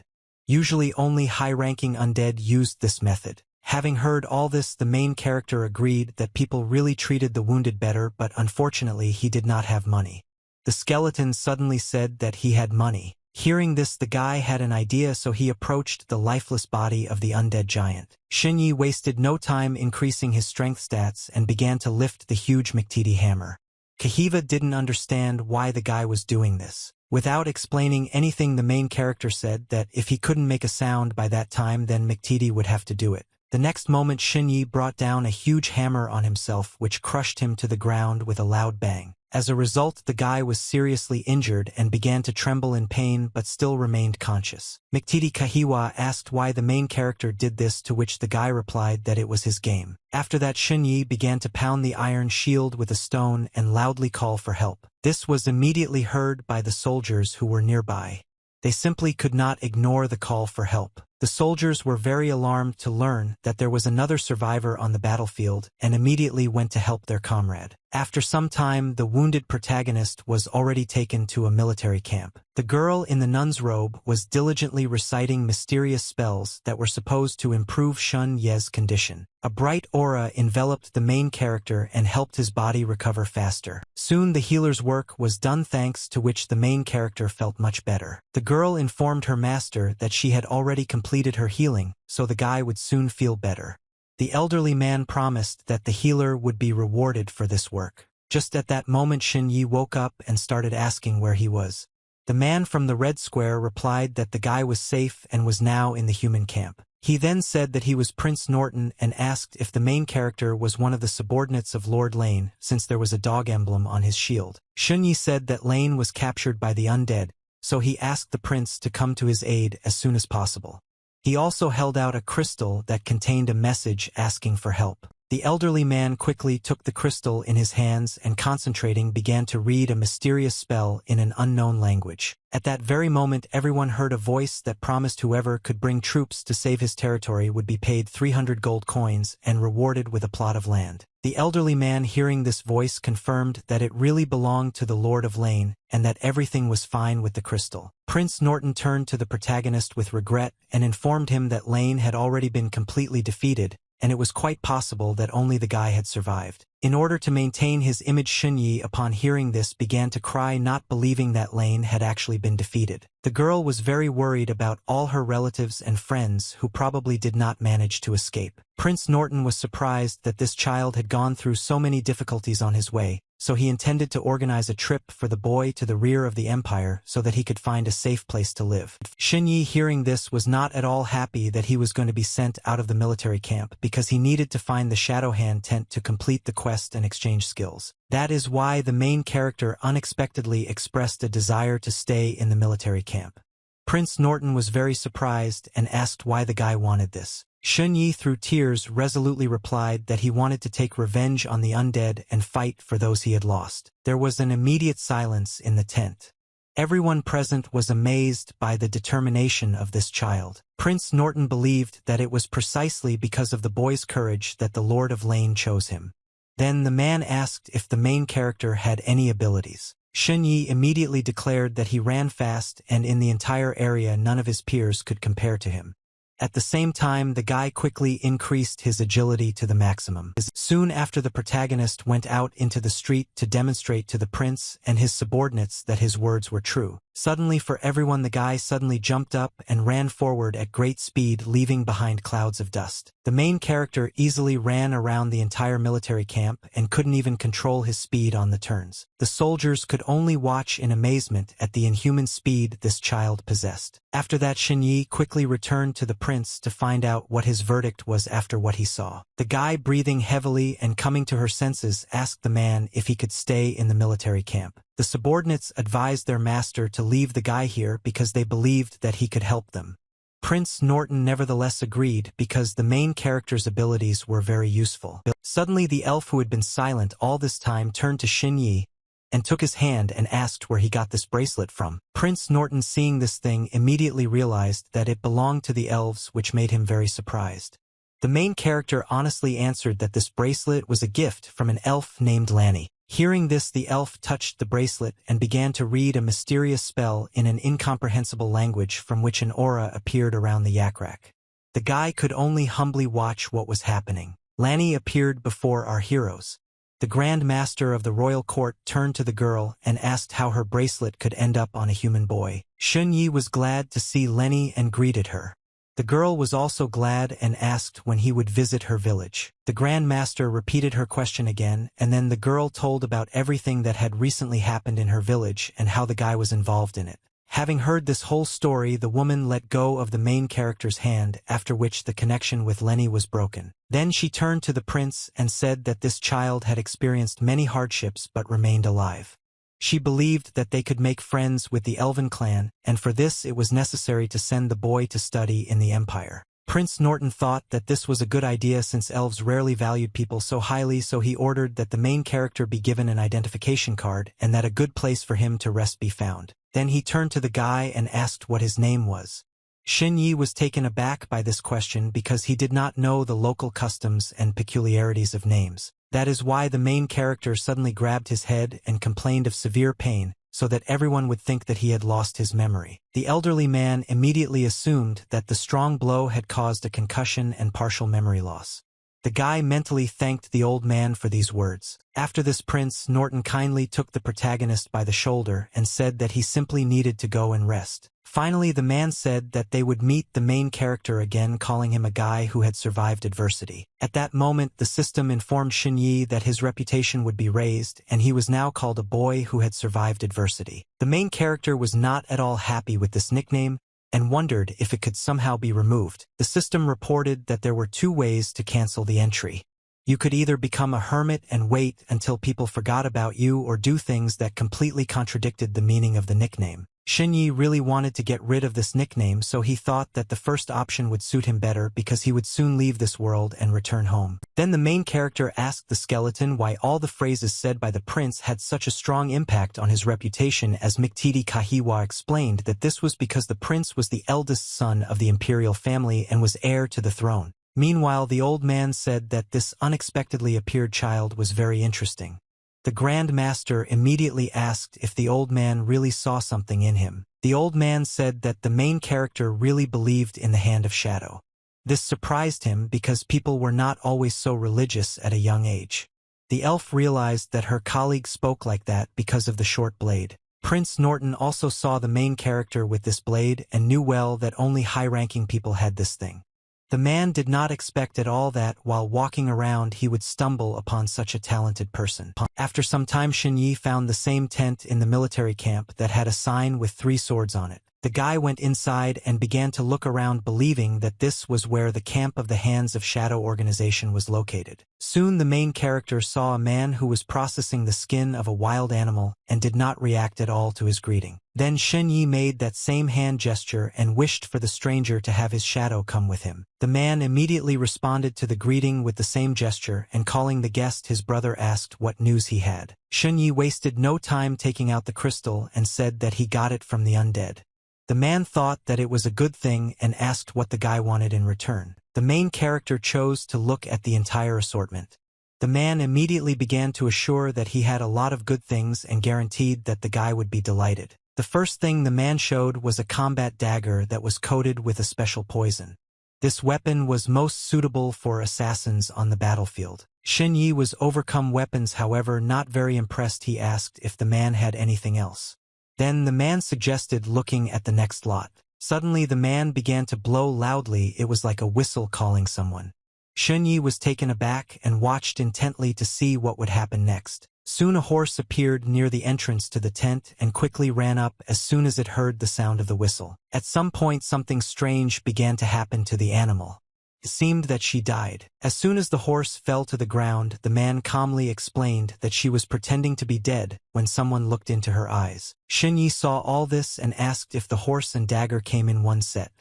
Usually only high-ranking undead used this method. Having heard all this, the main character agreed that people really treated the wounded better, but unfortunately he did not have money. The skeleton suddenly said that he had money. Hearing this, the guy had an idea, so he approached the lifeless body of the undead giant. Xinyi wasted no time increasing his strength stats and began to lift the huge McTD hammer. Kahiva didn't understand why the guy was doing this. Without explaining anything, the main character said that if he couldn't make a sound by that time, then McTD would have to do it. The next moment, Xinyi brought down a huge hammer on himself, which crushed him to the ground with a loud bang. As a result, the guy was seriously injured and began to tremble in pain but still remained conscious. McTD Kahiwa asked why the main character did this, to which the guy replied that it was his game. After that, Xinyi began to pound the iron shield with a stone and loudly call for help. This was immediately heard by the soldiers who were nearby. They simply could not ignore the call for help. The soldiers were very alarmed to learn that there was another survivor on the battlefield and immediately went to help their comrade. After some time, the wounded protagonist was already taken to a military camp. The girl in the nun's robe was diligently reciting mysterious spells that were supposed to improve Shun Ye's condition. A bright aura enveloped the main character and helped his body recover faster. Soon the healer's work was done, thanks to which the main character felt much better. The girl informed her master that she had already completed her healing, so the guy would soon feel better. The elderly man promised that the healer would be rewarded for this work. Just at that moment, Xinyi woke up and started asking where he was. The man from the red square replied that the guy was safe and was now in the human camp. He then said that he was Prince Norton and asked if the main character was one of the subordinates of Lord Lane, since there was a dog emblem on his shield. Xinyi said that Lane was captured by the undead, so he asked the prince to come to his aid as soon as possible. He also held out a crystal that contained a message asking for help. The elderly man quickly took the crystal in his hands and, concentrating, began to read a mysterious spell in an unknown language. At that very moment, everyone heard a voice that promised whoever could bring troops to save his territory would be paid 300 gold coins and rewarded with a plot of land. The elderly man, hearing this voice, confirmed that it really belonged to the Lord of Lane and that everything was fine with the crystal. Prince Norton turned to the protagonist with regret and informed him that Lane had already been completely defeated, and it was quite possible that only the guy had survived. In order to maintain his image, Xinyi, upon hearing this, began to cry, not believing that Lane had actually been defeated. The girl was very worried about all her relatives and friends who probably did not manage to escape. Prince Norton was surprised that this child had gone through so many difficulties on his way, so he intended to organize a trip for the boy to the rear of the empire so that he could find a safe place to live. Xinyi, hearing this, was not at all happy that he was going to be sent out of the military camp, because he needed to find the Shadow Hand tent to complete the quest and exchange skills. That is why the main character unexpectedly expressed a desire to stay in the military camp. Prince Norton was very surprised and asked why the guy wanted this. Xinyi, through tears, resolutely replied that he wanted to take revenge on the undead and fight for those he had lost. There was an immediate silence in the tent. Everyone present was amazed by the determination of this child. Prince Norton believed that it was precisely because of the boy's courage that the Lord of Lane chose him. Then the man asked if the main character had any abilities. Xinyi immediately declared that he ran fast, and in the entire area none of his peers could compare to him. At the same time, the guy quickly increased his agility to the maximum. Soon after, the protagonist went out into the street to demonstrate to the prince and his subordinates that his words were true. Suddenly, for everyone, the guy suddenly jumped up and ran forward at great speed, leaving behind clouds of dust. The main character easily ran around the entire military camp and couldn't even control his speed on the turns. The soldiers could only watch in amazement at the inhuman speed this child possessed. After that, Xinyi quickly returned to the prince to find out what his verdict was after what he saw. The guy, breathing heavily and coming to her senses, asked the man if he could stay in the military camp. The subordinates advised their master to leave the guy here because they believed that he could help them. Prince Norton nevertheless agreed because the main character's abilities were very useful. Suddenly, the elf who had been silent all this time turned to Xinyi and took his hand and asked where he got this bracelet from. Prince Norton, seeing this thing, immediately realized that it belonged to the elves, which made him very surprised. The main character honestly answered that this bracelet was a gift from an elf named Lanny. Hearing this, the elf touched the bracelet and began to read a mysterious spell in an incomprehensible language from which an aura appeared around the yakrak. The guy could only humbly watch what was happening. Lanny appeared before our heroes. The Grand Master of the royal court turned to the girl and asked how her bracelet could end up on a human boy. Shunyi was glad to see Lenny and greeted her. The girl was also glad and asked when he would visit her village. The Grand Master repeated her question again, and then the girl told about everything that had recently happened in her village and how the guy was involved in it. Having heard this whole story, the woman let go of the main character's hand, after which the connection with Lenny was broken. Then she turned to the prince and said that this child had experienced many hardships but remained alive. She believed that they could make friends with the Elven clan, and for this it was necessary to send the boy to study in the Empire. Prince Norton thought that this was a good idea since elves rarely valued people so highly, so he ordered that the main character be given an identification card and that a good place for him to rest be found. Then he turned to the guy and asked what his name was. Xinyi was taken aback by this question because he did not know the local customs and peculiarities of names. That is why the main character suddenly grabbed his head and complained of severe pain, so that everyone would think that he had lost his memory. The elderly man immediately assumed that the strong blow had caused a concussion and partial memory loss. The guy mentally thanked the old man for these words. After this, Prince Norton kindly took the protagonist by the shoulder and said that he simply needed to go and rest. Finally, the man said that they would meet the main character again, calling him a guy who had survived adversity. At that moment, the system informed Xinyi that his reputation would be raised, and he was now called a boy who had survived adversity. The main character was not at all happy with this nickname, and wondered if it could somehow be removed. The system reported that there were two ways to cancel the entry. You could either become a hermit and wait until people forgot about you, or do things that completely contradicted the meaning of the nickname. Xinyi really wanted to get rid of this nickname, so he thought that the first option would suit him better because he would soon leave this world and return home. Then the main character asked the skeleton why all the phrases said by the prince had such a strong impact on his reputation, as Miktiti Kahiwa explained that this was because the prince was the eldest son of the imperial family and was heir to the throne. Meanwhile, the old man said that this unexpectedly appeared child was very interesting. The Grand Master immediately asked if the old man really saw something in him. The old man said that the main character really believed in the Hand of Shadow. This surprised him because people were not always so religious at a young age. The elf realized that her colleague spoke like that because of the short blade. Prince Norton also saw the main character with this blade and knew well that only high-ranking people had this thing. The man did not expect at all that, while walking around, he would stumble upon such a talented person. After some time, Xinyi found the same tent in the military camp that had a sign with 3 swords on it. The guy went inside and began to look around, believing that this was where the camp of the Hands of Shadow organization was located. Soon the main character saw a man who was processing the skin of a wild animal and did not react at all to his greeting. Then Xinyi made that same hand gesture and wished for the stranger to have his shadow come with him. The man immediately responded to the greeting with the same gesture, and calling the guest his brother, asked what news he had. Xinyi wasted no time taking out the crystal and said that he got it from the undead. The man thought that it was a good thing and asked what the guy wanted in return. The main character chose to look at the entire assortment. The man immediately began to assure that he had a lot of good things and guaranteed that the guy would be delighted. The first thing the man showed was a combat dagger that was coated with a special poison. This weapon was most suitable for assassins on the battlefield. Xinyi was overcome weapons, however, not very impressed. He asked if the man had anything else. Then the man suggested looking at the next lot. Suddenly the man began to blow loudly. It was like a whistle calling someone. Xinyi was taken aback and watched intently to see what would happen next. Soon a horse appeared near the entrance to the tent and quickly ran up as soon as it heard the sound of the whistle. At some point, something strange began to happen to the animal. It seemed that she died. As soon as the horse fell to the ground, the man calmly explained that she was pretending to be dead when someone looked into her eyes. Xinyi saw all this and asked if the horse and dagger came in one set.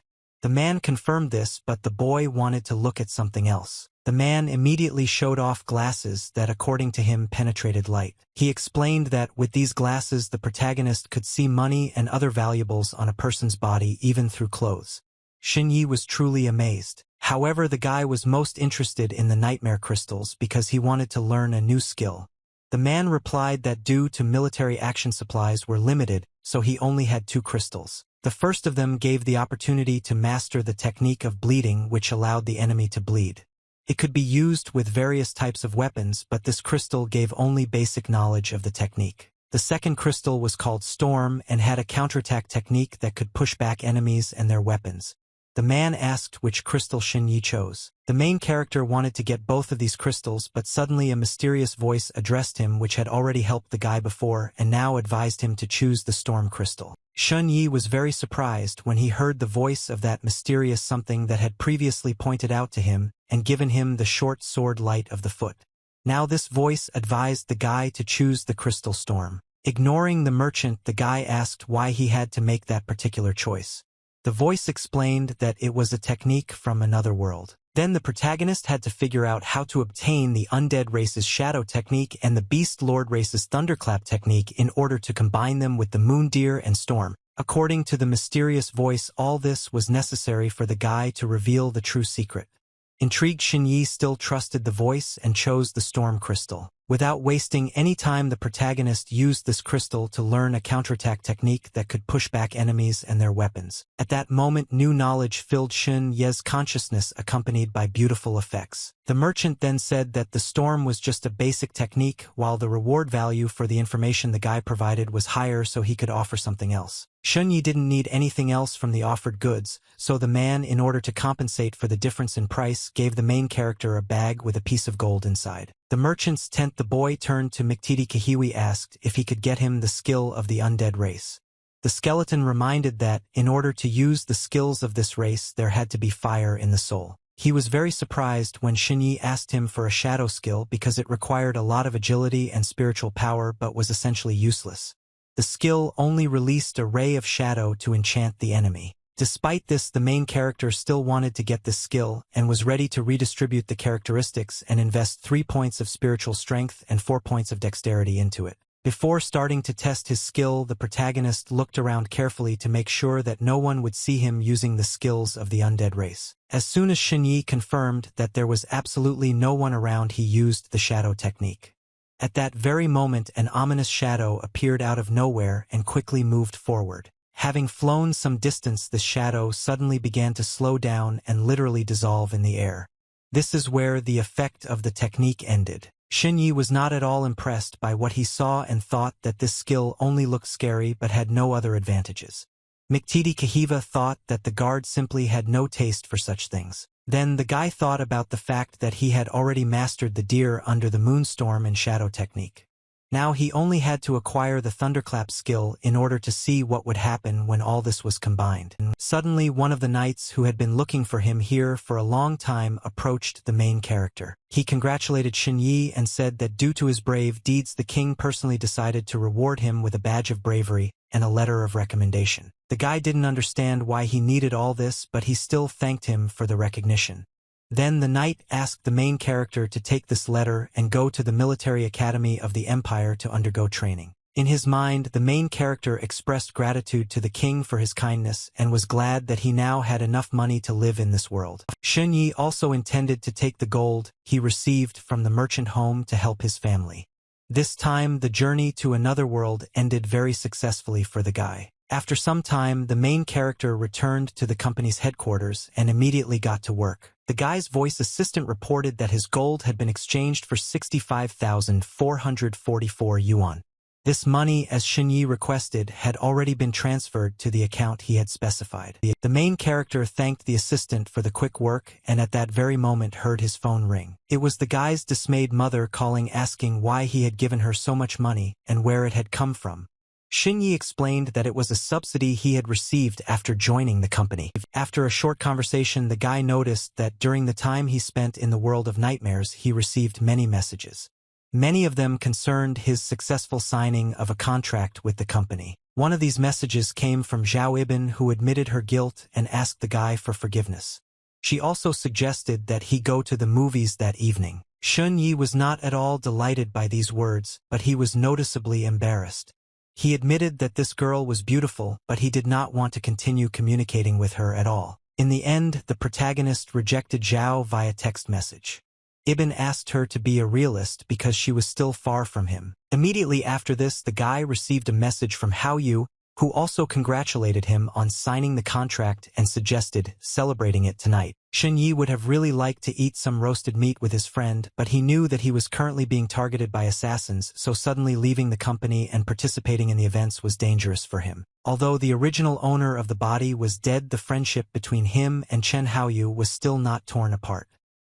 The man confirmed this, but the boy wanted to look at something else. The man immediately showed off glasses that, according to him, penetrated light. He explained that with these glasses the protagonist could see money and other valuables on a person's body, even through clothes. Xinyi was truly amazed. However, the guy was most interested in the nightmare crystals because he wanted to learn a new skill. The man replied that due to military action supplies were limited, so he only had 2 crystals. The first of them gave the opportunity to master the technique of bleeding, which allowed the enemy to bleed. It could be used with various types of weapons, but this crystal gave only basic knowledge of the technique. The second crystal was called Storm and had a counterattack technique that could push back enemies and their weapons. The man asked which crystal Xinyi chose. The main character wanted to get both of these crystals, but suddenly a mysterious voice addressed him which had already helped the guy before and now advised him to choose the Storm crystal. Xinyi was very surprised when he heard the voice of that mysterious something that had previously pointed out to him and given him the short sword light of the foot. Now this voice advised the guy to choose the crystal Storm. Ignoring the merchant, the guy asked why he had to make that particular choice. The voice explained that it was a technique from another world. Then the protagonist had to figure out how to obtain the undead race's shadow technique and the beast lord race's thunderclap technique in order to combine them with the moon deer and storm. According to the mysterious voice, all this was necessary for the guy to reveal the true secret. Intrigued, Xinyi still trusted the voice and chose the storm crystal. Without wasting any time, the protagonist used this crystal to learn a counterattack technique that could push back enemies and their weapons. At that moment, new knowledge filled Xinyi's consciousness, accompanied by beautiful effects. The merchant then said that the storm was just a basic technique, while the reward value for the information the guy provided was higher, so he could offer something else. Xinyi didn't need anything else from the offered goods, so the man, in order to compensate for the difference in price, gave the main character a bag with a piece of gold inside. The merchant's tent, the boy turned to Miktiti Kahiwi, asked if he could get him the skill of the undead race. The skeleton reminded that, in order to use the skills of this race, there had to be fire in the soul. He was very surprised when Xinyi asked him for a shadow skill because it required a lot of agility and spiritual power but was essentially useless. The skill only released a ray of shadow to enchant the enemy. Despite this, the main character still wanted to get this skill and was ready to redistribute the characteristics and invest 3 points of spiritual strength and 4 points of dexterity into it. Before starting to test his skill, the protagonist looked around carefully to make sure that no one would see him using the skills of the undead race. As soon as Xinyi confirmed that there was absolutely no one around, he used the shadow technique. At that very moment, an ominous shadow appeared out of nowhere and quickly moved forward. Having flown some distance, the shadow suddenly began to slow down and literally dissolve in the air. This is where the effect of the technique ended. Xinyi was not at all impressed by what he saw and thought that this skill only looked scary but had no other advantages. Miktiti Kahiva thought that the guard simply had no taste for such things. Then the guy thought about the fact that he had already mastered the deer under the moonstorm and shadow technique. Now he only had to acquire the thunderclap skill in order to see what would happen when all this was combined. Suddenly, one of the knights who had been looking for him here for a long time approached the main character. He congratulated Xinyi and said that due to his brave deeds, the king personally decided to reward him with a badge of bravery and a letter of recommendation. The guy didn't understand why he needed all this, but he still thanked him for the recognition. Then the knight asked the main character to take this letter and go to the military academy of the empire to undergo training. In his mind, the main character expressed gratitude to the king for his kindness and was glad that he now had enough money to live in this world. Xinyi also intended to take the gold he received from the merchant home to help his family. This time, the journey to another world ended very successfully for the guy. After some time, the main character returned to the company's headquarters and immediately got to work. The guy's voice assistant reported that his gold had been exchanged for 65,444 yuan. This money, as Xinyi requested, had already been transferred to the account he had specified. The main character thanked the assistant for the quick work and at that very moment heard his phone ring. It was the guy's dismayed mother calling, asking why he had given her so much money and where it had come from. Xinyi explained that it was a subsidy he had received after joining the company. After a short conversation, the guy noticed that during the time he spent in the world of nightmares, he received many messages. Many of them concerned his successful signing of a contract with the company. One of these messages came from Zhao Ibn, who admitted her guilt and asked the guy for forgiveness. She also suggested that he go to the movies that evening. Xinyi was not at all delighted by these words, but he was noticeably embarrassed. He admitted that this girl was beautiful, but he did not want to continue communicating with her at all. In the end, the protagonist rejected Zhao via text message. Ibn asked her to be a realist because she was still far from him. Immediately after this, the guy received a message from Hao Yu, who also congratulated him on signing the contract and suggested celebrating it tonight. Shen Yi would have really liked to eat some roasted meat with his friend, but he knew that he was currently being targeted by assassins, so suddenly leaving the company and participating in the events was dangerous for him. Although the original owner of the body was dead, the friendship between him and Chen Haoyu was still not torn apart.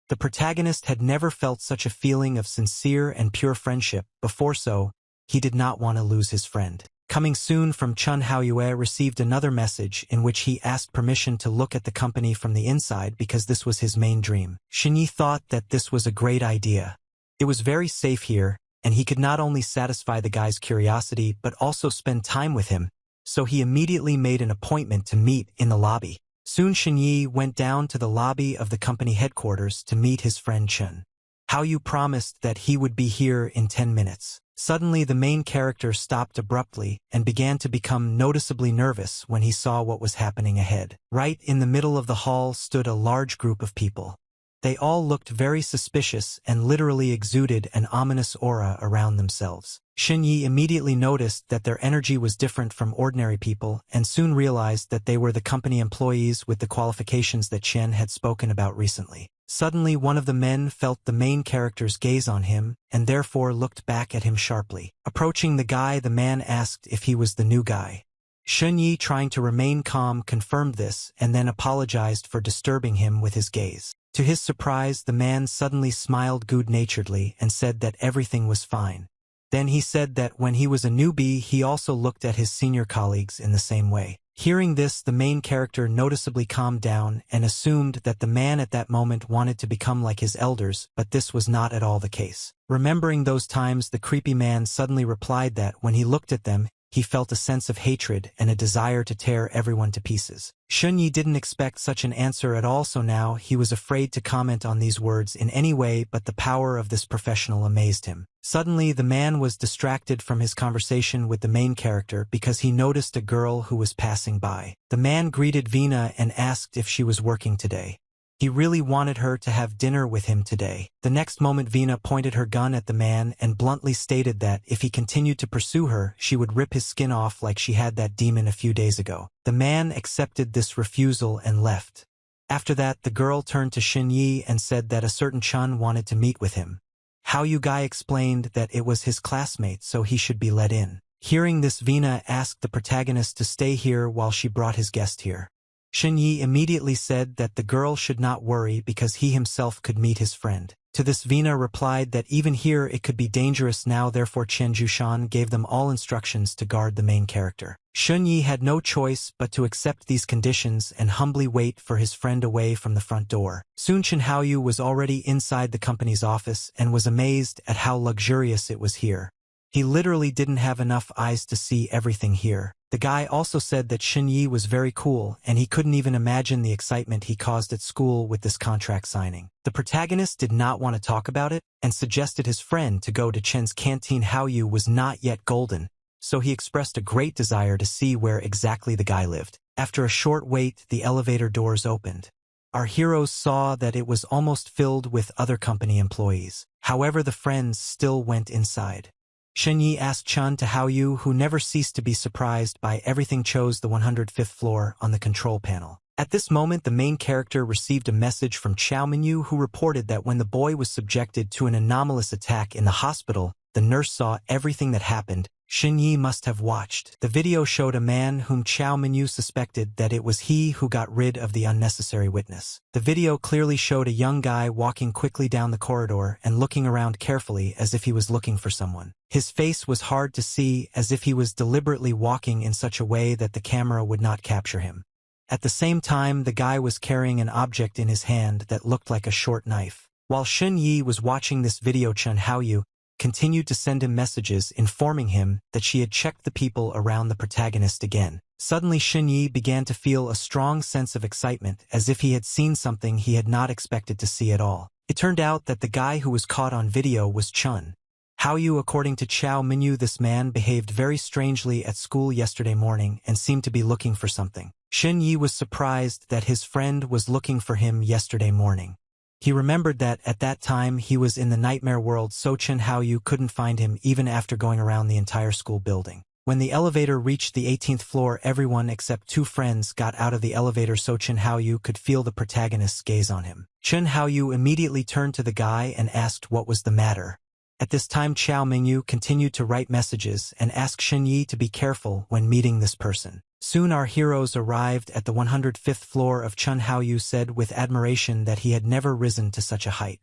The protagonist had never felt such a feeling of sincere and pure friendship before, so he did not want to lose his friend. Coming soon from Chen Haoyue received another message in which he asked permission to look at the company from the inside because this was his main dream. Shen Yi thought that this was a great idea. It was very safe here, and he could not only satisfy the guy's curiosity but also spend time with him, so he immediately made an appointment to meet in the lobby. Soon Shen Yi went down to the lobby of the company headquarters to meet his friend Chen. Haoyu promised that he would be here in 10 minutes. Suddenly the main character stopped abruptly and began to become noticeably nervous when he saw what was happening ahead. Right in the middle of the hall stood a large group of people. They all looked very suspicious and literally exuded an ominous aura around themselves. Shen Yi immediately noticed that their energy was different from ordinary people and soon realized that they were the company employees with the qualifications that Chen had spoken about recently. Suddenly one of the men felt the main character's gaze on him and therefore looked back at him sharply. Approaching the guy, the man asked if he was the new guy. Shen Yi, trying to remain calm, confirmed this and then apologized for disturbing him with his gaze. To his surprise, the man suddenly smiled good-naturedly and said that everything was fine. Then he said that when he was a newbie, he also looked at his senior colleagues in the same way. Hearing this, the main character noticeably calmed down and assumed that the man at that moment wanted to become like his elders, but this was not at all the case. Remembering those times, the creepy man suddenly replied that when he looked at them, he felt a sense of hatred and a desire to tear everyone to pieces. Shen Yi didn't expect such an answer at all, so now he was afraid to comment on these words in any way, but the power of this professional amazed him. Suddenly, the man was distracted from his conversation with the main character because he noticed a girl who was passing by. The man greeted Vina and asked if she was working today. He really wanted her to have dinner with him today. The next moment, Vina pointed her gun at the man and bluntly stated that if he continued to pursue her, she would rip his skin off like she had that demon a few days ago. The man accepted this refusal and left. After that, the girl turned to Shen Yi and said that a certain Chun wanted to meet with him. Haoyu Guy explained that it was his classmate, so he should be let in. Hearing this, Vina asked the protagonist to stay here while she brought his guest here. Shen Yi immediately said that the girl should not worry because he himself could meet his friend. To this, Vina replied that even here it could be dangerous now, therefore Chen Jushan gave them all instructions to guard the main character. Shen Yi had no choice but to accept these conditions and humbly wait for his friend away from the front door. Soon Chen Haoyu was already inside the company's office and was amazed at how luxurious it was here. He literally didn't have enough eyes to see everything here. The guy also said that Shen Yi was very cool and he couldn't even imagine the excitement he caused at school with this contract signing. The protagonist did not want to talk about it and suggested his friend to go to Chen's canteen. Haoyu was not yet golden, so he expressed a great desire to see where exactly the guy lived. After a short wait, the elevator doors opened. Our heroes saw that it was almost filled with other company employees. However, the friends still went inside. Shen Yi asked Chun to Haoyu, who never ceased to be surprised by everything, chose the 105th floor on the control panel. At this moment, the main character received a message from Chao Minyu, who reported that when the boy was subjected to an anomalous attack in the hospital, the nurse saw everything that happened. Shen Yi must have watched. The video showed a man whom Chao Minyu suspected that it was he who got rid of the unnecessary witness. The video clearly showed a young guy walking quickly down the corridor and looking around carefully as if he was looking for someone. His face was hard to see, as if he was deliberately walking in such a way that the camera would not capture him. At the same time, the guy was carrying an object in his hand that looked like a short knife. While Shen Yi was watching this video, Chen Haoyu continued to send him messages informing him that she had checked the people around the protagonist again. Suddenly, Shen Yi began to feel a strong sense of excitement, as if he had seen something he had not expected to see at all. It turned out that the guy who was caught on video was Chun Haoyu. According to Chao Minyu, this man behaved very strangely at school yesterday morning and seemed to be looking for something. Shen Yi was surprised that his friend was looking for him yesterday morning. He remembered that at that time he was in the nightmare world, so Chen Haoyu couldn't find him even after going around the entire school building. When the elevator reached the 18th floor, everyone except two friends got out of the elevator so Chun Haoyu could feel the protagonist's gaze on him. Chun Haoyu immediately turned to the guy and asked what was the matter. At this time, Chao Mingyu continued to write messages and ask Shen Yi to be careful when meeting this person. Soon our heroes arrived at the 105th floor of Chun Haoyu said with admiration that he had never risen to such a height.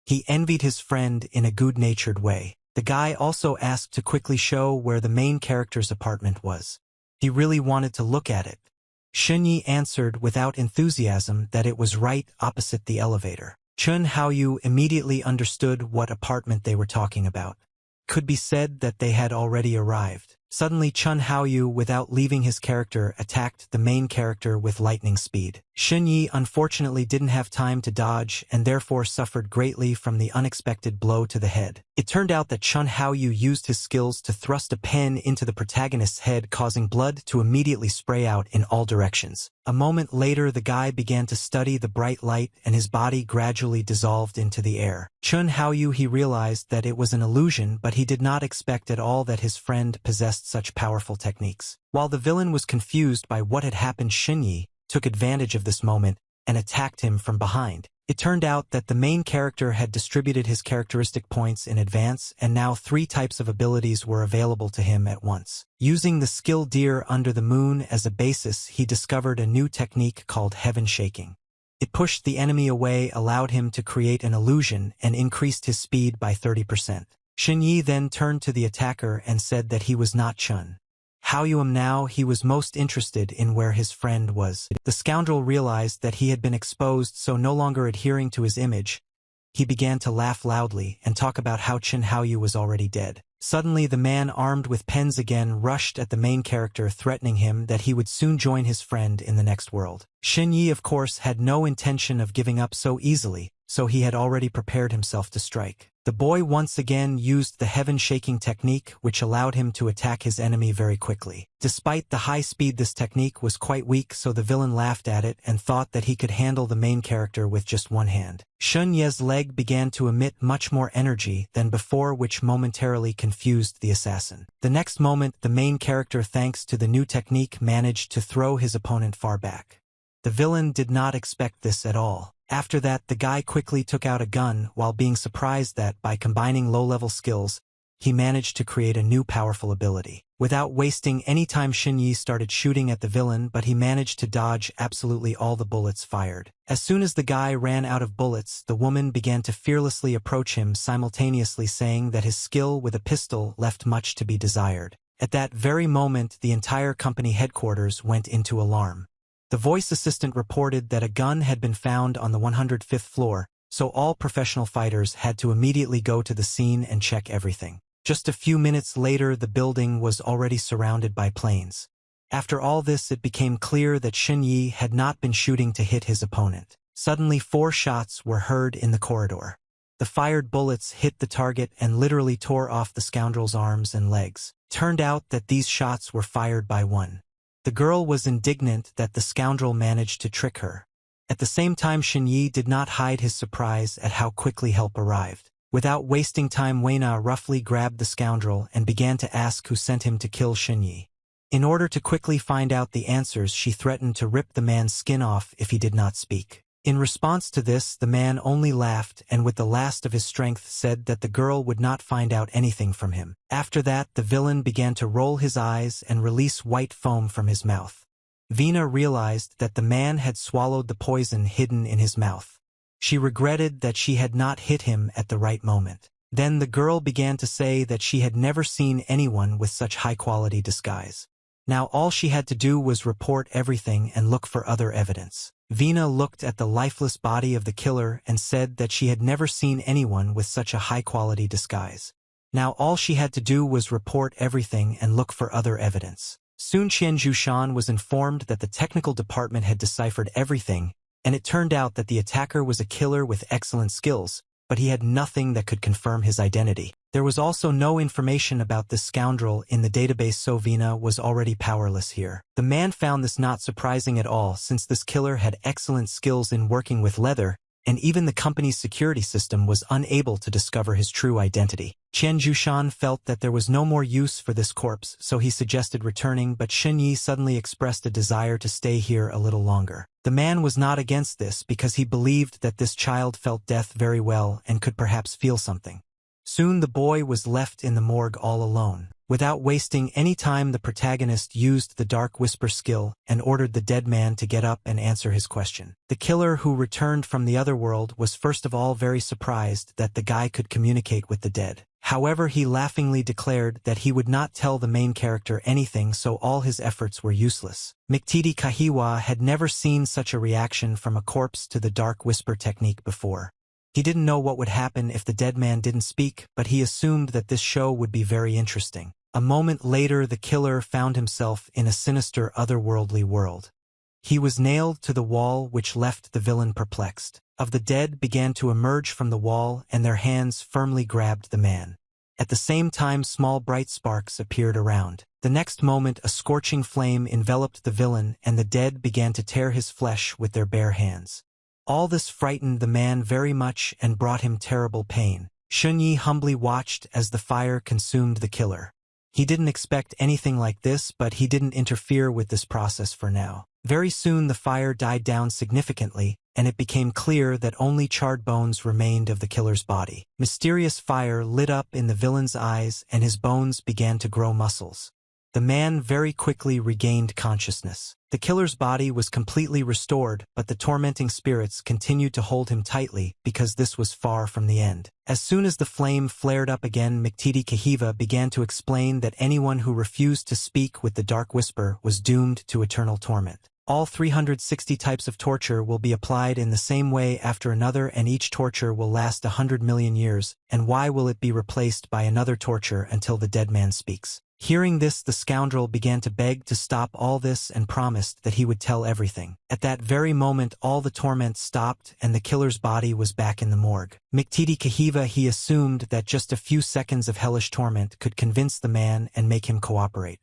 He envied his friend in a good-natured way. The guy also asked to quickly show where the main character's apartment was. He really wanted to look at it. Shen Yi answered without enthusiasm that it was right opposite the elevator. Chun Haoyu immediately understood what apartment they were talking about. Could be said that they had already arrived. Suddenly Chun Haoyu, without leaving his character, attacked the main character with lightning speed. Shen Yi unfortunately didn't have time to dodge and therefore suffered greatly from the unexpected blow to the head. It turned out that Chun Haoyu used his skills to thrust a pen into the protagonist's head, causing blood to immediately spray out in all directions. A moment later, the guy began to study the bright light and his body gradually dissolved into the air. Chun Haoyu, he realized that it was an illusion, but he did not expect at all that his friend possessed such powerful techniques. While the villain was confused by what had happened, Shen Yi took advantage of this moment and attacked him from behind. It turned out that the main character had distributed his characteristic points in advance, and now 3 types of abilities were available to him at once. Using the skill Deer Under the Moon as a basis, he discovered a new technique called Heaven Shaking. It pushed the enemy away, allowed him to create an illusion, and increased his speed by 30%. Shen Yi then turned to the attacker and said that he was not Chun Haoyu. Now he was most interested in where his friend was. The scoundrel realized that he had been exposed, so no longer adhering to his image, he began to laugh loudly and talk about how Chun Haoyu was already dead. Suddenly the man armed with pens again rushed at the main character, threatening him that he would soon join his friend in the next world. Shen Yi, of course, had no intention of giving up so easily, so he had already prepared himself to strike. The boy once again used the heaven-shaking technique, which allowed him to attack his enemy very quickly. Despite the high speed, this technique was quite weak, so the villain laughed at it and thought that he could handle the main character with just one hand. Shun Ye's leg began to emit much more energy than before, which momentarily confused the assassin. The next moment, the main character, thanks to the new technique, managed to throw his opponent far back. The villain did not expect this at all. After that, the guy quickly took out a gun while being surprised that, by combining low-level skills, he managed to create a new powerful ability. Without wasting any time, Shen Yi started shooting at the villain, but he managed to dodge absolutely all the bullets fired. As soon as the guy ran out of bullets, the woman began to fearlessly approach him, simultaneously saying that his skill with a pistol left much to be desired. At that very moment, the entire company headquarters went into alarm. The voice assistant reported that a gun had been found on the 105th floor, so all professional fighters had to immediately go to the scene and check everything. Just a few minutes later, the building was already surrounded by planes. After all this, it became clear that Shen Yi had not been shooting to hit his opponent. Suddenly, 4 shots were heard in the corridor. The fired bullets hit the target and literally tore off the scoundrel's arms and legs. Turned out that these shots were fired by one. The girl was indignant that the scoundrel managed to trick her. At the same time, Shen Yi did not hide his surprise at how quickly help arrived. Without wasting time, Weina roughly grabbed the scoundrel and began to ask who sent him to kill Shen Yi. In order to quickly find out the answers, she threatened to rip the man's skin off if he did not speak. In response to this, the man only laughed and with the last of his strength said that the girl would not find out anything from him. After that, the villain began to roll his eyes and release white foam from his mouth. Vina realized that the man had swallowed the poison hidden in his mouth. She regretted that she had not hit him at the right moment. Then the girl began to say that she had never seen anyone with such high-quality disguise. Now all she had to do was report everything and look for other evidence. Vina looked at the lifeless body of the killer and said that she had never seen anyone with such a high-quality disguise. Now all she had to do was report everything and look for other evidence. Soon Qian Zhushan was informed that the technical department had deciphered everything, and it turned out that the attacker was a killer with excellent skills, but he had nothing that could confirm his identity. There was also no information about this scoundrel in the database, so Vina was already powerless here. The man found this not surprising at all, since this killer had excellent skills in working with leather, and even the company's security system was unable to discover his true identity. Qian Zhushan felt that there was no more use for this corpse, so he suggested returning, but Shen Yi suddenly expressed a desire to stay here a little longer. The man was not against this because he believed that this child felt death very well and could perhaps feel something. Soon the boy was left in the morgue all alone. Without wasting any time, the protagonist used the dark whisper skill and ordered the dead man to get up and answer his question. The killer, who returned from the other world, was first of all very surprised that the guy could communicate with the dead. However, he laughingly declared that he would not tell the main character anything, so all his efforts were useless. Miktiti Kahiwa had never seen such a reaction from a corpse to the dark whisper technique before. He didn't know what would happen if the dead man didn't speak, but he assumed that this show would be very interesting. A moment later, the killer found himself in a sinister otherworldly world. He was nailed to the wall, which left the villain perplexed. Of the dead began to emerge from the wall, and their hands firmly grabbed the man. At the same time, small bright sparks appeared around. The next moment, a scorching flame enveloped the villain, and the dead began to tear his flesh with their bare hands. All this frightened the man very much and brought him terrible pain. Shun Yi humbly watched as the fire consumed the killer. He didn't expect anything like this, but he didn't interfere with this process for now. Very soon the fire died down significantly, and it became clear that only charred bones remained of the killer's body. Mysterious fire lit up in the villain's eyes, and his bones began to grow muscles. The man very quickly regained consciousness. The killer's body was completely restored, but the tormenting spirits continued to hold him tightly because this was far from the end. As soon as the flame flared up again, Miktiti Kahiva began to explain that anyone who refused to speak with the dark whisper was doomed to eternal torment. All 360 types of torture will be applied in the same way after another, and each torture will last 100 million years, and why will it be replaced by another torture until the dead man speaks? Hearing this, the scoundrel began to beg to stop all this and promised that he would tell everything. At that very moment, all the torment stopped and the killer's body was back in the morgue. Miktiti Kahiva, he assumed that just a few seconds of hellish torment could convince the man and make him cooperate.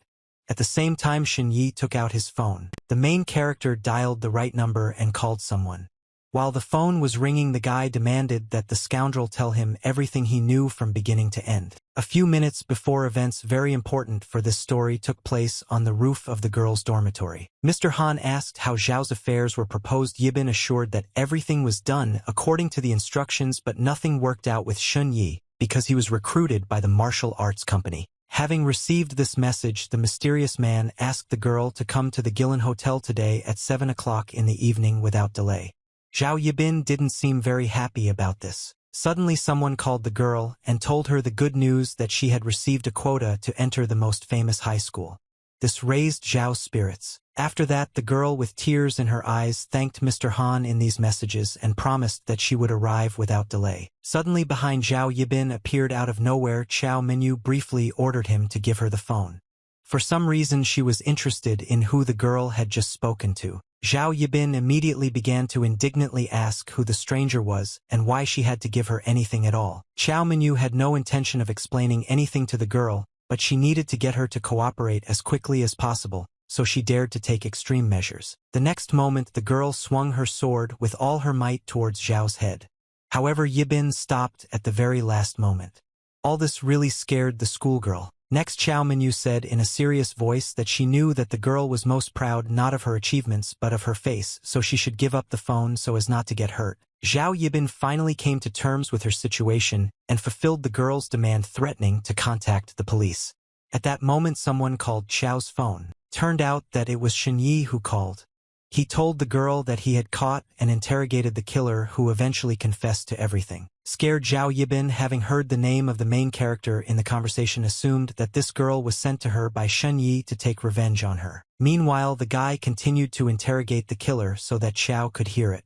At the same time, Shin Yi took out his phone. The main character dialed the right number and called someone. While the phone was ringing, the guy demanded that the scoundrel tell him everything he knew from beginning to end. A few minutes before, events very important for this story took place on the roof of the girls' dormitory. Mr. Han asked how Zhao's affairs were proposed. Yibin assured that everything was done according to the instructions, but nothing worked out with Shun Yi because he was recruited by the martial arts company. Having received this message, the mysterious man asked the girl to come to the Gillen Hotel today at 7 o'clock in the evening without delay. Zhao Yibin didn't seem very happy about this. Suddenly someone called the girl and told her the good news that she had received a quota to enter the most famous high school. This raised Zhao's spirits. After that, the girl with tears in her eyes thanked Mr. Han in these messages and promised that she would arrive without delay. Suddenly behind Zhao Yibin appeared out of nowhere. Chao Minyu briefly ordered him to give her the phone. For some reason she was interested in who the girl had just spoken to. Zhao Yibin immediately began to indignantly ask who the stranger was and why she had to give her anything at all. Chao Minyu had no intention of explaining anything to the girl, but she needed to get her to cooperate as quickly as possible, so she dared to take extreme measures. The next moment, the girl swung her sword with all her might towards Zhao's head. However, Yibin stopped at the very last moment. All this really scared the schoolgirl. Next, Chao Minyu said in a serious voice that she knew that the girl was most proud not of her achievements but of her face, so she should give up the phone so as not to get hurt. Zhao Yibin finally came to terms with her situation and fulfilled the girl's demand, threatening to contact the police. At that moment, someone called Chao's phone. Turned out that it was Shin Yi who called. He told the girl that he had caught and interrogated the killer, who eventually confessed to everything. Scared, Zhao Yibin, having heard the name of the main character in the conversation, assumed that this girl was sent to her by Shen Yi to take revenge on her. Meanwhile, the guy continued to interrogate the killer so that Chao could hear it.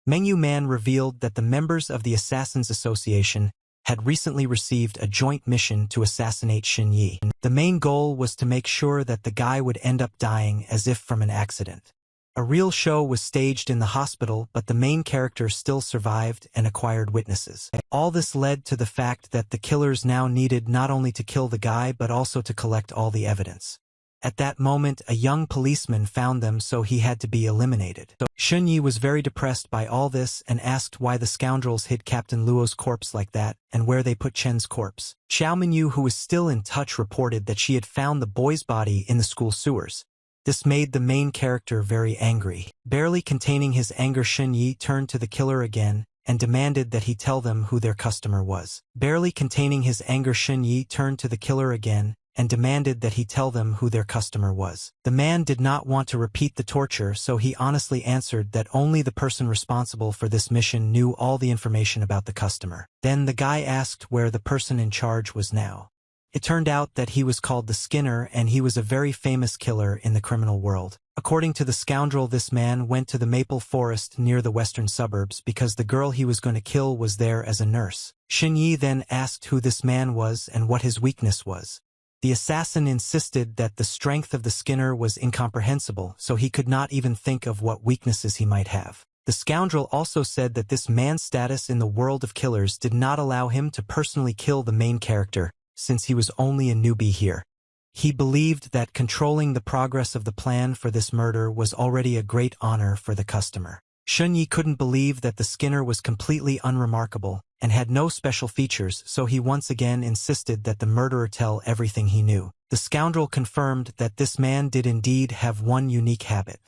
Mengyu Man revealed that the members of the Assassins Association had recently received a joint mission to assassinate Shin Yi. The main goal was to make sure that the guy would end up dying as if from an accident. A real show was staged in the hospital, but the main character still survived and acquired witnesses. All this led to the fact that the killers now needed not only to kill the guy but also to collect all the evidence. At that moment, a young policeman found them, so he had to be eliminated. So Shunyi was very depressed by all this and asked why the scoundrels hid Captain Luo's corpse like that and where they put Chen's corpse. Xiao Minyu, who was still in touch, reported that she had found the boy's body in the school sewers. This made the main character very angry. Barely containing his anger, Shunyi turned to the killer again and demanded that he tell them who their customer was. Barely containing his anger, Shunyi turned to the killer again and demanded that he tell them who their customer was. The man did not want to repeat the torture, so he honestly answered that only the person responsible for this mission knew all the information about the customer. Then the guy asked where the person in charge was now. It turned out that he was called the Skinner, and he was a very famous killer in the criminal world. According to the scoundrel, this man went to the maple forest near the western suburbs because the girl he was going to kill was there as a nurse. Shunyi then asked who this man was and what his weakness was. The assassin insisted that the strength of the Skinner was incomprehensible, so he could not even think of what weaknesses he might have. The scoundrel also said that this man's status in the world of killers did not allow him to personally kill the main character, since he was only a newbie here. He believed that controlling the progress of the plan for this murder was already a great honor for the customer. Shunyi couldn't believe that the Skinner was completely unremarkable and had no special features, so he once again insisted that the murderer tell everything he knew. The scoundrel confirmed that this man did indeed have one unique habit.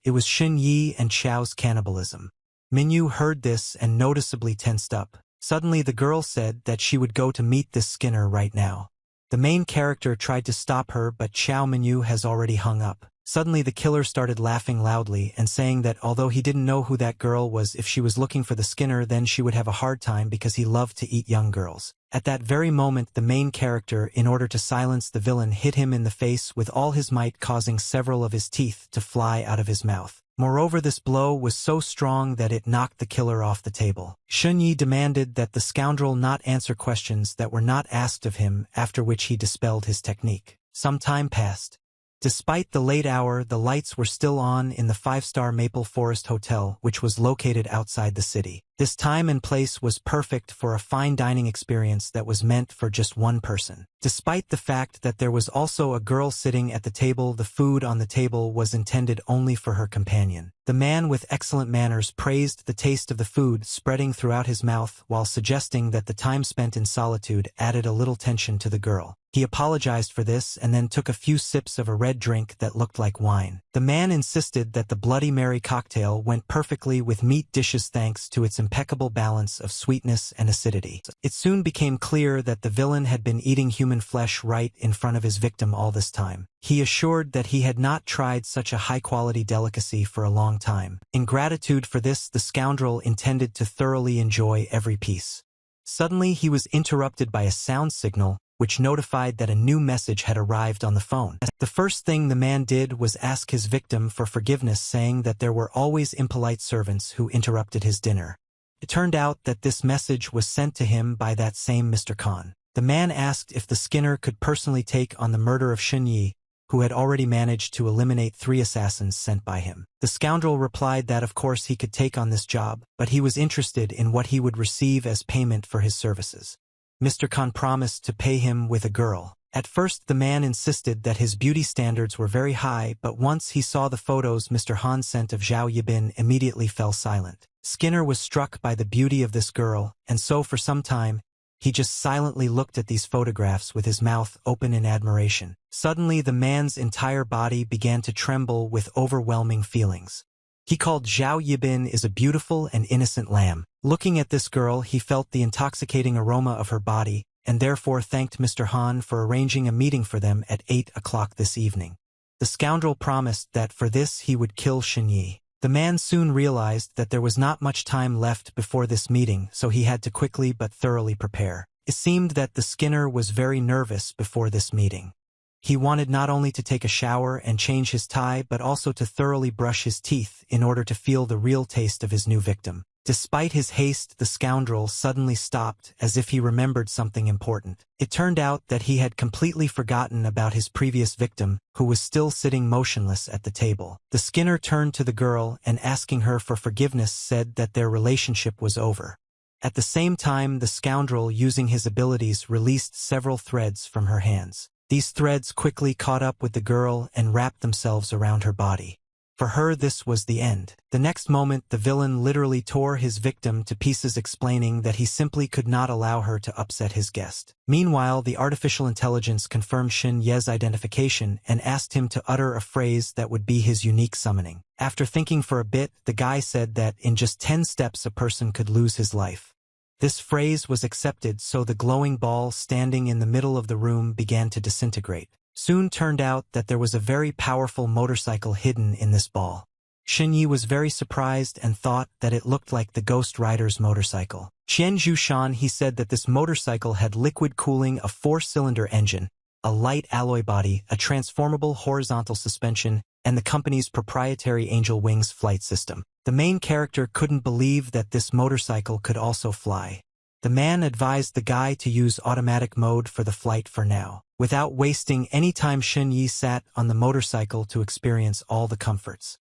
It was Shunyi and Xiao's cannibalism. Minyu heard this and noticeably tensed up. Suddenly the girl said that she would go to meet this Skinner right now. The main character tried to stop her, but Xiao Minyu has already hung up. Suddenly the killer started laughing loudly and saying that although he didn't know who that girl was, if she was looking for the Skinner, then she would have a hard time because he loved to eat young girls. At that very moment, the main character, in order to silence the villain, hit him in the face with all his might, causing several of his teeth to fly out of his mouth. Moreover, this blow was so strong that it knocked the killer off the table. Shunyi demanded that the scoundrel not answer questions that were not asked of him, after which he dispelled his technique. Some time passed. Despite the late hour, the lights were still on in the 5-star Maple Forest Hotel, which was located outside the city. This time and place was perfect for a fine dining experience that was meant for just one person. Despite the fact that there was also a girl sitting at the table, the food on the table was intended only for her companion. The man with excellent manners praised the taste of the food spreading throughout his mouth while suggesting that the time spent in solitude added a little tension to the girl. He apologized for this and then took a few sips of a red drink that looked like wine. The man insisted that the Bloody Mary cocktail went perfectly with meat dishes thanks to its impeccable balance of sweetness and acidity. It soon became clear that the villain had been eating human flesh right in front of his victim all this time. He assured that he had not tried such a high-quality delicacy for a long time. In gratitude for this, the scoundrel intended to thoroughly enjoy every piece. Suddenly, he was interrupted by a sound signal, which notified that a new message had arrived on the phone. The first thing the man did was ask his victim for forgiveness, saying that there were always impolite servants who interrupted his dinner. It turned out that this message was sent to him by that same Mr. Khan. The man asked if the Skinner could personally take on the murder of Shunyi, who had already managed to eliminate 3 assassins sent by him. The scoundrel replied that of course he could take on this job, but he was interested in what he would receive as payment for his services. Mr. Khan promised to pay him with a girl. At first the man insisted that his beauty standards were very high, but once he saw the photos Mr. Han sent of Zhao Yibin, immediately fell silent. Skinner was struck by the beauty of this girl, and so for some time, he just silently looked at these photographs with his mouth open in admiration. Suddenly the man's entire body began to tremble with overwhelming feelings. He called Zhao Yibin is a beautiful and innocent lamb. Looking at this girl, he felt the intoxicating aroma of her body, and therefore thanked Mr. Han for arranging a meeting for them at 8 o'clock this evening. The scoundrel promised that for this he would kill Shunyi. The man soon realized that there was not much time left before this meeting, so he had to quickly but thoroughly prepare. It seemed that the Skinner was very nervous before this meeting. He wanted not only to take a shower and change his tie, but also to thoroughly brush his teeth in order to feel the real taste of his new victim. Despite his haste, the scoundrel suddenly stopped as if he remembered something important. It turned out that he had completely forgotten about his previous victim, who was still sitting motionless at the table. The Skinner turned to the girl and, asking her for forgiveness, said that their relationship was over. At the same time, the scoundrel, using his abilities, released several threads from her hands. These threads quickly caught up with the girl and wrapped themselves around her body. For her, this was the end. The next moment, the villain literally tore his victim to pieces, explaining that he simply could not allow her to upset his guest. Meanwhile, the artificial intelligence confirmed Shin Ye's identification and asked him to utter a phrase that would be his unique summoning. After thinking for a bit, the guy said that in just 10 steps a person could lose his life. This phrase was accepted, so the glowing ball standing in the middle of the room began to disintegrate. Soon turned out that there was a very powerful motorcycle hidden in this ball. Shin Yi was very surprised and thought that it looked like the Ghost Rider's motorcycle. Qian Zhushan, he said that this motorcycle had liquid cooling, a 4-cylinder engine, a light alloy body, a transformable horizontal suspension, and the company's proprietary Angel Wings flight system. The main character couldn't believe that this motorcycle could also fly. The man advised the guy to use automatic mode for the flight for now. Without wasting any time, Shin Yi sat on the motorcycle to experience all the comforts.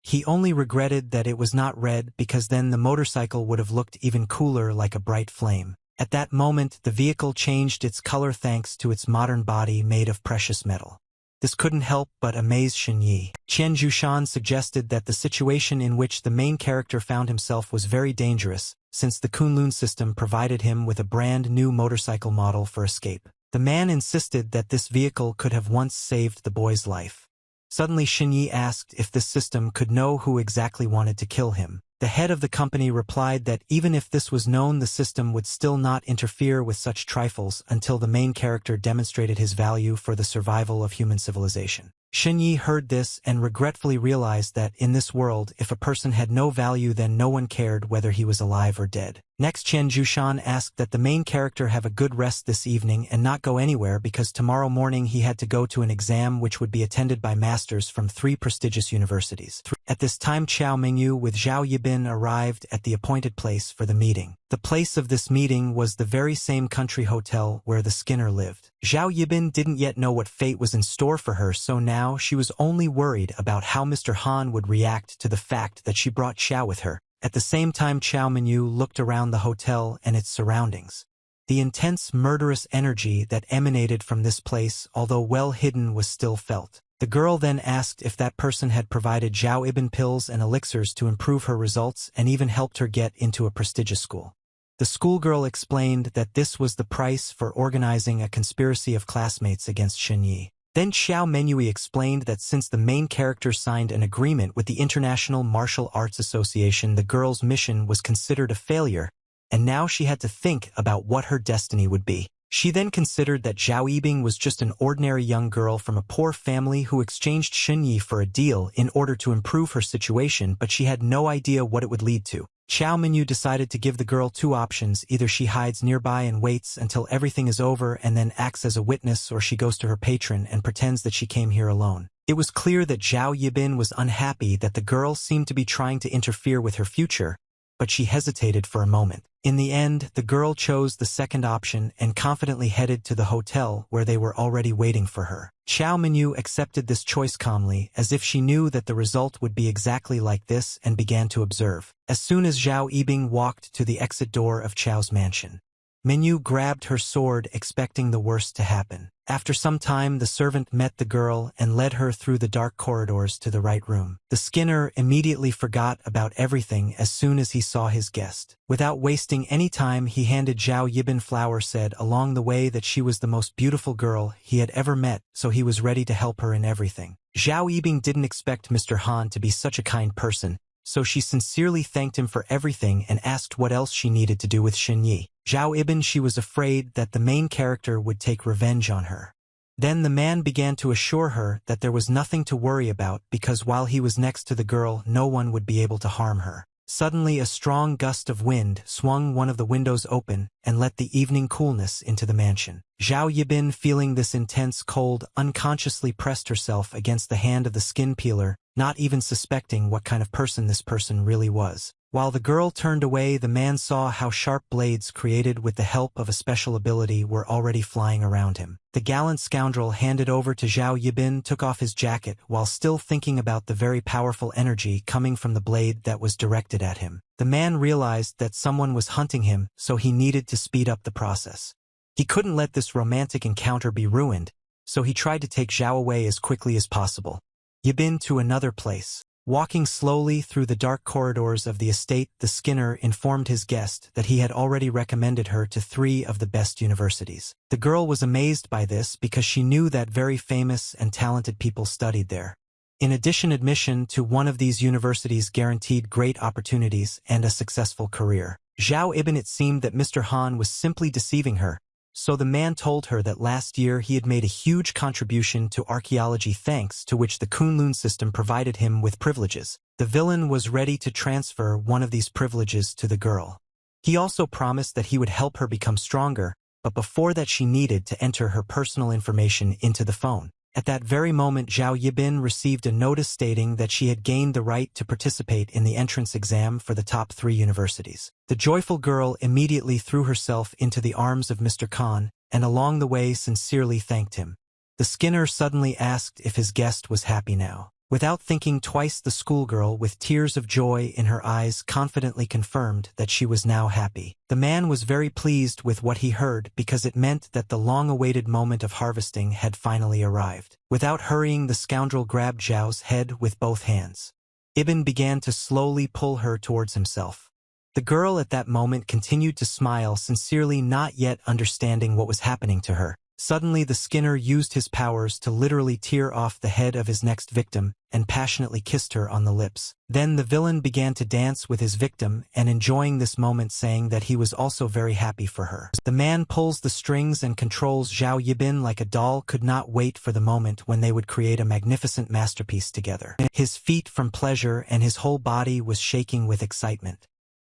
He only regretted that it was not red, because then the motorcycle would have looked even cooler, like a bright flame. At that moment, the vehicle changed its color thanks to its modern body made of precious metal. This couldn't help but amaze Shin Yi. Qian Zhushan suggested that the situation in which the main character found himself was very dangerous, since the Kunlun system provided him with a brand new motorcycle model for escape. The man insisted that this vehicle could have once saved the boy's life. Suddenly Shin Yi asked if this system could know who exactly wanted to kill him. The head of the company replied that even if this was known, the system would still not interfere with such trifles until the main character demonstrated his value for the survival of human civilization. Shin Yi heard this and regretfully realized that in this world, if a person had no value, then no one cared whether he was alive or dead. Next, Qian Zhushan asked that the main character have a good rest this evening and not go anywhere, because tomorrow morning he had to go to an exam which would be attended by masters from 3 prestigious universities. At this time, Chao Mingyu with Zhao Yibin arrived at the appointed place for the meeting. The place of this meeting was the very same country hotel where the Skinner lived. Zhao Yibin didn't yet know what fate was in store for her, so now she was only worried about how Mr. Han would react to the fact that she brought Xiao with her. At the same time, Chao Mingyu looked around the hotel and its surroundings. The intense murderous energy that emanated from this place, although well hidden, was still felt. The girl then asked if that person had provided Zhao Ibn pills and elixirs to improve her results and even helped her get into a prestigious school. The schoolgirl explained that this was the price for organizing a conspiracy of classmates against Shin Yi. Then Xiao Menui explained that since the main character signed an agreement with the International Martial Arts Association, the girl's mission was considered a failure, and now she had to think about what her destiny would be. She then considered that Zhao Yibing was just an ordinary young girl from a poor family who exchanged Shin Yi for a deal in order to improve her situation, but she had no idea what it would lead to. Xiao Minyu decided to give the girl 2 options: either she hides nearby and waits until everything is over and then acts as a witness, or she goes to her patron and pretends that she came here alone. It was clear that Zhao Yibin was unhappy that the girl seemed to be trying to interfere with her future, but she hesitated for a moment. In the end, the girl chose the second option and confidently headed to the hotel where they were already waiting for her. Xiao Minyu accepted this choice calmly, as if she knew that the result would be exactly like this, and began to observe. As soon as Zhao Yibing walked to the exit door of Chao's mansion, Minyu grabbed her sword, expecting the worst to happen. After some time, the servant met the girl and led her through the dark corridors to the right room. The Skinner immediately forgot about everything as soon as he saw his guest. Without wasting any time, he handed Zhao Yibin flower, said along the way that she was the most beautiful girl he had ever met, so he was ready to help her in everything. Zhao Yibing didn't expect Mr. Han to be such a kind person, so she sincerely thanked him for everything and asked what else she needed to do with Shin Yi. Zhao Ibn, she was afraid that the main character would take revenge on her. Then the man began to assure her that there was nothing to worry about, because while he was next to the girl, no one would be able to harm her. Suddenly, a strong gust of wind swung one of the windows open and let the evening coolness into the mansion. Zhao Yibin, feeling this intense cold, unconsciously pressed herself against the hand of the skin peeler, not even suspecting what kind of person this person really was. While the girl turned away, the man saw how sharp blades created with the help of a special ability were already flying around him. The gallant scoundrel handed over to Zhao Yibin took off his jacket while still thinking about the very powerful energy coming from the blade that was directed at him. The man realized that someone was hunting him, so he needed to speed up the process. He couldn't let this romantic encounter be ruined, so he tried to take Zhao away as quickly as possible. Yibin to another place. Walking slowly through the dark corridors of the estate, the Skinner informed his guest that he had already recommended her to 3 of the best universities. The girl was amazed by this because she knew that very famous and talented people studied there. In addition, admission to one of these universities guaranteed great opportunities and a successful career. Zhao Ibn, it seemed that Mr. Han was simply deceiving her, so the man told her that last year he had made a huge contribution to archaeology thanks to which the Kunlun system provided him with privileges. The villain was ready to transfer one of these privileges to the girl. He also promised that he would help her become stronger, but before that she needed to enter her personal information into the phone. At that very moment, Zhao Yibin received a notice stating that she had gained the right to participate in the entrance exam for the top 3 universities. The joyful girl immediately threw herself into the arms of Mr. Khan, and along the way sincerely thanked him. The Skinner suddenly asked if his guest was happy now. Without thinking twice, the schoolgirl, with tears of joy in her eyes, confidently confirmed that she was now happy. The man was very pleased with what he heard because it meant that the long-awaited moment of harvesting had finally arrived. Without hurrying, the scoundrel grabbed Zhao's head with both hands. Ibn began to slowly pull her towards himself. The girl at that moment continued to smile sincerely, not yet understanding what was happening to her. Suddenly, the Skinner used his powers to literally tear off the head of his next victim and passionately kissed her on the lips. Then the villain began to dance with his victim and enjoying this moment, saying that he was also very happy for her. The man pulls the strings and controls Zhao Yibin like a doll, could not wait for the moment when they would create a magnificent masterpiece together. His feet from pleasure and his whole body was shaking with excitement.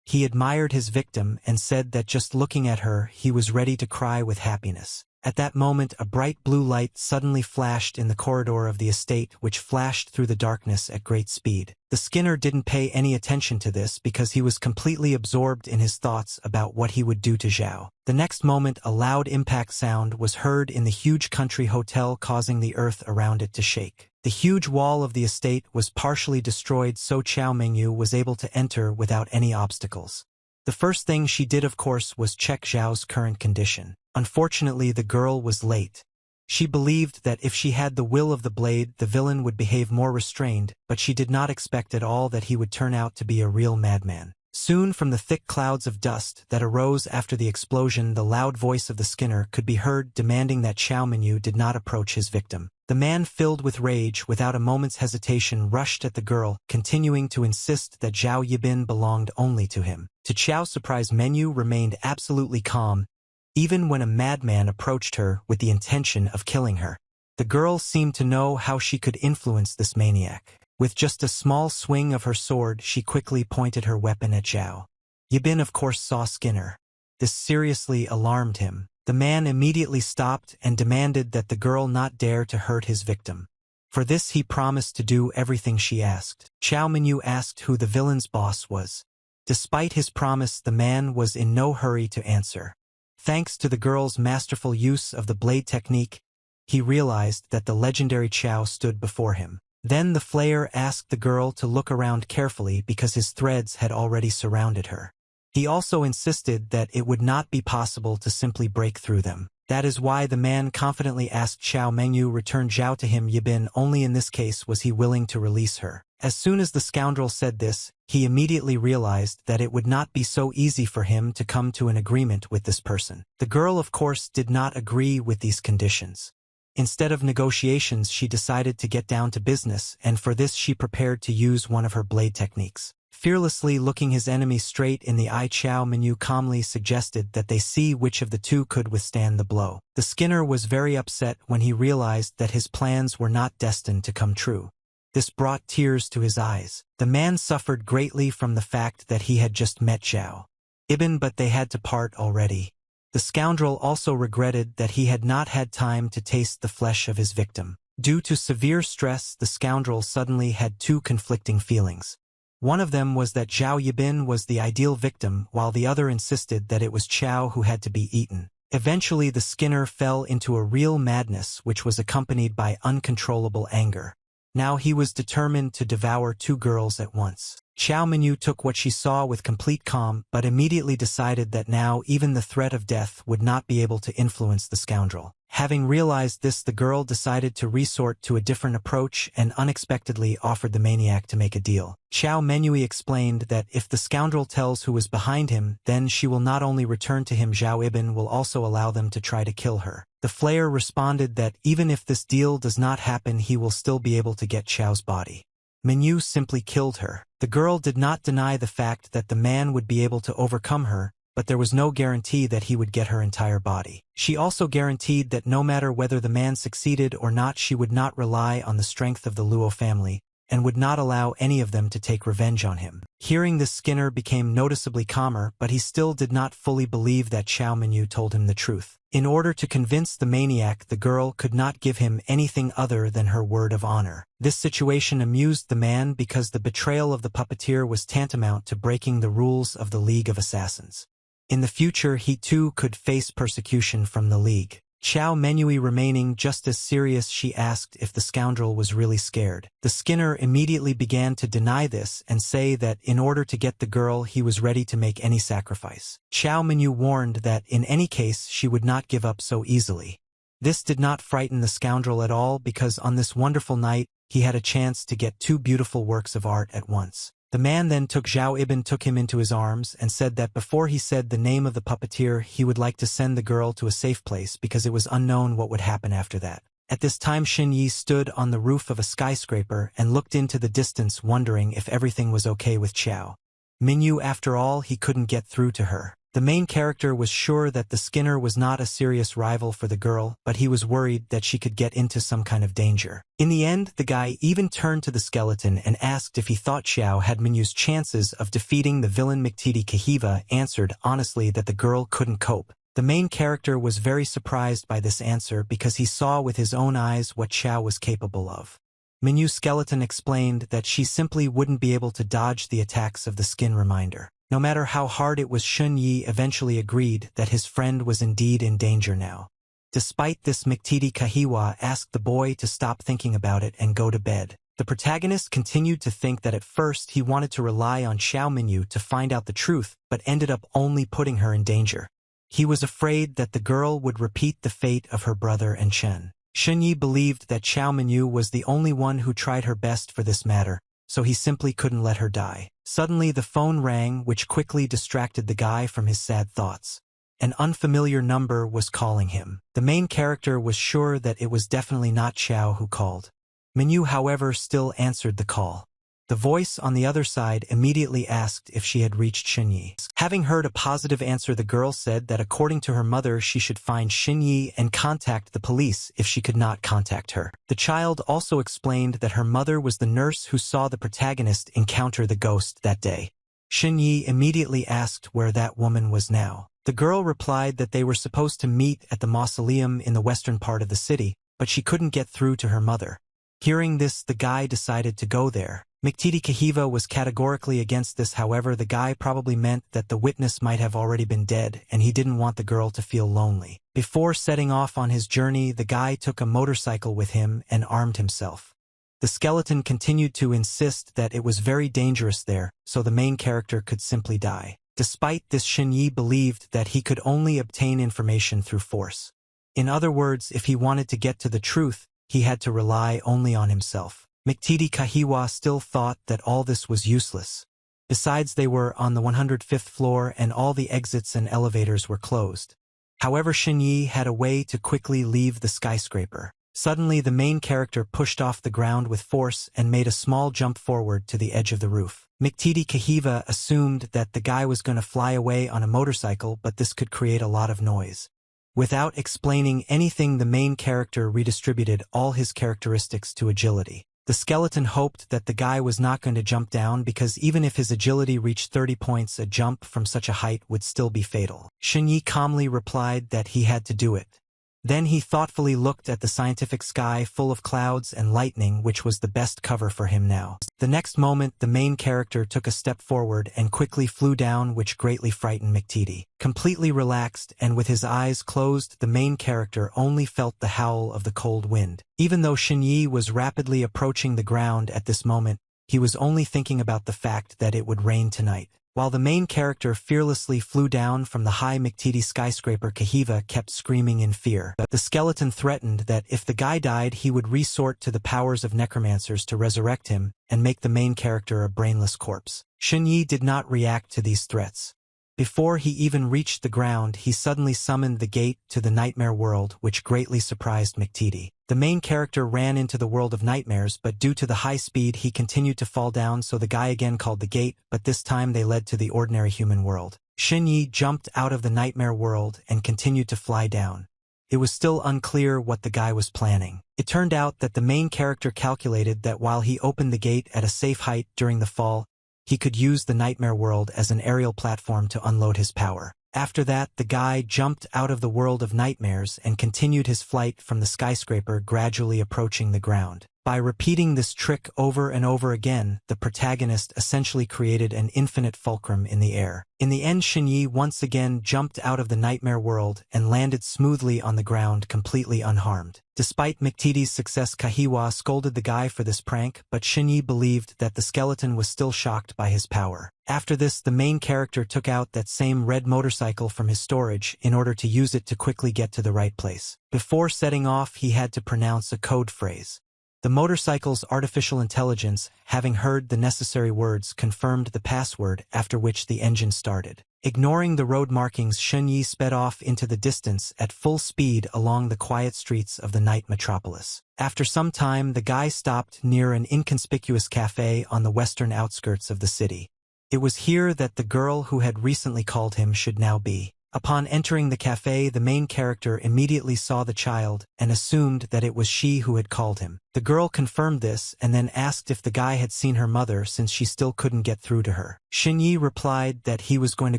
He admired his victim and said that just looking at her, he was ready to cry with happiness. At that moment, a bright blue light suddenly flashed in the corridor of the estate, which flashed through the darkness at great speed. The Skinner didn't pay any attention to this because he was completely absorbed in his thoughts about what he would do to Zhao. The next moment, a loud impact sound was heard in the huge country hotel, causing the earth around it to shake. The huge wall of the estate was partially destroyed, so Chao Mengyu was able to enter without any obstacles. The first thing she did, of course, was check Zhao's current condition. Unfortunately, the girl was late. She believed that if she had the will of the blade, the villain would behave more restrained, but she did not expect at all that he would turn out to be a real madman. Soon, from the thick clouds of dust that arose after the explosion, the loud voice of the Skinner could be heard demanding that Chao Mengyu did not approach his victim. The man, filled with rage, without a moment's hesitation, rushed at the girl, continuing to insist that Zhao Yibin belonged only to him. To Chao's surprise, Mengyu remained absolutely calm, even when a madman approached her with the intention of killing her. The girl seemed to know how she could influence this maniac. With just a small swing of her sword, she quickly pointed her weapon at Zhao. Yibin, of course, saw Skinner. This seriously alarmed him. The man immediately stopped and demanded that the girl not dare to hurt his victim. For this, he promised to do everything she asked. Chao Mengyu asked who the villain's boss was. Despite his promise, the man was in no hurry to answer. Thanks to the girl's masterful use of the blade technique, he realized that the legendary Chao stood before him. Then the flayer asked the girl to look around carefully because his threads had already surrounded her. He also insisted that it would not be possible to simply break through them. That is why the man confidently asked Chao Mengyu return Zhao to him. Yibin, only in this case was he willing to release her. As soon as the scoundrel said this, he immediately realized that it would not be so easy for him to come to an agreement with this person. The girl, of course, did not agree with these conditions. Instead of negotiations, she decided to get down to business, and for this she prepared to use one of her blade techniques. Fearlessly looking his enemy straight in the eye, Chao Mengyu calmly suggested that they see which of the two could withstand the blow. The Skinner was very upset when he realized that his plans were not destined to come true. This brought tears to his eyes. The man suffered greatly from the fact that he had just met Zhao Ibn, but they had to part already. The scoundrel also regretted that he had not had time to taste the flesh of his victim. Due to severe stress, the scoundrel suddenly had two conflicting feelings. One of them was that Zhao Yibin was the ideal victim, while the other insisted that it was Chao who had to be eaten. Eventually, the Skinner fell into a real madness, which was accompanied by uncontrollable anger. Now he was determined to devour two girls at once. Chao Mengyu took what she saw with complete calm, but immediately decided that now even the threat of death would not be able to influence the scoundrel. Having realized this, the girl decided to resort to a different approach and unexpectedly offered the maniac to make a deal. Xiao Menui explained that if the scoundrel tells who was behind him, then she will not only return to him, Zhao Ibn will also allow them to try to kill her. The Flayer responded that even if this deal does not happen, he will still be able to get Xiao's body. Minyu simply killed her. The girl did not deny the fact that the man would be able to overcome her, but there was no guarantee that he would get her entire body. She also guaranteed that no matter whether the man succeeded or not, she would not rely on the strength of the Luo family, and would not allow any of them to take revenge on him. Hearing this, Skinner became noticeably calmer, but he still did not fully believe that Xiao Minyu told him the truth. In order to convince the maniac, the girl could not give him anything other than her word of honor. This situation amused the man because the betrayal of the puppeteer was tantamount to breaking the rules of the League of Assassins. In the future, he too could face persecution from the League. Xiao Menui remaining just as serious, she asked if the scoundrel was really scared. The Skinner immediately began to deny this and say that in order to get the girl, he was ready to make any sacrifice. Xiao Menui warned that in any case she would not give up so easily. This did not frighten the scoundrel at all, because on this wonderful night he had a chance to get two beautiful works of art at once. The man then took Zhao Ibn, took him into his arms, and said that before he said the name of the puppeteer, he would like to send the girl to a safe place because it was unknown what would happen after that. At this time, Xin Yi stood on the roof of a skyscraper and looked into the distance, wondering if everything was okay with Xiao Minyu. After all, he couldn't get through to her. The main character was sure that the Skinner was not a serious rival for the girl, but he was worried that she could get into some kind of danger. In the end, the guy even turned to the skeleton and asked if he thought Xiao had Minyu's chances of defeating the villain. Miktidi Kahiva answered honestly that the girl couldn't cope. The main character was very surprised by this answer because he saw with his own eyes what Xiao was capable of. Minyu's skeleton explained that she simply wouldn't be able to dodge the attacks of the skin reminder. No matter how hard it was, Shun Yi eventually agreed that his friend was indeed in danger now. Despite this, Miktidi Kahiwa asked the boy to stop thinking about it and go to bed. The protagonist continued to think that at first he wanted to rely on Xiao Minyu to find out the truth, but ended up only putting her in danger. He was afraid that the girl would repeat the fate of her brother and Chen. Shun Yi believed that Xiao Minyu was the only one who tried her best for this matter, so he simply couldn't let her die. Suddenly the phone rang, which quickly distracted the guy from his sad thoughts. An unfamiliar number was calling him. The main character was sure that it was definitely not Xiao who called. Minyu, however, still answered the call. The voice on the other side immediately asked if she had reached Xinyi. Having heard a positive answer, the girl said that according to her mother she should find Xinyi and contact the police if she could not contact her. The child also explained that her mother was the nurse who saw the protagonist encounter the ghost that day. Xinyi immediately asked where that woman was now. The girl replied that they were supposed to meet at the mausoleum in the western part of the city, but she couldn't get through to her mother. Hearing this, the guy decided to go there. Miktidi Kahiva was categorically against this. However, the guy probably meant that the witness might have already been dead, and he didn't want the girl to feel lonely. Before setting off on his journey, the guy took a motorcycle with him and armed himself. The skeleton continued to insist that it was very dangerous there, so the main character could simply die. Despite this, Xinyi believed that he could only obtain information through force. In other words, if he wanted to get to the truth, he had to rely only on himself. Miktidi Kahiwa still thought that all this was useless. Besides, they were on the 105th floor and all the exits and elevators were closed. However, Xinyi had a way to quickly leave the skyscraper. Suddenly, the main character pushed off the ground with force and made a small jump forward to the edge of the roof. Miktidi Kahiva assumed that the guy was going to fly away on a motorcycle, but this could create a lot of noise. Without explaining anything, the main character redistributed all his characteristics to agility. The skeleton hoped that the guy was not going to jump down because even if his agility reached 30 points, a jump from such a height would still be fatal. Xinyi calmly replied that he had to do it. Then he thoughtfully looked at the scientific sky full of clouds and lightning, which was the best cover for him now. The next moment, the main character took a step forward and quickly flew down, which greatly frightened Miktidi. Completely relaxed and with his eyes closed, the main character only felt the howl of the cold wind. Even though Xinyi was rapidly approaching the ground at this moment, he was only thinking about the fact that it would rain tonight. While the main character fearlessly flew down from the high McTD skyscraper, Kahiva kept screaming in fear. The skeleton threatened that if the guy died, he would resort to the powers of necromancers to resurrect him and make the main character a brainless corpse. Xunyi did not react to these threats. Before he even reached the ground, he suddenly summoned the gate to the nightmare world, which greatly surprised McTD. The main character ran into the world of nightmares, but due to the high speed he continued to fall down, so the guy again called the gate, but this time they led to the ordinary human world. Xunyi jumped out of the nightmare world and continued to fly down. It was still unclear what the guy was planning. It turned out that the main character calculated that while he opened the gate at a safe height during the fall, he could use the nightmare world as an aerial platform to unload his power. After that, the guy jumped out of the world of nightmares and continued his flight from the skyscraper, gradually approaching the ground. By repeating this trick over and over again, the protagonist essentially created an infinite fulcrum in the air. In the end, Xunyi once again jumped out of the nightmare world and landed smoothly on the ground, completely unharmed. Despite McTD's success, Kahiwa scolded the guy for this prank, but Xunyi believed that the skeleton was still shocked by his power. After this, the main character took out that same red motorcycle from his storage in order to use it to quickly get to the right place. Before setting off, he had to pronounce a code phrase. The motorcycle's artificial intelligence, having heard the necessary words, confirmed the password, after which the engine started. Ignoring the road markings, Xunyi sped off into the distance at full speed along the quiet streets of the night metropolis. After some time, the guy stopped near an inconspicuous cafe on the western outskirts of the city. It was here that the girl who had recently called him should now be. Upon entering the cafe, the main character immediately saw the child and assumed that it was she who had called him. The girl confirmed this and then asked if the guy had seen her mother, since she still couldn't get through to her. Xunyi replied that he was going to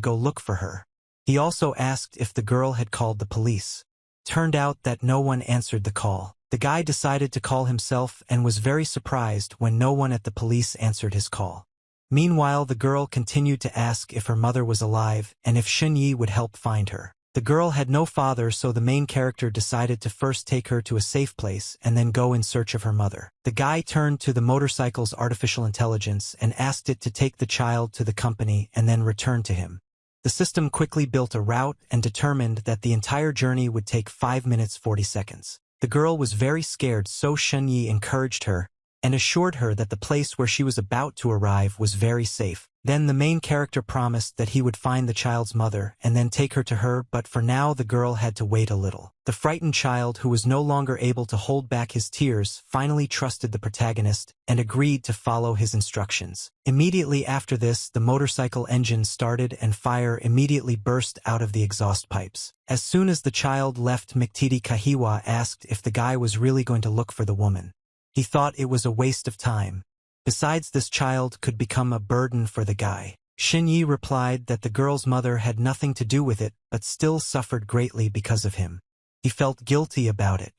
go look for her. He also asked if the girl had called the police. Turned out that no one answered the call. The guy decided to call himself and was very surprised when no one at the police answered his call. Meanwhile, the girl continued to ask if her mother was alive and if Xunyi would help find her. The girl had no father, so the main character decided to first take her to a safe place and then go in search of her mother. The guy turned to the motorcycle's artificial intelligence and asked it to take the child to the company and then return to him. The system quickly built a route and determined that the entire journey would take 5 minutes 40 seconds. The girl was very scared, so Xunyi encouraged her and assured her that the place where she was about to arrive was very safe. Then the main character promised that he would find the child's mother and then take her to her, but for now the girl had to wait a little. The frightened child, who was no longer able to hold back his tears, finally trusted the protagonist and agreed to follow his instructions. Immediately after this, the motorcycle engine started and fire immediately burst out of the exhaust pipes. As soon as the child left, McTD Kahiwa asked if the guy was really going to look for the woman. He thought it was a waste of time. Besides, this child could become a burden for the guy. Xunyi replied that the girl's mother had nothing to do with it, but still suffered greatly because of him. He felt guilty about it.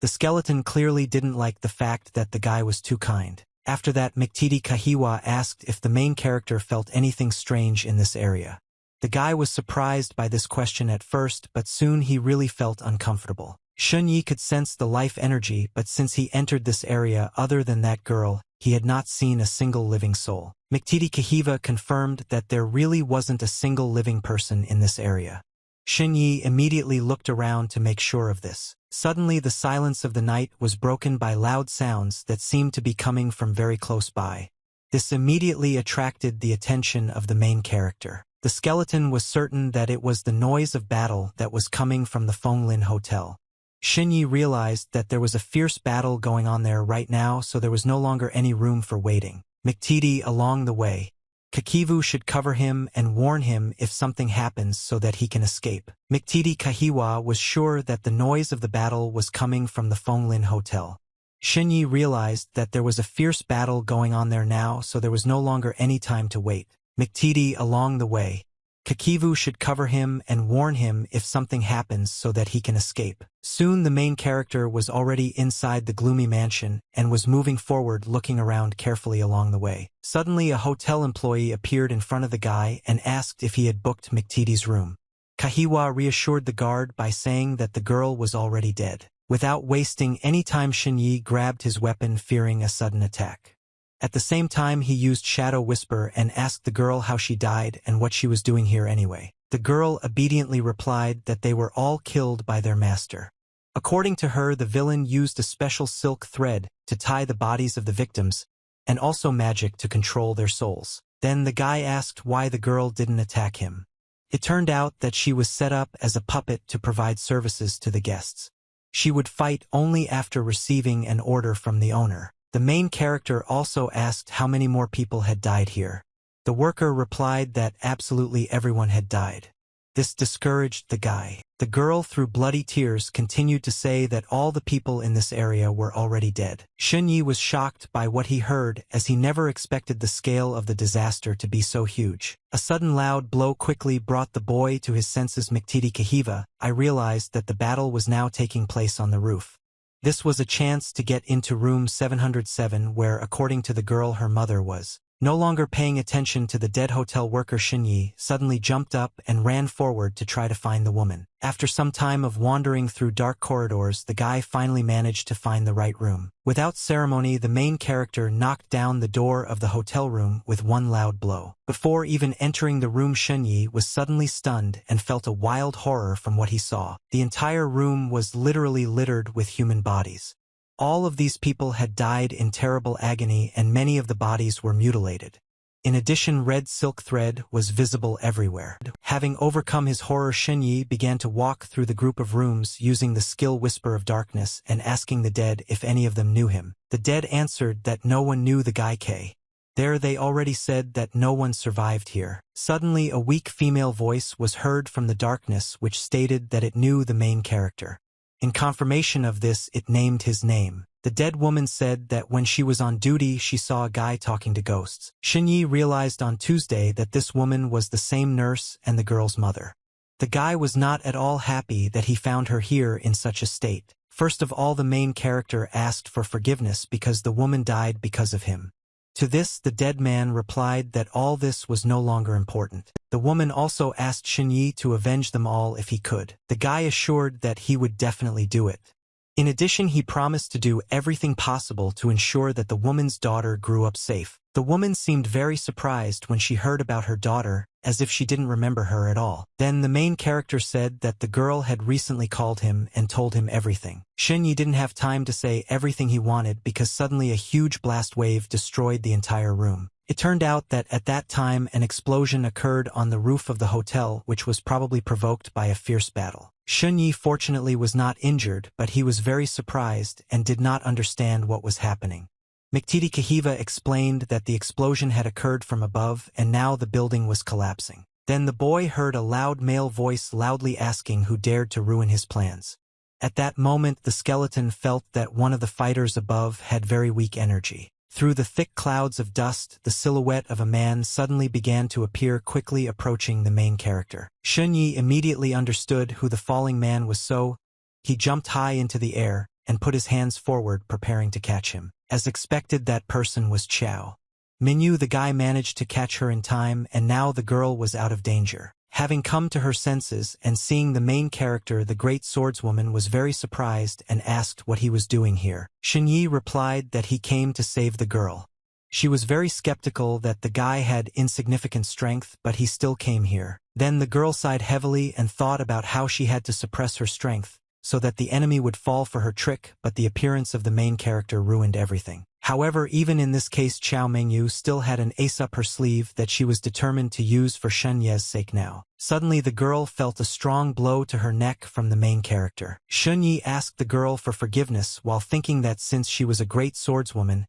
The skeleton clearly didn't like the fact that the guy was too kind. After that, McTD Kahiwa asked if the main character felt anything strange in this area. The guy was surprised by this question at first, but soon he really felt uncomfortable. Xunyi could sense the life energy, but since he entered this area, other than that girl, he had not seen a single living soul. McTD Kahiva confirmed that there really wasn't a single living person in this area. Xunyi immediately looked around to make sure of this. Suddenly, the silence of the night was broken by loud sounds that seemed to be coming from very close by. This immediately attracted the attention of the main character. The skeleton was certain that it was the noise of battle that was coming from the Fenglin Hotel. Xunyi realized that there was a fierce battle going on there right now, so there was no longer any room for waiting. McTD along the way. Kakivu should cover him and warn him if something happens so that he can escape. McTD Kahiwa was sure that the noise of the battle was coming from the Fenglin Hotel. Xunyi realized that there was a fierce battle going on there now, so there was no longer any time to wait. McTD along the way. Kakivu should cover him and warn him if something happens so that he can escape. Soon the main character was already inside the gloomy mansion and was moving forward, looking around carefully along the way. Suddenly a hotel employee appeared in front of the guy and asked if he had booked McTD's room. Kahiwa reassured the guard by saying that the girl was already dead. Without wasting any time, Xunyi grabbed his weapon, fearing a sudden attack. At the same time he used Shadow Whisper and asked the girl how she died and what she was doing here anyway. The girl obediently replied that they were all killed by their master. According to her, the villain used a special silk thread to tie the bodies of the victims, and also magic to control their souls. Then the guy asked why the girl didn't attack him. It turned out that she was set up as a puppet to provide services to the guests. She would fight only after receiving an order from the owner. The main character also asked how many more people had died here. The worker replied that absolutely everyone had died. This discouraged the guy. The girl, through bloody tears, continued to say that all the people in this area were already dead. Shunyi was shocked by what he heard, as he never expected the scale of the disaster to be so huge. A sudden loud blow quickly brought the boy to his senses. Miktiti Kahiva, I realized that the battle was now taking place on the roof. This was a chance to get into room 707 where, according to the girl, her mother was. No longer paying attention to the dead hotel worker, Shunyi suddenly jumped up and ran forward to try to find the woman. After some time of wandering through dark corridors, the guy finally managed to find the right room. Without ceremony, the main character knocked down the door of the hotel room with one loud blow. Before even entering the room, Shunyi was suddenly stunned and felt a wild horror from what he saw. The entire room was literally littered with human bodies. All of these people had died in terrible agony, and many of the bodies were mutilated. In addition, red silk thread was visible everywhere. Having overcome his horror, Shunyi began to walk through the group of rooms using the skill Whisper of Darkness and asking the dead if any of them knew him. The dead answered that no one knew the guy K. There they already said that no one survived here. Suddenly a weak female voice was heard from the darkness which stated that it knew the main character. In confirmation of this, it named his name. The dead woman said that when she was on duty, she saw a guy talking to ghosts. Shunyi realized on Tuesday that this woman was the same nurse and the girl's mother. The guy was not at all happy that he found her here in such a state. First of all, the main character asked for forgiveness because the woman died because of him. To this, the dead man replied that all this was no longer important. The woman also asked Shunyi to avenge them all if he could. The guy assured that he would definitely do it. In addition, he promised to do everything possible to ensure that the woman's daughter grew up safe. The woman seemed very surprised when she heard about her daughter, as if she didn't remember her at all. Then the main character said that the girl had recently called him and told him everything. Shunyi didn't have time to say everything he wanted because suddenly a huge blast wave destroyed the entire room. It turned out that at that time an explosion occurred on the roof of the hotel, which was probably provoked by a fierce battle. Shunyi fortunately was not injured, but he was very surprised and did not understand what was happening. Miktiti Kahiva explained that the explosion had occurred from above and now the building was collapsing. Then the boy heard a loud male voice loudly asking who dared to ruin his plans. At that moment, the skeleton felt that one of the fighters above had very weak energy. Through the thick clouds of dust, the silhouette of a man suddenly began to appear, quickly approaching the main character. Shunyi immediately understood who the falling man was, so he jumped high into the air and put his hands forward, preparing to catch him. As expected, that person was Chao. Minyu. The guy managed to catch her in time, and now the girl was out of danger. Having come to her senses and seeing the main character, the great swordswoman was very surprised and asked what he was doing here. Shunyi replied that he came to save the girl. She was very skeptical that the guy had insignificant strength, but he still came here. Then the girl sighed heavily and thought about how she had to suppress her strength so that the enemy would fall for her trick, but the appearance of the main character ruined everything. However, even in this case, Chao Mengyu still had an ace up her sleeve that she was determined to use for Shunye's sake now. Suddenly the girl felt a strong blow to her neck from the main character. Shunyi asked the girl for forgiveness while thinking that since she was a great swordswoman,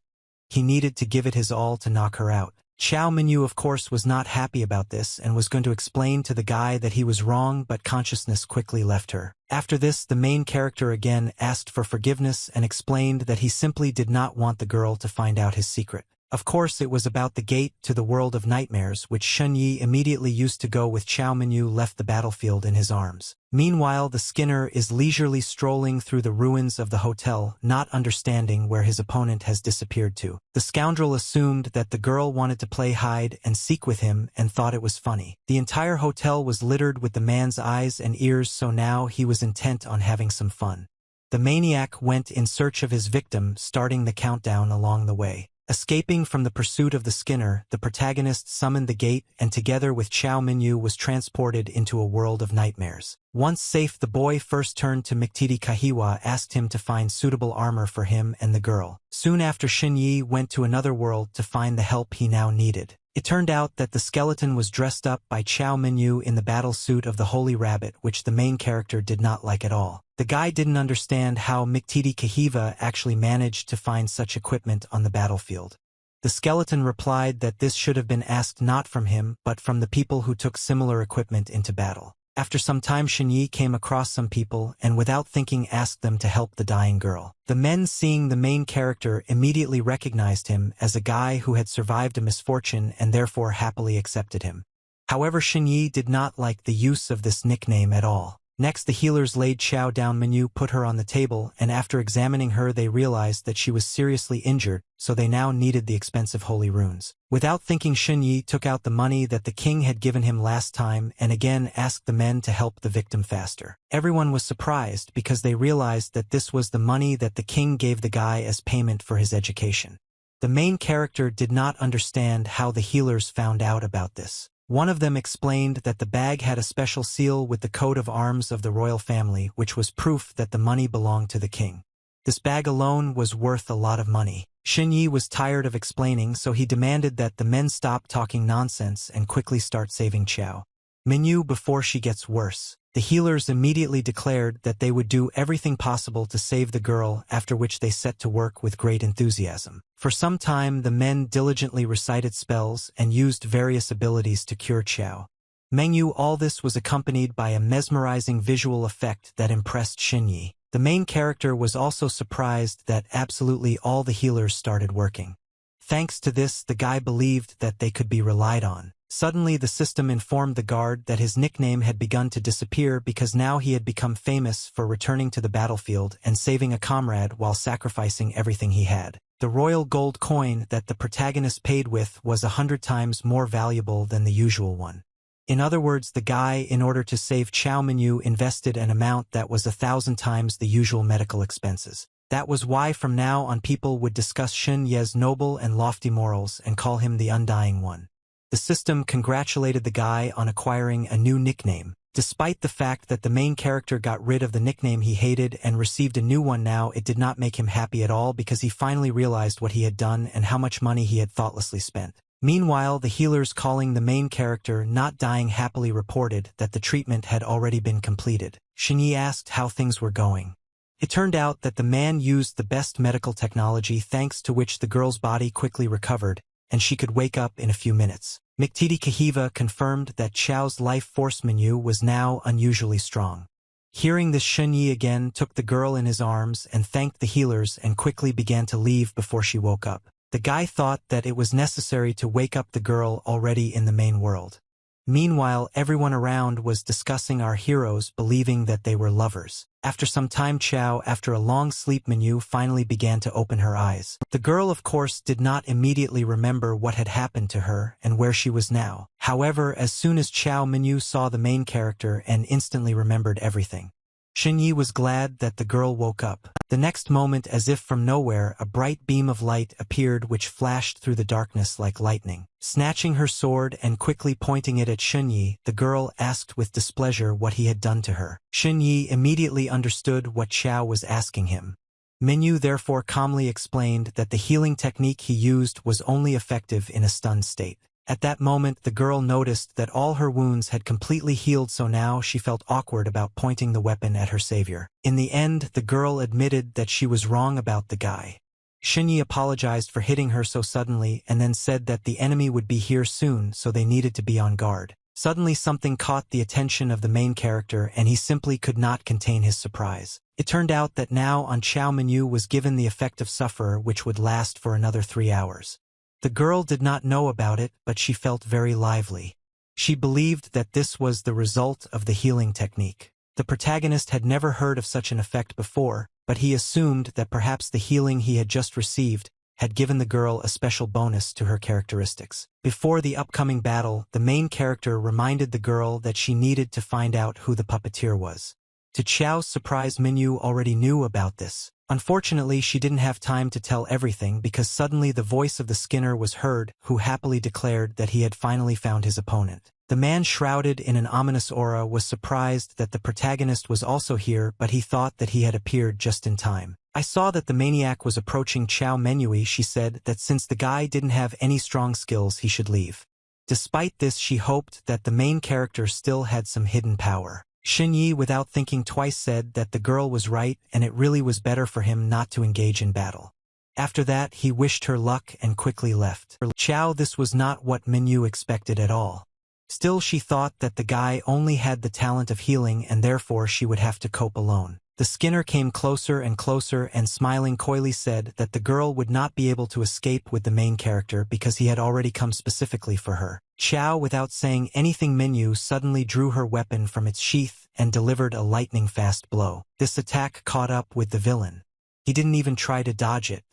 he needed to give it his all to knock her out. Chao Mengyu, of course, was not happy about this and was going to explain to the guy that he was wrong, but consciousness quickly left her. After this, the main character again asked for forgiveness and explained that he simply did not want the girl to find out his secret. Of course, it was about the gate to the world of nightmares, which Shunyi immediately used to go with. Chao Mengyu left the battlefield in his arms. Meanwhile, the Skinner is leisurely strolling through the ruins of the hotel, not understanding where his opponent has disappeared to. The scoundrel assumed that the girl wanted to play hide and seek with him and thought it was funny. The entire hotel was littered with the man's eyes and ears, so now he was intent on having some fun. The maniac went in search of his victim, starting the countdown along the way. Escaping from the pursuit of the Skinner, the protagonist summoned the gate and together with Chao Minyu was transported into a world of nightmares. Once safe, the boy first turned to Miktiti Kahiwa, asked him to find suitable armor for him and the girl. Soon after, Shinyi went to another world to find the help he now needed. It turned out that the skeleton was dressed up by Chao Minyu in the battle suit of the Holy Rabbit, which the main character did not like at all. The guy didn't understand how Miktiti Kahiva actually managed to find such equipment on the battlefield. The skeleton replied that this should have been asked not from him but from the people who took similar equipment into battle. After some time, Shinyi came across some people and without thinking asked them to help the dying girl. The men, seeing the main character, immediately recognized him as a guy who had survived a misfortune and therefore happily accepted him. However, Shinyi did not like the use of this nickname at all. Next, the healers laid Chao down. Minyu put her on the table, and after examining her they realized that she was seriously injured, so they now needed the expensive holy runes. Without thinking, Shinyi took out the money that the king had given him last time and again asked the men to help the victim faster. Everyone was surprised because they realized that this was the money that the king gave the guy as payment for his education. The main character did not understand how the healers found out about this. One of them explained that the bag had a special seal with the coat of arms of the royal family, which was proof that the money belonged to the king. This bag alone was worth a lot of money. Shinyi was tired of explaining, so he demanded that the men stop talking nonsense and quickly start saving Chao Minyu before she gets worse. The healers immediately declared that they would do everything possible to save the girl, after which they set to work with great enthusiasm. For some time, the men diligently recited spells and used various abilities to cure Chao Minyu. All this was accompanied by a mesmerizing visual effect that impressed Shinyi. The main character was also surprised that absolutely all the healers started working. Thanks to this, the guy believed that they could be relied on. Suddenly, the system informed the guard that his nickname had begun to disappear because now he had become famous for returning to the battlefield and saving a comrade while sacrificing everything he had. The royal gold coin that the protagonist paid with was 100 times more valuable than the usual one. In other words, the guy, in order to save Chao Minyu, invested an amount that was 1,000 times the usual medical expenses. That was why from now on people would discuss Shin Ye's noble and lofty morals and call him the Undying One. The system congratulated the guy on acquiring a new nickname. Despite the fact that the main character got rid of the nickname he hated and received a new one now, it did not make him happy at all because he finally realized what he had done and how much money he had thoughtlessly spent. Meanwhile, the healers calling the main character not dying happily reported that the treatment had already been completed. Shinyi asked how things were going. It turned out that the man used the best medical technology, thanks to which the girl's body quickly recovered, and she could wake up in a few minutes. Miktiti Kahiva confirmed that Chao's life force Minyu was now unusually strong. Hearing this, Shinyi again took the girl in his arms and thanked the healers and quickly began to leave before she woke up. The guy thought that it was necessary to wake up the girl already in the main world. Meanwhile, everyone around was discussing our heroes, believing that they were lovers. After some time, after a long sleep, Minyu finally began to open her eyes. The girl, of course, did not immediately remember what had happened to her and where she was now. However, as soon as Minyu saw the main character and instantly remembered everything. Shinyi was glad that the girl woke up. The next moment, as if from nowhere, a bright beam of light appeared which flashed through the darkness like lightning. Snatching her sword and quickly pointing it at Shinyi, the girl asked with displeasure what he had done to her. Shinyi immediately understood what Chao was asking him. Minyu therefore calmly explained that the healing technique he used was only effective in a stunned state. At that moment, the girl noticed that all her wounds had completely healed, so now she felt awkward about pointing the weapon at her savior. In the end, the girl admitted that she was wrong about the guy. Shinyi apologized for hitting her so suddenly and then said that the enemy would be here soon, so they needed to be on guard. Suddenly something caught the attention of the main character and he simply could not contain his surprise. It turned out that now on Chao Minyu was given the effect of Sufferer, which would last for another 3 hours. The girl did not know about it, but she felt very lively. She believed that this was the result of the healing technique. The protagonist had never heard of such an effect before, but he assumed that perhaps the healing he had just received had given the girl a special bonus to her characteristics. Before the upcoming battle, the main character reminded the girl that she needed to find out who the puppeteer was. To Chao's surprise, Minyu already knew about this. Unfortunately, she didn't have time to tell everything because suddenly the voice of the Skinner was heard, who happily declared that he had finally found his opponent. The man shrouded in an ominous aura was surprised that the protagonist was also here, but he thought that he had appeared just in time. I saw that the maniac was approaching Chao Menui. She said that since the guy didn't have any strong skills, he should leave. Despite this, she hoped that the main character still had some hidden power. Xin Yi, without thinking twice, said that the girl was right and it really was better for him not to engage in battle. After that, he wished her luck and quickly left. Chao, this was not what Minyu expected at all. Still, she thought that the guy only had the talent of healing and therefore she would have to cope alone. The Skinner came closer and closer and smiling coyly said that the girl would not be able to escape with the main character because he had already come specifically for her. Chao, without saying anything, Minyu suddenly drew her weapon from its sheath and delivered a lightning-fast blow. This attack caught up with the villain. He didn't even try to dodge it.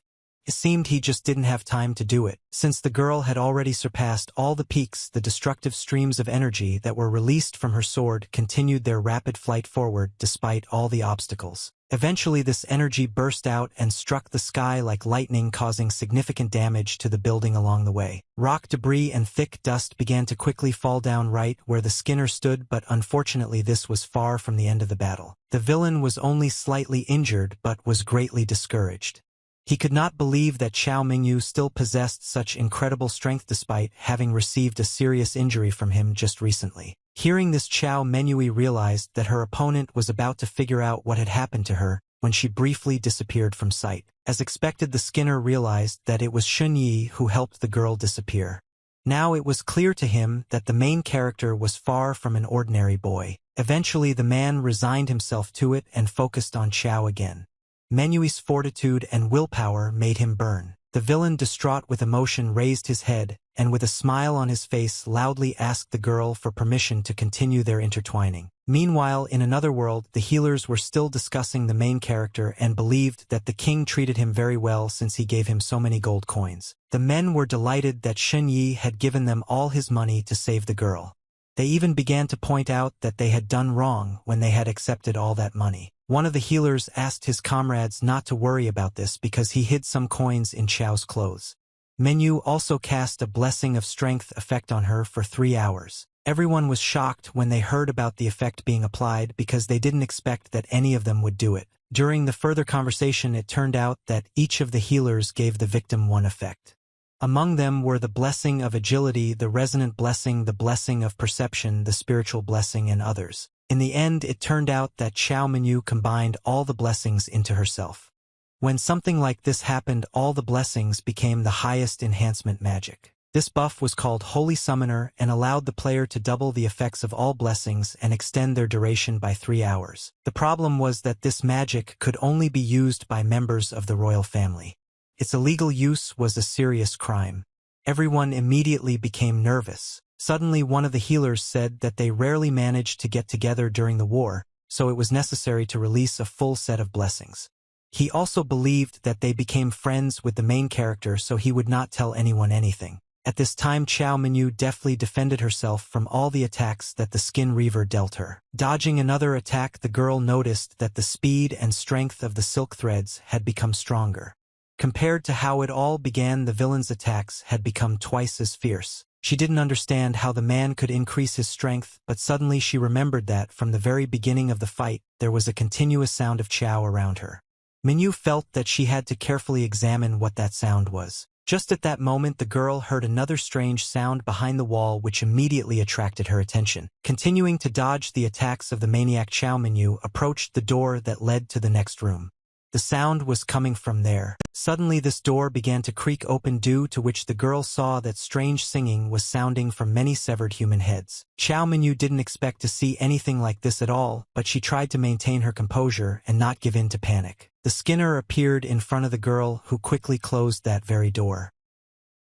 It seemed he just didn't have time to do it. Since the girl had already surpassed all the peaks, the destructive streams of energy that were released from her sword continued their rapid flight forward despite all the obstacles. Eventually, this energy burst out and struck the sky like lightning, causing significant damage to the building along the way. Rock debris and thick dust began to quickly fall down right where the Skinner stood, but unfortunately this was far from the end of the battle. The villain was only slightly injured but was greatly discouraged. He could not believe that Chao Mingyu still possessed such incredible strength despite having received a serious injury from him just recently. Hearing this, Chao Menui realized that her opponent was about to figure out what had happened to her when she briefly disappeared from sight. As expected, the Skinner realized that it was Xun Yi who helped the girl disappear. Now it was clear to him that the main character was far from an ordinary boy. Eventually, the man resigned himself to it and focused on Chao again. Menui's fortitude and willpower made him burn. The villain, distraught with emotion, raised his head, and with a smile on his face loudly asked the girl for permission to continue their intertwining. Meanwhile, in another world, the healers were still discussing the main character and believed that the king treated him very well since he gave him so many gold coins. The men were delighted that Xun Yi had given them all his money to save the girl. They even began to point out that they had done wrong when they had accepted all that money. One of the healers asked his comrades not to worry about this because he hid some coins in Chao's clothes. Menu also cast a blessing of strength effect on her for 3 hours. Everyone was shocked when they heard about the effect being applied because they didn't expect that any of them would do it. During the further conversation, it turned out that each of the healers gave the victim one effect. Among them were the blessing of agility, the resonant blessing, the blessing of perception, the spiritual blessing, and others. In the end, it turned out that Chao Mingyu combined all the blessings into herself. When something like this happened, all the blessings became the highest enhancement magic. This buff was called Holy Summoner and allowed the player to double the effects of all blessings and extend their duration by 3 hours. The problem was that this magic could only be used by members of the royal family. Its illegal use was a serious crime. Everyone immediately became nervous. Suddenly, one of the healers said that they rarely managed to get together during the war, so it was necessary to release a full set of blessings. He also believed that they became friends with the main character, so he would not tell anyone anything. At this time, Chao Mingyu deftly defended herself from all the attacks that the Skin Reaver dealt her. Dodging another attack, the girl noticed that the speed and strength of the silk threads had become stronger. Compared to how it all began, the villain's attacks had become twice as fierce. She didn't understand how the man could increase his strength, but suddenly she remembered that from the very beginning of the fight, there was a continuous sound of Chao around her. Minyu felt that she had to carefully examine what that sound was. Just at that moment, the girl heard another strange sound behind the wall which immediately attracted her attention. Continuing to dodge the attacks of the maniac, Chao Minyu approached the door that led to the next room. The sound was coming from there. Suddenly, this door began to creak open, due to which the girl saw that strange singing was sounding from many severed human heads. Chao Minyu didn't expect to see anything like this at all, but she tried to maintain her composure and not give in to panic. The Skinner appeared in front of the girl, who quickly closed that very door.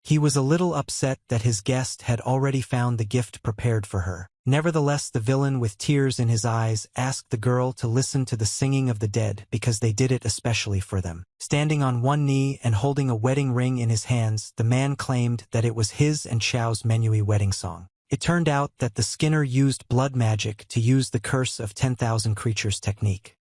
He was a little upset that his guest had already found the gift prepared for her. Nevertheless, the villain, with tears in his eyes, asked the girl to listen to the singing of the dead because they did it especially for them. Standing on one knee and holding a wedding ring in his hands, the man claimed that it was his and Chao's Menui wedding song. It turned out that the Skinner used blood magic to use the Curse of 10,000 Creatures technique.